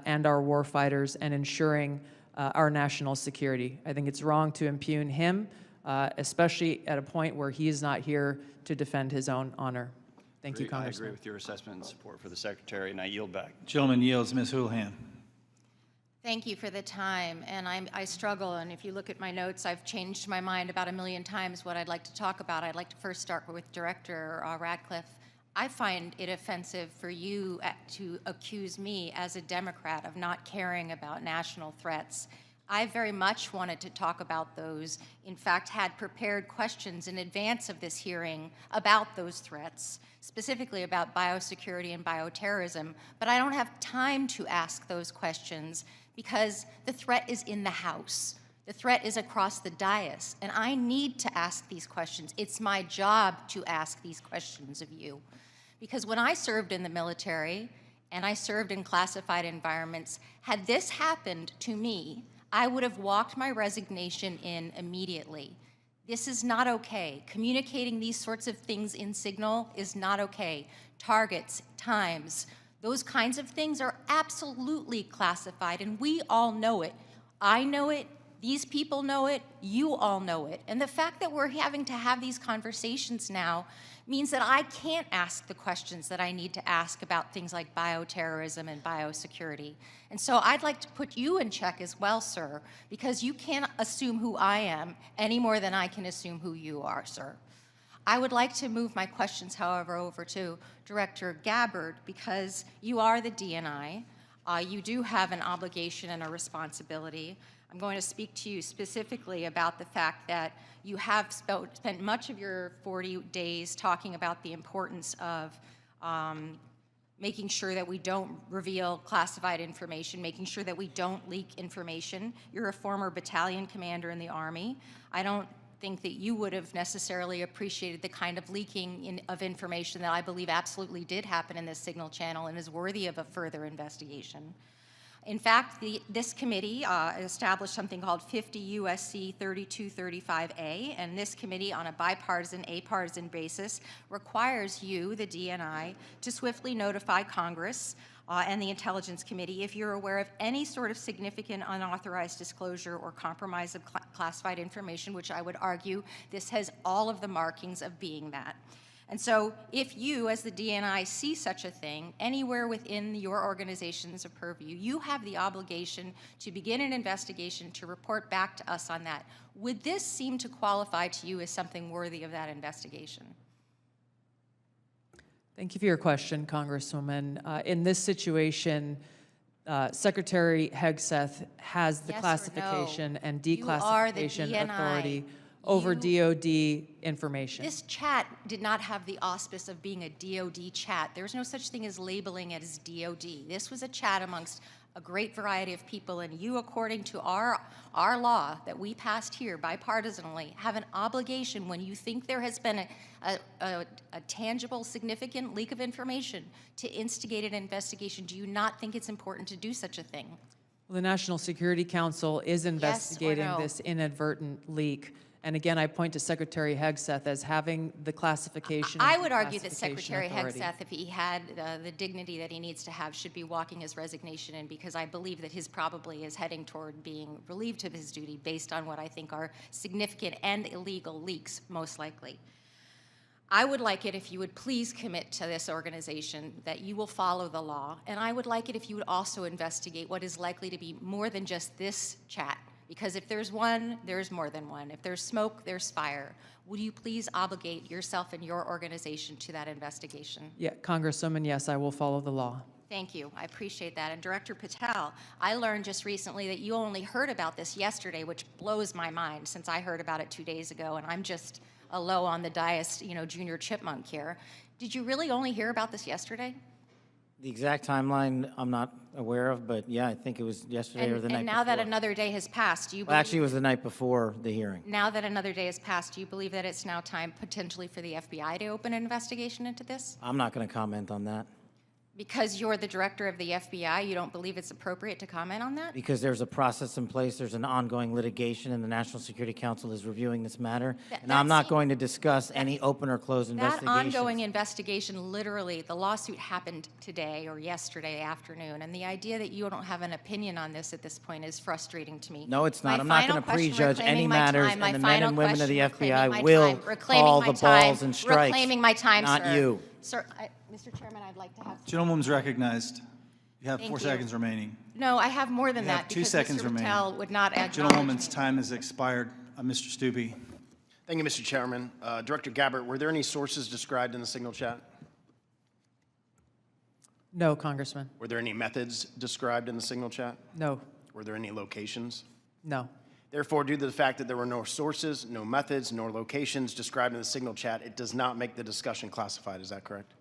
and our war fighters and ensuring our national security. I think it's wrong to impugn him, especially at a point where he is not here to defend his own honor. Thank you, Congressman. I agree with your assessment and support for the Secretary, and I yield back. Gentleman yields. Ms. Houlihan. Thank you for the time, and I struggle, and if you look at my notes, I've changed my mind about 1,000,000 times what I'd like to talk about. I'd like to first start with Director Ratcliffe. I find it offensive for you to accuse me as a Democrat of not caring about national threats. I very much wanted to talk about those, in fact, had prepared questions in advance of this hearing about those threats, specifically about biosecurity and bioterrorism, but I don't have time to ask those questions because the threat is in the House. The threat is across the dais, and I need to ask these questions. It's my job to ask these questions of you. Because when I served in the military and I served in classified environments, had this happened to me, I would have walked my resignation in immediately. This is not okay. Communicating these sorts of things in Signal is not okay. Targets, times, those kinds of things are absolutely classified, and we all know it. I know it, these people know it, you all know it. And the fact that we're having to have these conversations now means that I can't ask the questions that I need to ask about things like bioterrorism and biosecurity. And so I'd like to put you in check as well, sir, because you can't assume who I am any more than I can assume who you are, sir. I would like to move my questions, however, over to Director Gabbard, because you are the DNI. You do have an obligation and a responsibility. I'm going to speak to you specifically about the fact that you have spent much of your 40 days talking about the importance of making sure that we don't reveal classified information, making sure that we don't leak information. You're a former battalion commander in the Army. I don't think that you would have necessarily appreciated the kind of leaking of information that I believe absolutely did happen in this Signal channel and is worthy of a further investigation. In fact, this committee established something called 50 U.S.C. 3235A, and this committee, on a bipartisan, apartisan basis, requires you, the DNI, to swiftly notify Congress and the Intelligence Committee if you're aware of any sort of significant unauthorized disclosure or compromise of classified information, which I would argue this has all of the markings of being that. And so if you, as the DNI, see such a thing anywhere within your organization's purview, you have the obligation to begin an investigation to report back to us on that. Would this seem to qualify to you as something worthy of that investigation? Thank you for your question, Congresswoman. In this situation, Secretary Hegseth has the Yes or classification no? and You are the declassification DNI. authority over DOD information. This chat did not have the auspice of being a DOD chat. There's no such thing as labeling it as DOD. This was a chat amongst a great variety of people, and you, according to our law that we passed here bipartisanly, have an obligation when you think there has been a tangible, significant leak of information to instigate an investigation. Do you not think it's important to do such a thing? Well, the National Security Council is investigating no? this inadvertent leak. And again, I point to Secretary Hegseth as having the classification. I and would argue that declassification Secretary authority. Hegseth, if he had the dignity that he needs to have, should be walking his resignation in, because I believe that his probably is heading toward being relieved of his duty based on what I think are significant and illegal leaks, most likely. I would like it if you would please commit to this organization that you will follow the law, and I would like it if you would also investigate what is likely to be more than just this chat, because if there's one, there's more than one. If there's smoke, there's fire. Would you please obligate yourself and your organization to that investigation? Yeah, Congresswoman, yes, I will follow the law. Thank you. I appreciate that. And Director Patel, I learned just recently that you only heard about this yesterday, which blows my mind since I heard about it 2 days ago, and I'm just a low on the dais, junior chipmunk here. Did you really only hear about this yesterday? The exact timeline I'm not aware of, but yeah, I think it was yesterday or the night And now that before. another day has passed, do you Well, believe, actually, it was the night before the hearing. now that another day has passed, do you believe that it's now time potentially for the FBI to open an investigation into this? I'm not going to comment on that Because you're the director of the FBI, you don't believe it's appropriate to comment on that? because there's a process in place, there's an ongoing litigation, and the National Security Council is reviewing this matter. And I'm not going to discuss any open or closed That investigations. ongoing investigation, literally, the lawsuit happened today or yesterday afternoon, and the idea that you don't have an opinion on this at this point is frustrating to me. No, it's not. My I'm not final going to question, prejudge any reclaiming my matters, time, my and the men final and women of the question, reclaiming my FBI will time, reclaiming call my the time, balls and strikes. reclaiming my time, not sir. you. Sir, Mr. Chairman, I'd like to have. Gentlewoman's recognized. You have Thank 4 you. seconds remaining. No, I have more than You that have 2 because seconds Mr. remaining. Patel would not acknowledge Gentlewoman's me. time has expired. Mr. Stubbe. Thank you, Mr. Chairman. Director Gabbard, were there any sources described in the signal chat? No, Congressman. Were there any methods described in the signal chat? No. Were there any locations? No. Therefore, due to the fact that there were no sources, no methods, nor locations described in the signal chat, it does not make the discussion classified. Is that correct?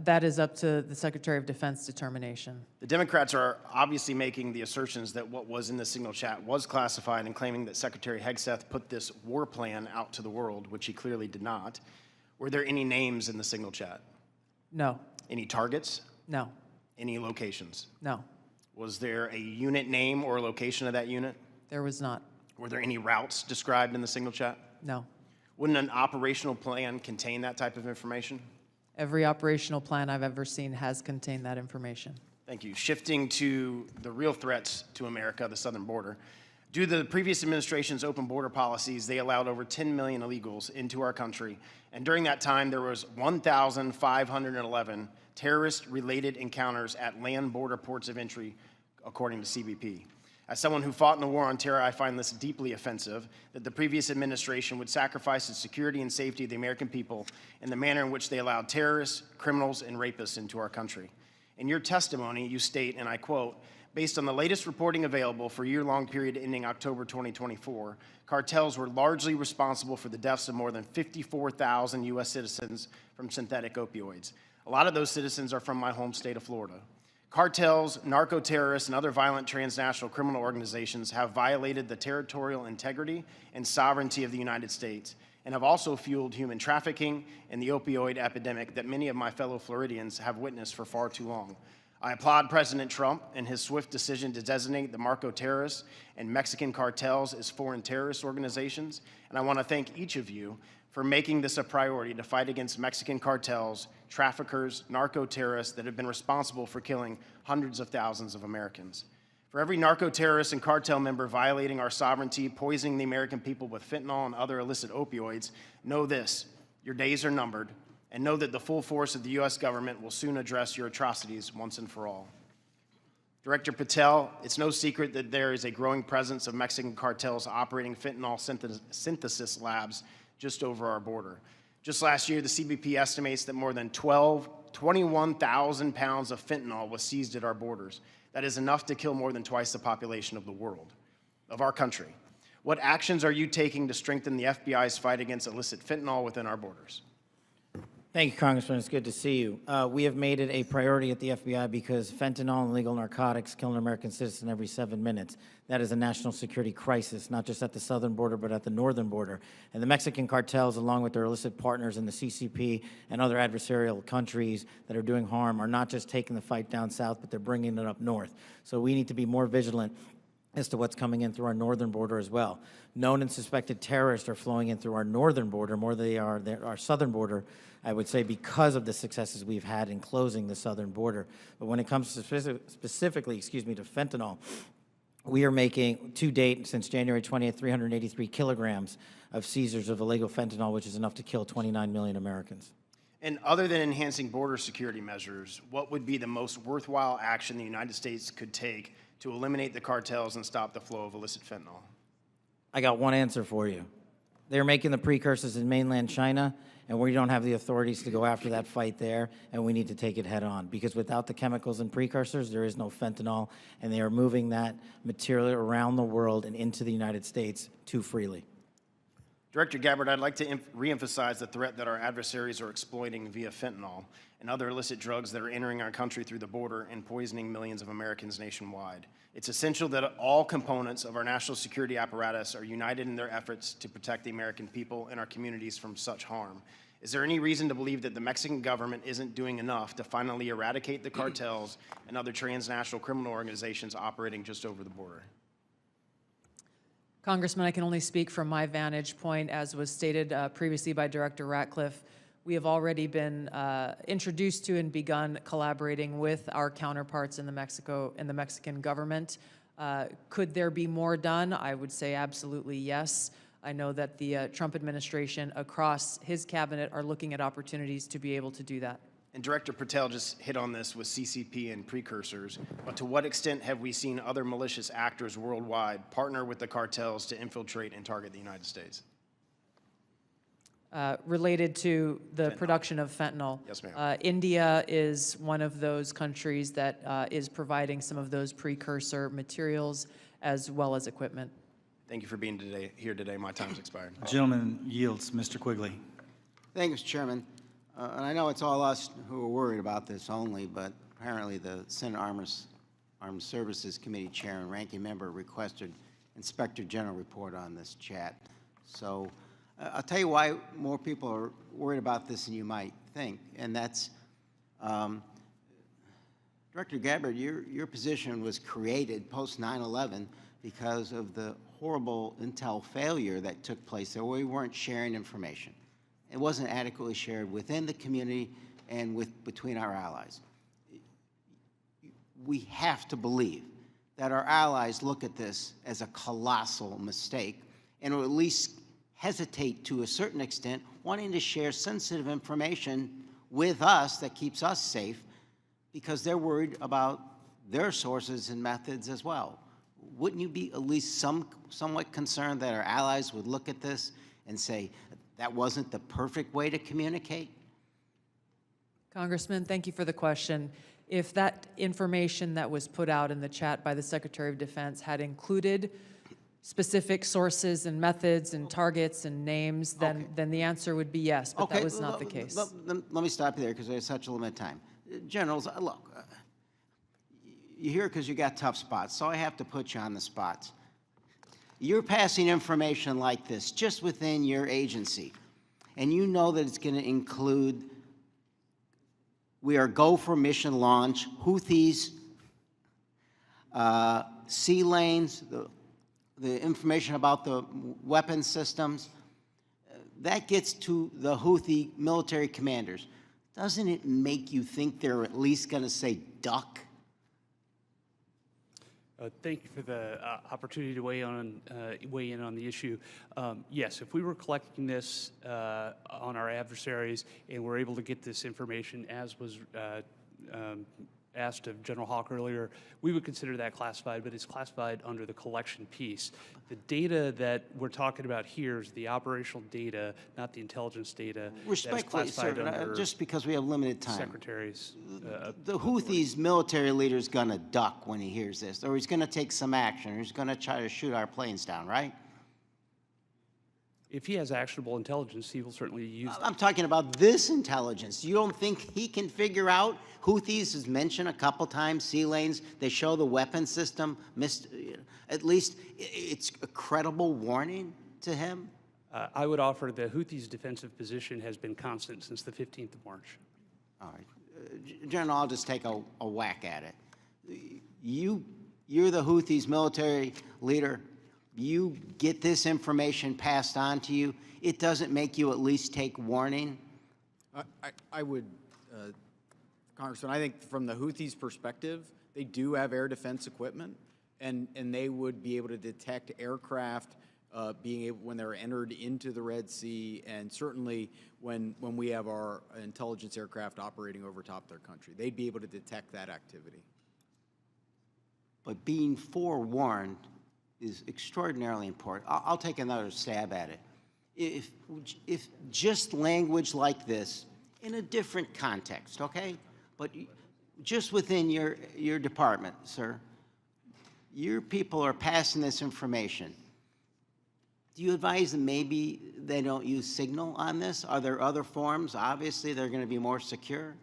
That is up to the Secretary of Defense determination. The Democrats are obviously making the assertions that what was in the signal chat was classified and claiming that Secretary Hegseth put this war plan out to the world, which he clearly did not. Were there any names in the signal chat? No. Any targets? No. Any locations? No. Was there a unit name or location of that unit? There was not. Were there any routes described in the signal chat? No. Wouldn't an operational plan contain that type of information? Every operational plan I've ever seen has contained that information. Thank you. Shifting to the real threats to America, the southern border. Due to the previous administration's open border policies, they allowed over 10 million illegals into our country. And during that time, there was 1,511 terrorist-related encounters at land border ports of entry, according to CBP. As someone who fought in the war on terror, I find this deeply offensive that the previous administration would sacrifice the security and safety of the American people in the manner in which they allowed terrorists, criminals, and rapists into our country. In your testimony, you state, and I quote, based on the latest reporting available for a year-long period ending October 2024, cartels were largely responsible for the deaths of more than 54,000 U.S. citizens from synthetic opioids. A lot of those citizens are from my home state of Florida. Cartels, narco-terrorists, and other violent transnational criminal organizations have violated the territorial integrity and sovereignty of the United States and have also fueled human trafficking and the opioid epidemic that many of my fellow Floridians have witnessed for far too long. I applaud President Trump and his swift decision to designate the narco-terrorists and Mexican cartels as foreign terrorist organizations, and I want to thank each of you for making this a priority to fight against Mexican cartels, traffickers, narco-terrorists that have been responsible for killing hundreds of thousands of Americans. For every narco-terrorist and cartel member violating our sovereignty, poisoning the American people with fentanyl and other illicit opioids, know this, your days are numbered, and know that the full force of the U.S. government will soon address your atrocities once and for all. Director Patel, it's no secret that there is a growing presence of Mexican cartels operating fentanyl synthesis labs just over our border. Just last year, the CBP estimates that more than 21,000 pounds of fentanyl was seized at our borders. That is enough to kill more than twice the population of the world, of our country. What actions are you taking to strengthen the FBI's fight against illicit fentanyl within our borders? Thank you, Congressman. It's good to see you. We have made it a priority at the FBI because fentanyl and illegal narcotics kill an American citizen every 7 minutes. That is a national security crisis, not just at the southern border, but at the northern border. And the Mexican cartels, along with their illicit partners in the CCP and other adversarial countries that are doing harm, are not just taking the fight down south, but they're bringing it up north. So we need to be more vigilant as to what's coming in through our northern border as well. Known and suspected terrorists are flowing in through our northern border more than they are our southern border, I would say, because of the successes we've had in closing the southern border. But when it comes to specifically, to fentanyl, we are making, to date, since January 20th, 383 kilograms of seizures of illegal fentanyl, which is enough to kill 29 million Americans. And other than enhancing border security measures, what would be the most worthwhile action the United States could take to eliminate the cartels and stop the flow of illicit fentanyl? I got one answer for you. They're making the precursors in mainland China, and we don't have the authorities to go after that fight there, and we need to take it head on. Because without the chemicals and precursors, there is no fentanyl, and they are moving that material around the world and into the United States too freely. Director Gabbard, I'd like to reemphasize the threat that our adversaries are exploiting via fentanyl and other illicit drugs that are entering our country through the border and poisoning millions of Americans nationwide. It's essential that all components of our national security apparatus are united in their efforts to protect the American people and our communities from such harm. Is there any reason to believe that the Mexican government isn't doing enough to finally eradicate the cartels and other transnational criminal organizations operating just over the border? Congressman, I can only speak from my vantage point. As was stated previously by Director Ratcliffe, we have already been introduced to and begun collaborating with our counterparts in the Mexican government. Could there be more done? I would say absolutely yes. I know that the Trump administration across his cabinet are looking at opportunities to be able to do that. And Director Patel just hit on this with CCP and precursors, but to what extent have we seen other malicious actors worldwide partner with the cartels to infiltrate and target the United States? Related to the production of fentanyl. Yes, ma'am. India is one of those countries that is providing some of those precursor materials as well as equipment. Thank you for being here today. My time's expired. The gentleman yields. Mr. Quigley. Thank you, Mr. Chairman. And I know it's all us who are worried about this only, but apparently the Senate Armed Services Committee Chair and Ranking Member requested Inspector General report on this chat. So I'll tell you why more people are worried about this than you might think, and that's Director Gabbard, your position was created post 9/11 because of the horrible intel failure that took place there where we weren't sharing information. It wasn't adequately shared within the community and between our allies. We have to believe that our allies look at this as a colossal mistake and will at least hesitate to a certain extent, wanting to share sensitive information with us that keeps us safe because they're worried about their sources and methods as well. Wouldn't you be at least somewhat concerned that our allies would look at this and say, that wasn't the perfect way to communicate? Congressman, thank you for the question. If that information that was put out in the chat by the Secretary of Defense had included specific sources and methods and targets and names, then the answer would be yes, but that was not the case. Let me stop you there because there's such a limited time. Generals, look, you're here because you got tough spots, so I have to put you on the spots. You're passing information like this just within your agency, and you know that it's going to include, we are go for mission launch, Houthis, sea lanes, the information about the weapon systems. That gets to the Houthi military commanders. Doesn't it make you think they're at least going to say duck? Thank you for the opportunity to weigh in on the issue. Yes, if we were collecting this on our adversaries and we're able to get this information as was asked of General Hawk earlier, we would consider that classified, but it's classified under the collection piece. The data that we're talking about here is the operational data, not the intelligence data. Respectfully, sir, just because we have limited time. Secretaries. The Houthis military leader is going to duck when he hears this, or he's going to take some action, or he's going to try to shoot our planes down, right? If he has actionable intelligence, he will certainly use that. I'm talking about this intelligence. You don't think he can figure out? Houthis is mentioned a couple times, sea lanes. They show the weapon system. At least it's a credible warning to him. I would offer the Houthis' defensive position has been constant since the 15th of March. All right. General, I'll just take a whack at it. You're the Houthis' military leader. You get this information passed on to you. It doesn't make you at least take warning? I would, Congressman, I think from the Houthis' perspective, they do have air defense equipment, and they would be able to detect aircraft when they're entered into the Red Sea, and certainly when we have our intelligence aircraft operating over top their country. They'd be able to detect that activity. But being forewarned is extraordinarily important. I'll take another stab at it. If just language like this, in a different context, okay? But just within your department, sir, your people are passing this information. Do you advise them maybe they don't use Signal on this? Are there other forms? Obviously, they're going to be more secure.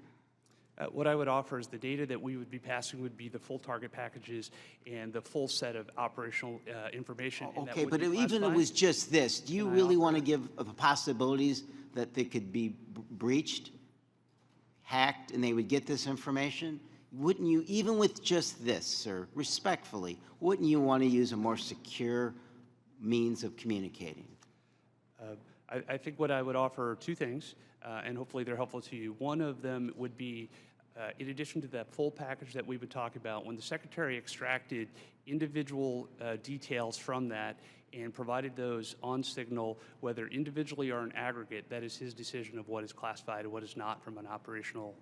What I would offer is the data that we would be passing would be the full target packages and the full set of operational information. Okay, but even if it was just this, do you really want to give the possibilities that they could be breached, hacked, and they would get this information? Wouldn't you, even with just this, sir, respectfully, wouldn't you want to use a more secure means of communicating? I think what I would offer are two things, and hopefully they're helpful to you. One of them would be, in addition to that full package that we would talk about, when the Secretary extracted individual details from that and provided those on Signal, whether individually or in aggregate, that is his decision of what is classified and what is not from an operational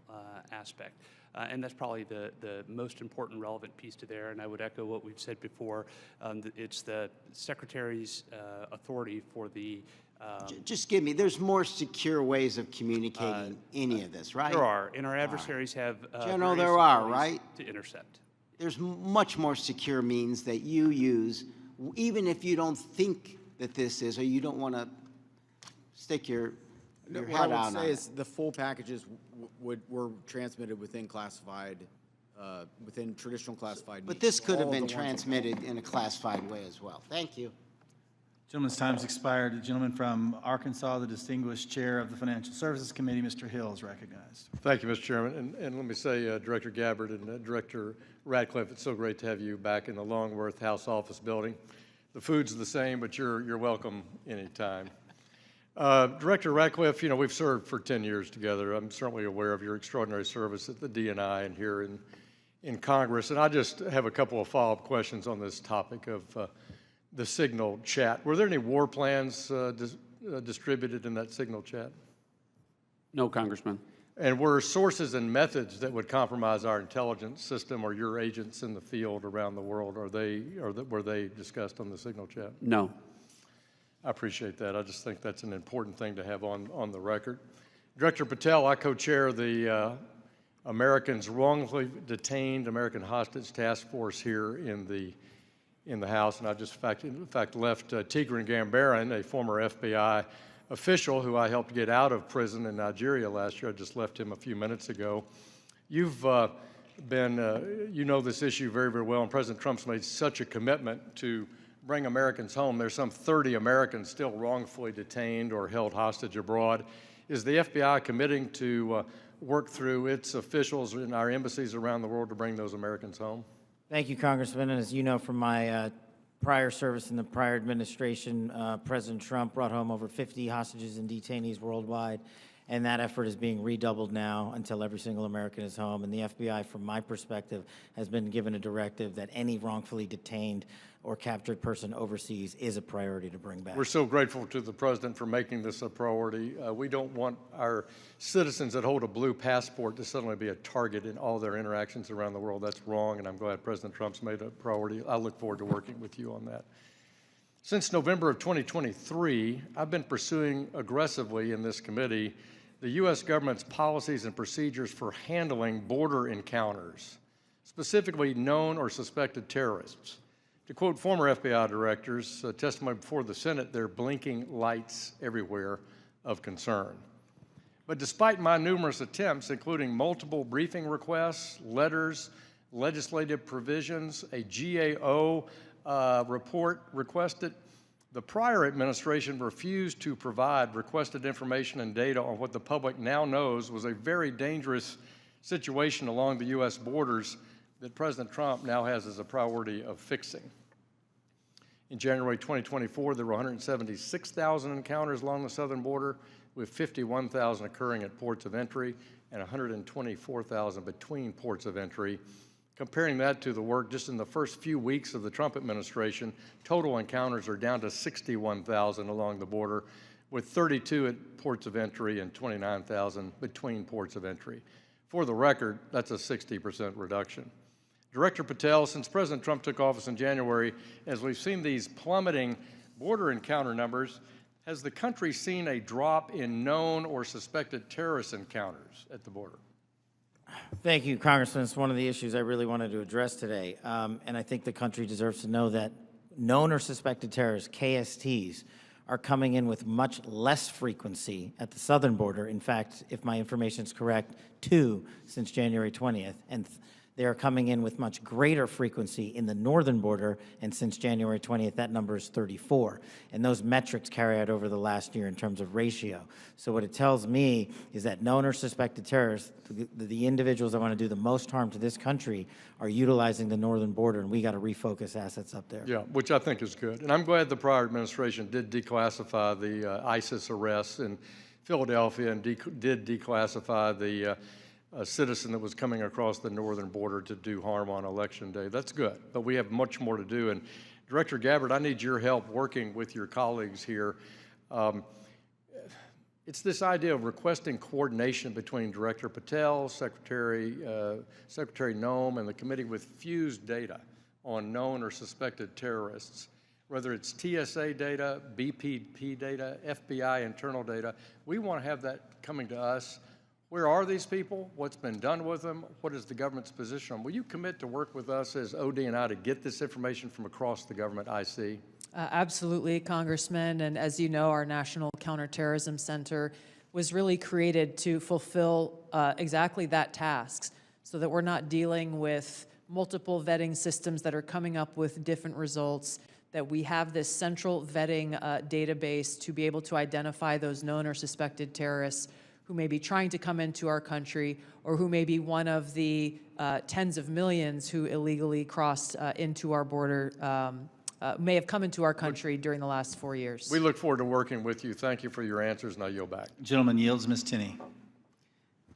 aspect. And that's probably the most important relevant piece to there, and I would echo what we've said before. It's the Secretary's authority for the just give me, there's more secure ways of communicating any of this, right? There are, and our adversaries have General, various there are, abilities right? to intercept. There's much more secure means that you use, even if you don't think that this is, or you don't want to stick your What head I out would on say it. is the full packages were transmitted within classified, within traditional classified. But means. this could have All of been the ones transmitted in a classified way as well. Thank you. Gentleman's time's expired. The gentleman from Arkansas, the distinguished chair of the Financial Services Committee, Mr. Hill, is recognized. Thank you, Mr. Chairman. And let me say, Director Gabbard and Director Ratcliffe, it's so great to have you back in the Longworth House Office building. The food's the same, but you're welcome anytime. Director Ratcliffe, you know, we've served for 10 years together. I'm certainly aware of your extraordinary service at the DNI and here in Congress. And I just have a couple of follow-up questions on this topic of the Signal chat. Were there any war plans distributed in that Signal chat? No, Congressman. And were sources and methods that would compromise our intelligence system or your agents in the field around the world, were they discussed on the Signal chat? No. I appreciate that. I just think that's an important thing to have on the record. Director Patel, I co-chair the Americans Wrongfully Detained American Hostage Task Force here in the House, and I just in fact left Tigran Gambaryan, a former FBI official who I helped get out of prison in Nigeria last year. I just left him a few minutes ago. You've you know this issue very, very well, and President Trump's made such a commitment to bring Americans home. There's some 30 Americans still wrongfully detained or held hostage abroad. Is the FBI committing to work through its officials in our embassies around the world to bring those Americans home? Thank you, Congressman. And as you know from my prior service in the prior administration, President Trump brought home over 50 hostages and detainees worldwide, and that effort is being redoubled now until every single American is home. And the FBI, from my perspective, has been given a directive that any wrongfully detained or captured person overseas is a priority to bring back. We're so grateful to the President for making this a priority. We don't want our citizens that hold a blue passport to suddenly be a target in all their interactions around the world. That's wrong, and I'm glad President Trump's made it a priority. I look forward to working with you on that. Since November of 2023, I've been pursuing aggressively in this committee the U.S. government's policies and procedures for handling border encounters, specifically known or suspected terrorists, To quote former FBI directors, testimony before the Senate, there are blinking lights everywhere of concern. But despite my numerous attempts, including multiple briefing requests, letters, legislative provisions, a GAO report requested, the prior administration refused to provide requested information and data on what the public now knows was a very dangerous situation along the U.S. borders that President Trump now has as a priority of fixing. In January 2024, there were 176,000 encounters along the southern border, with 51,000 occurring at ports of entry and 124,000 between ports of entry. Comparing that to the work just in the first few weeks of the Trump administration, total encounters are down to 61,000 along the border, with 32 at ports of entry and 29,000 between ports of entry. For the record, that's a 60% reduction. Director Patel, since President Trump took office in January, as we've seen these plummeting border encounter numbers, has the country seen a drop in known or suspected terrorist encounters at the border? Thank you, Congressman. It's one of the issues I really wanted to address today. And I think the country deserves to know that known or suspected terrorists, KSTs, are coming in with much less frequency at the southern border. In fact, if my information is correct, 2 since January 20th. And they are coming in with much greater frequency in the northern border, and since January 20th, that number is 34. And those metrics carry out over the last year in terms of ratio. So what it tells me is that known or suspected terrorists, the individuals that want to do the most harm to this country, are utilizing the northern border, and we got to refocus assets up there. Yeah, which I think is good. And I'm glad the prior administration did declassify the ISIS arrests in Philadelphia and did declassify the a citizen that was coming across the northern border to do harm on Election Day. That's good, but we have much more to do. And Director Gabbard, I need your help working with your colleagues here. It's this idea of requesting coordination between Director Patel, Secretary Noem, and the committee with fused data on known or suspected terrorists. Whether it's TSA data, BPP data, FBI internal data, we want to have that coming to us. Where are these people? What's been done with them? What is the government's position on? Will you commit to work with us as OD&I to get this information from across the government, IC? Absolutely, Congressman. And as you know, our National Counterterrorism Center was really created to fulfill exactly that task, so that we're not dealing with multiple vetting systems that are coming up with different results, that we have this central vetting database to be able to identify those known or suspected terrorists who may be trying to come into our country, or who may be one of the tens of millions who illegally crossed into our border, may have come into our country during the last 4 years. We look forward to working with you. Thank you for your answers, and I yield back. Gentleman yields. Ms. Tinney.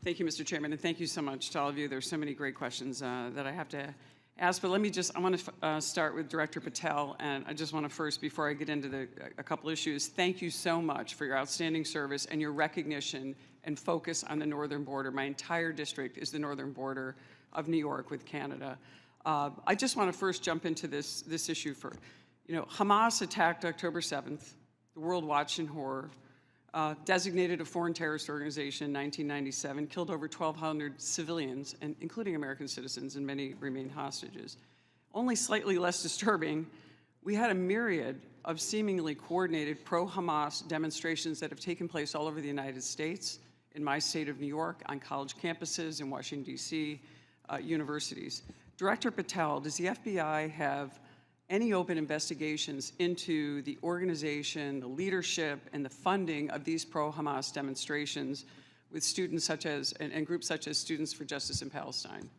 Thank you, Mr. Chairman, and thank you so much to all of you. There's so many great questions that I have to ask, but I want to start with Director Patel, and I just want to first, before I get into a couple issues, thank you so much for your outstanding service and your recognition and focus on the northern border. My entire district is the northern border of New York with Canada. I just want to first jump into this issue for, Hamas attacked October 7th. The world watched in horror. Designated a foreign terrorist organization in 1997, killed over 1,200 civilians, and including American citizens, and many remain hostages. Only slightly less disturbing, we had a myriad of seemingly coordinated pro-Hamas demonstrations that have taken place all over the United States, in my state of New York, on college campuses, in Washington, D.C., universities. Director Patel, does the FBI have any open investigations into the organization, the leadership, and the funding of these pro-Hamas demonstrations with students such as, and groups such as Students for Justice in Palestine?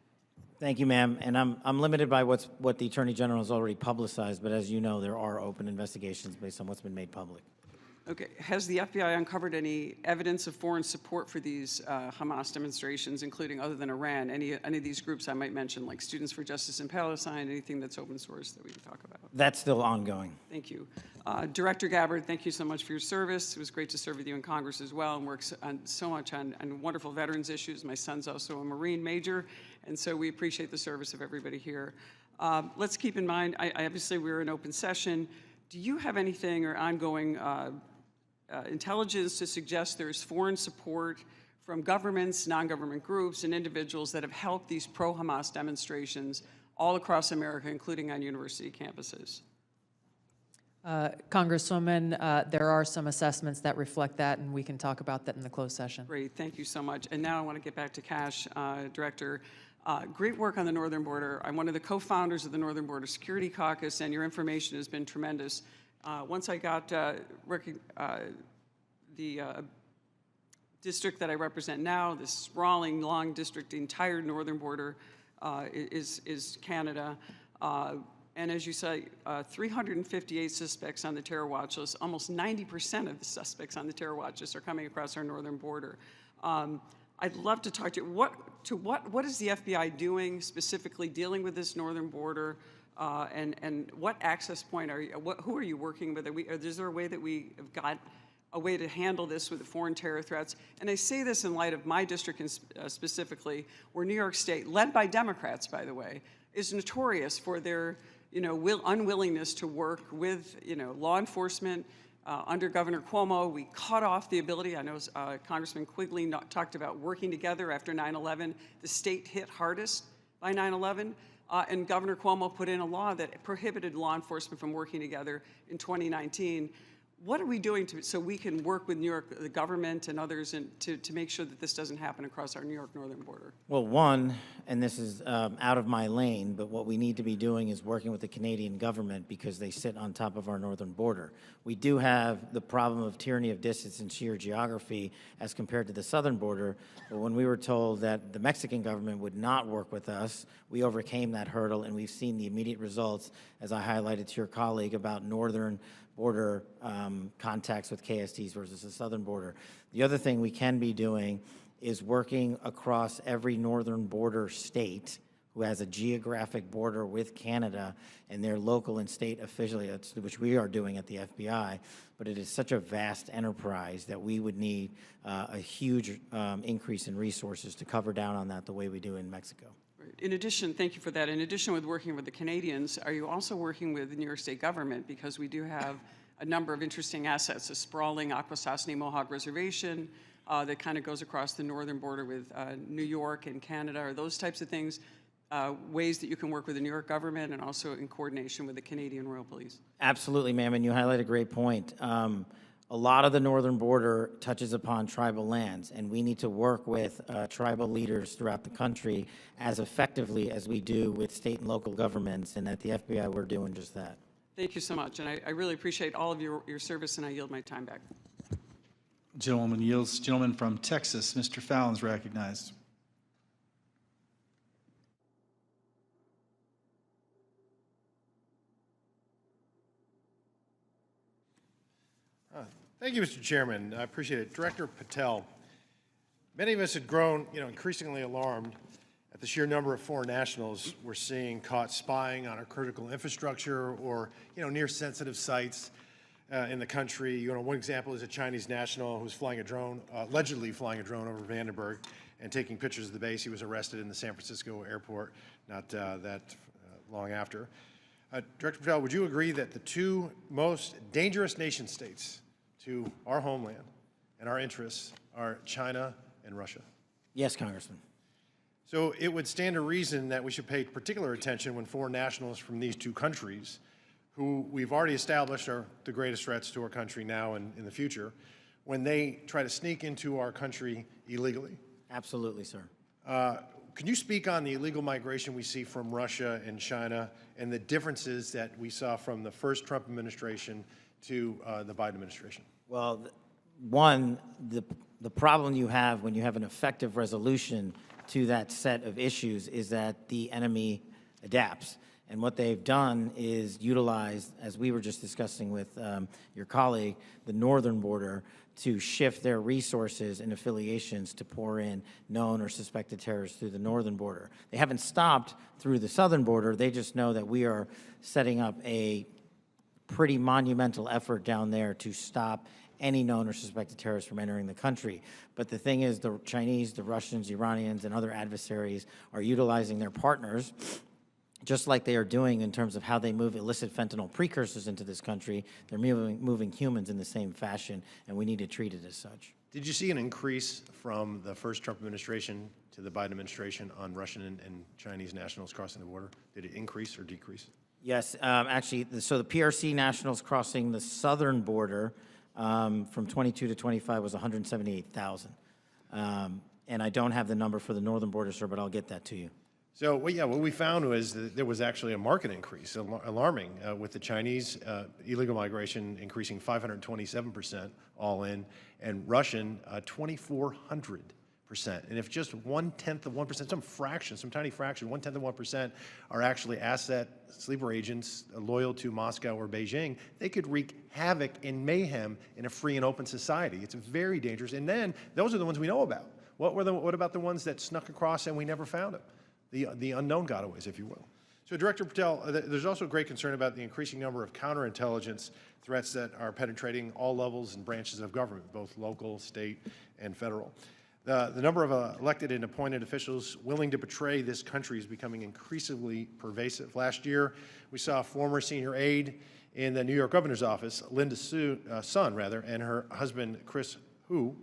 Thank you, ma'am. And I'm limited by what the Attorney General has already publicized, but as you know, there are open investigations based on what's been made public. Okay, has the FBI uncovered any evidence of foreign support for these Hamas demonstrations, including, other than Iran, any of these groups I might mention, like Students for Justice in Palestine, anything that's open source that we can talk about? That's still ongoing. Thank you. Director Gabbard, thank you so much for your service. It was great to serve with you in Congress as well, and works so much on wonderful veterans issues. My son's also a Marine major, and so we appreciate the service of everybody here. Let's keep in mind, obviously we're in open session. Do you have anything or ongoing intelligence to suggest there's foreign support from governments, non-government groups, and individuals that have helped these pro-Hamas demonstrations all across America, including on university campuses. Congresswoman, there are some assessments that reflect that, and we can talk about that in the closed session. Great, thank you so much. And now I want to get back to Kash, Director. Great work on the northern border. I'm one of the co-founders of the Northern Border Security Caucus, and your information has been tremendous. Once I got the district that I represent now, this sprawling, long district, the entire northern border is Canada. And as you say, 358 suspects on the terror watch list. Almost 90% of the suspects on the terror watch list are coming across our northern border. I'd love to talk to you. What is the FBI doing specifically dealing with this northern border? And what access point are you? Who are you working with? Is there a way that we have got a way to handle this with the foreign terror threats? And I say this in light of my district specifically, where New York State, led by Democrats, by the way, is notorious for their unwillingness to work with law enforcement. Under Governor Cuomo, we cut off the ability. I know Congressman Quigley talked about working together after 9/11. The state hit hardest by 9/11. And Governor Cuomo put in a law that prohibited law enforcement from working together in 2019. What are we doing so we can work with New York, the government and others, to make sure that this doesn't happen across our New York northern border? Well, one, and this is out of my lane, but what we need to be doing is working with the Canadian government because they sit on top of our northern border. We do have the problem of tyranny of distance and sheer geography as compared to the southern border, but when we were told that the Mexican government would not work with us, we overcame that hurdle, and we've seen the immediate results, as I highlighted to your colleague, about northern border contacts with KSTs versus the southern border. The other thing we can be doing is working across every northern border state who has a geographic border with Canada and their local and state affiliates, which we are doing at the FBI, but it is such a vast enterprise that we would need a huge increase in resources to cover down on that the way we do in Mexico. In addition, thank you for that. In addition with working with the Canadians, are you also working with the New York State government? Because we do have a number of interesting assets, a sprawling Akwesasne Mohawk Reservation that kind of goes across the northern border with New York and Canada. Are those types of things ways that you can work with the New York government and also in coordination with the Canadian Royal Police? Absolutely, ma'am, and you highlight a great point. A lot of the northern border touches upon tribal lands, and we need to work with tribal leaders throughout the country as effectively as we do with state and local governments, and at the FBI, we're doing just that. Thank you so much, and I really appreciate all of your service, and I yield my time back. Gentleman yields. Gentleman from Texas, Mr. Fallon's recognized. Thank you, Mr. Chairman. I appreciate it. Director Patel, many of us had grown, increasingly alarmed at the sheer number of foreign nationals we're seeing caught spying on our critical infrastructure or, near sensitive sites in the country. One example is a Chinese national who's flying a drone, allegedly flying a drone over Vandenberg and taking pictures of the base. He was arrested in the San Francisco airport not that long after. Director Patel, would you agree that the two most dangerous nation states to our homeland and our interests are China and Russia? Yes, Congressman. So it would stand to reason that we should pay particular attention when foreign nationals from these two countries, who we've already established are the greatest threats to our country now and in the future, when they try to sneak into our country illegally. Absolutely, sir. Can you speak on the illegal migration we see from Russia and China and the differences that we saw from the first Trump administration to the Biden administration? Well, one, the problem you have when you have an effective resolution to that set of issues is that the enemy adapts. And what they've done is utilize, as we were just discussing with your colleague, the northern border to shift their resources and affiliations to pour in known or suspected terrorists through the northern border. They haven't stopped through the southern border. They just know that we are setting up a pretty monumental effort down there to stop any known or suspected terrorists from entering the country. But the thing is, the Chinese, the Russians, Iranians, and other adversaries are utilizing their partners, just like they are doing in terms of how they move illicit fentanyl precursors into this country. They're moving humans in the same fashion, and we need to treat it as such. Did you see an increase from the first Trump administration to the Biden administration on Russian and Chinese nationals crossing the border? Did it increase or decrease? Yes, actually, so the PRC nationals crossing the southern border from 22 to 25 was 178,000. And I don't have the number for the northern border, sir, but I'll get that to you. So, well, yeah, what we found was that there was actually a market increase, alarming, with the Chinese illegal migration increasing 527% all in, and Russian 2,400%. And if just 1/10 of 1%, some fraction, some tiny fraction, 1/10 of 1% are actually asset sleeper agents loyal to Moscow or Beijing, they could wreak havoc and mayhem in a free and open society. It's very dangerous. And then those are the ones we know about. What about the ones that snuck across and we never found them? The unknown gotaways, if you will. So, Director Patel, there's also great concern about the increasing number of counterintelligence threats that are penetrating all levels and branches of government, both local, state, and federal. The number of elected and appointed officials willing to betray this country is becoming increasingly pervasive. Last year, we saw a former senior aide in the New York governor's office, Linda Sun, and her husband, Chris Hu,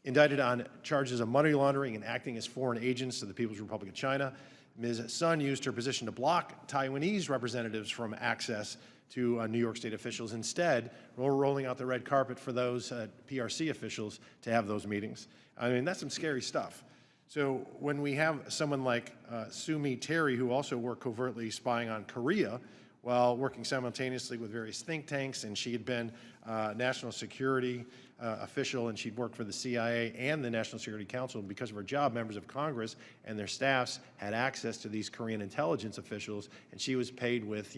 indicted on charges of money laundering and acting as foreign agents to the People's Republic of China. Ms. Sun used her position to block Taiwanese representatives from access to New York State officials. Instead, we're rolling out the red carpet for those PRC officials to have those meetings. I mean, that's some scary stuff. So when we have someone like Sumi Terry, who also worked covertly spying on Korea while working simultaneously with various think tanks, and she had been national security official, and she'd worked for the CIA and the National Security Council. And because of her job, members of Congress and their staffs had access to these Korean intelligence officials, and she was paid with,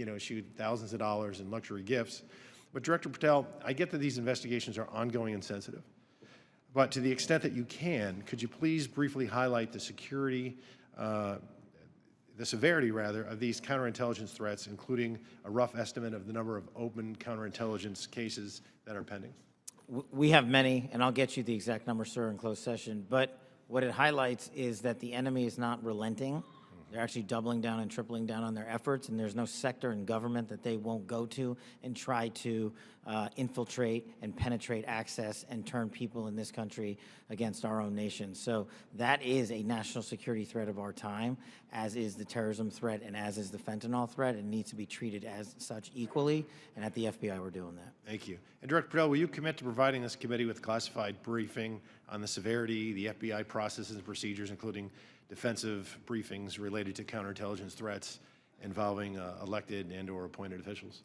thousands of dollars in luxury gifts. But Director Patel, I get that these investigations are ongoing and sensitive. But to the extent that you can, could you please briefly highlight the severity of these counterintelligence threats, including a rough estimate of the number of open counterintelligence cases that are pending? We have many, and I'll get you the exact number, sir, in closed session. But what it highlights is that the enemy is not relenting. They're actually doubling down and tripling down on their efforts, and there's no sector in government that they won't go to and try to infiltrate and penetrate access and turn people in this country against our own nation. So that is a national security threat of our time, as is the terrorism threat and as is the fentanyl threat. It needs to be treated as such equally, and at the FBI we're doing that. Thank you. And Director Patel, will you commit to providing this committee with classified briefing on the severity, the FBI processes and procedures, including defensive briefings related to counterintelligence threats involving elected and or appointed officials?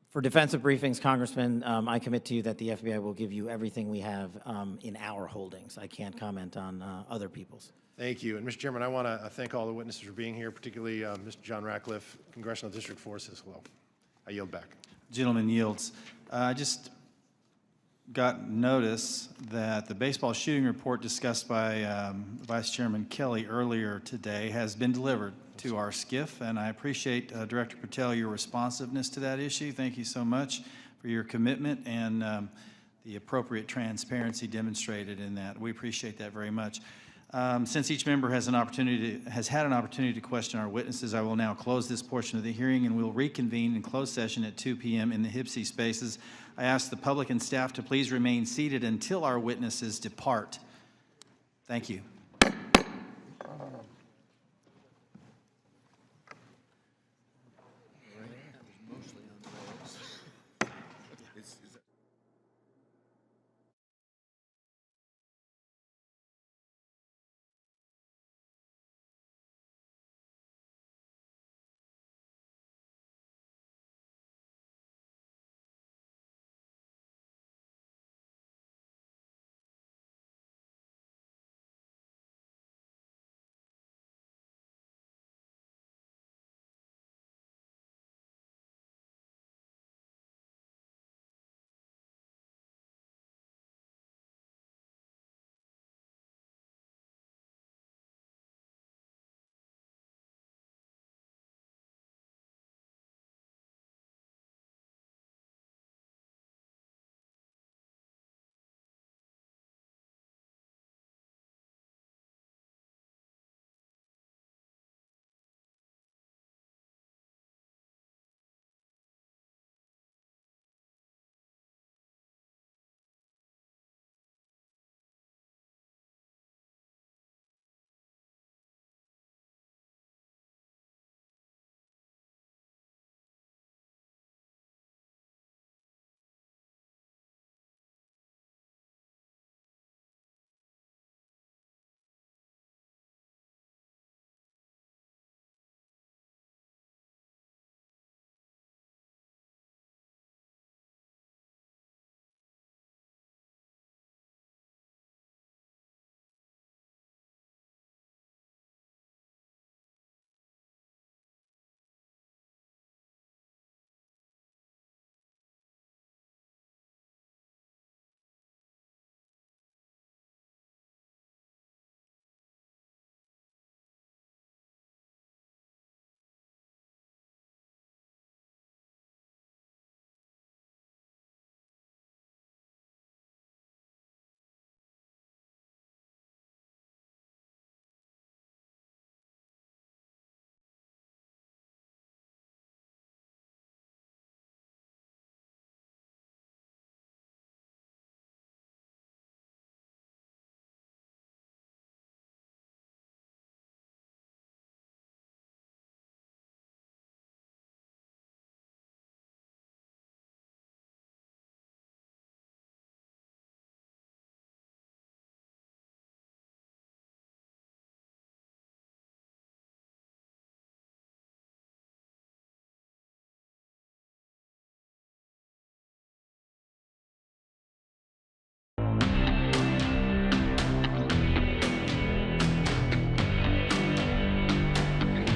For defensive briefings, Congressman, I commit to you that the FBI will give you everything we have in our holdings. I can't comment on other people's. Thank you. And Mr. Chairman, I want to thank all the witnesses for being here, particularly Mr. John Ratcliffe, Congressional District 4 says hello. I yield back. Gentleman yields. I just got notice that the baseball shooting report discussed by Vice Chairman Kelly earlier today has been delivered to our SCIF, and I appreciate, Director Patel, your responsiveness to that issue. Thank you so much for your commitment and the appropriate transparency demonstrated in that. We appreciate that very much. Since each member has had an opportunity to question our witnesses, I will now close this portion of the hearing, and we'll reconvene in closed session at 2 p.m. in the HIPSI spaces. I ask the public and staff to please remain seated until our witnesses depart. Thank you.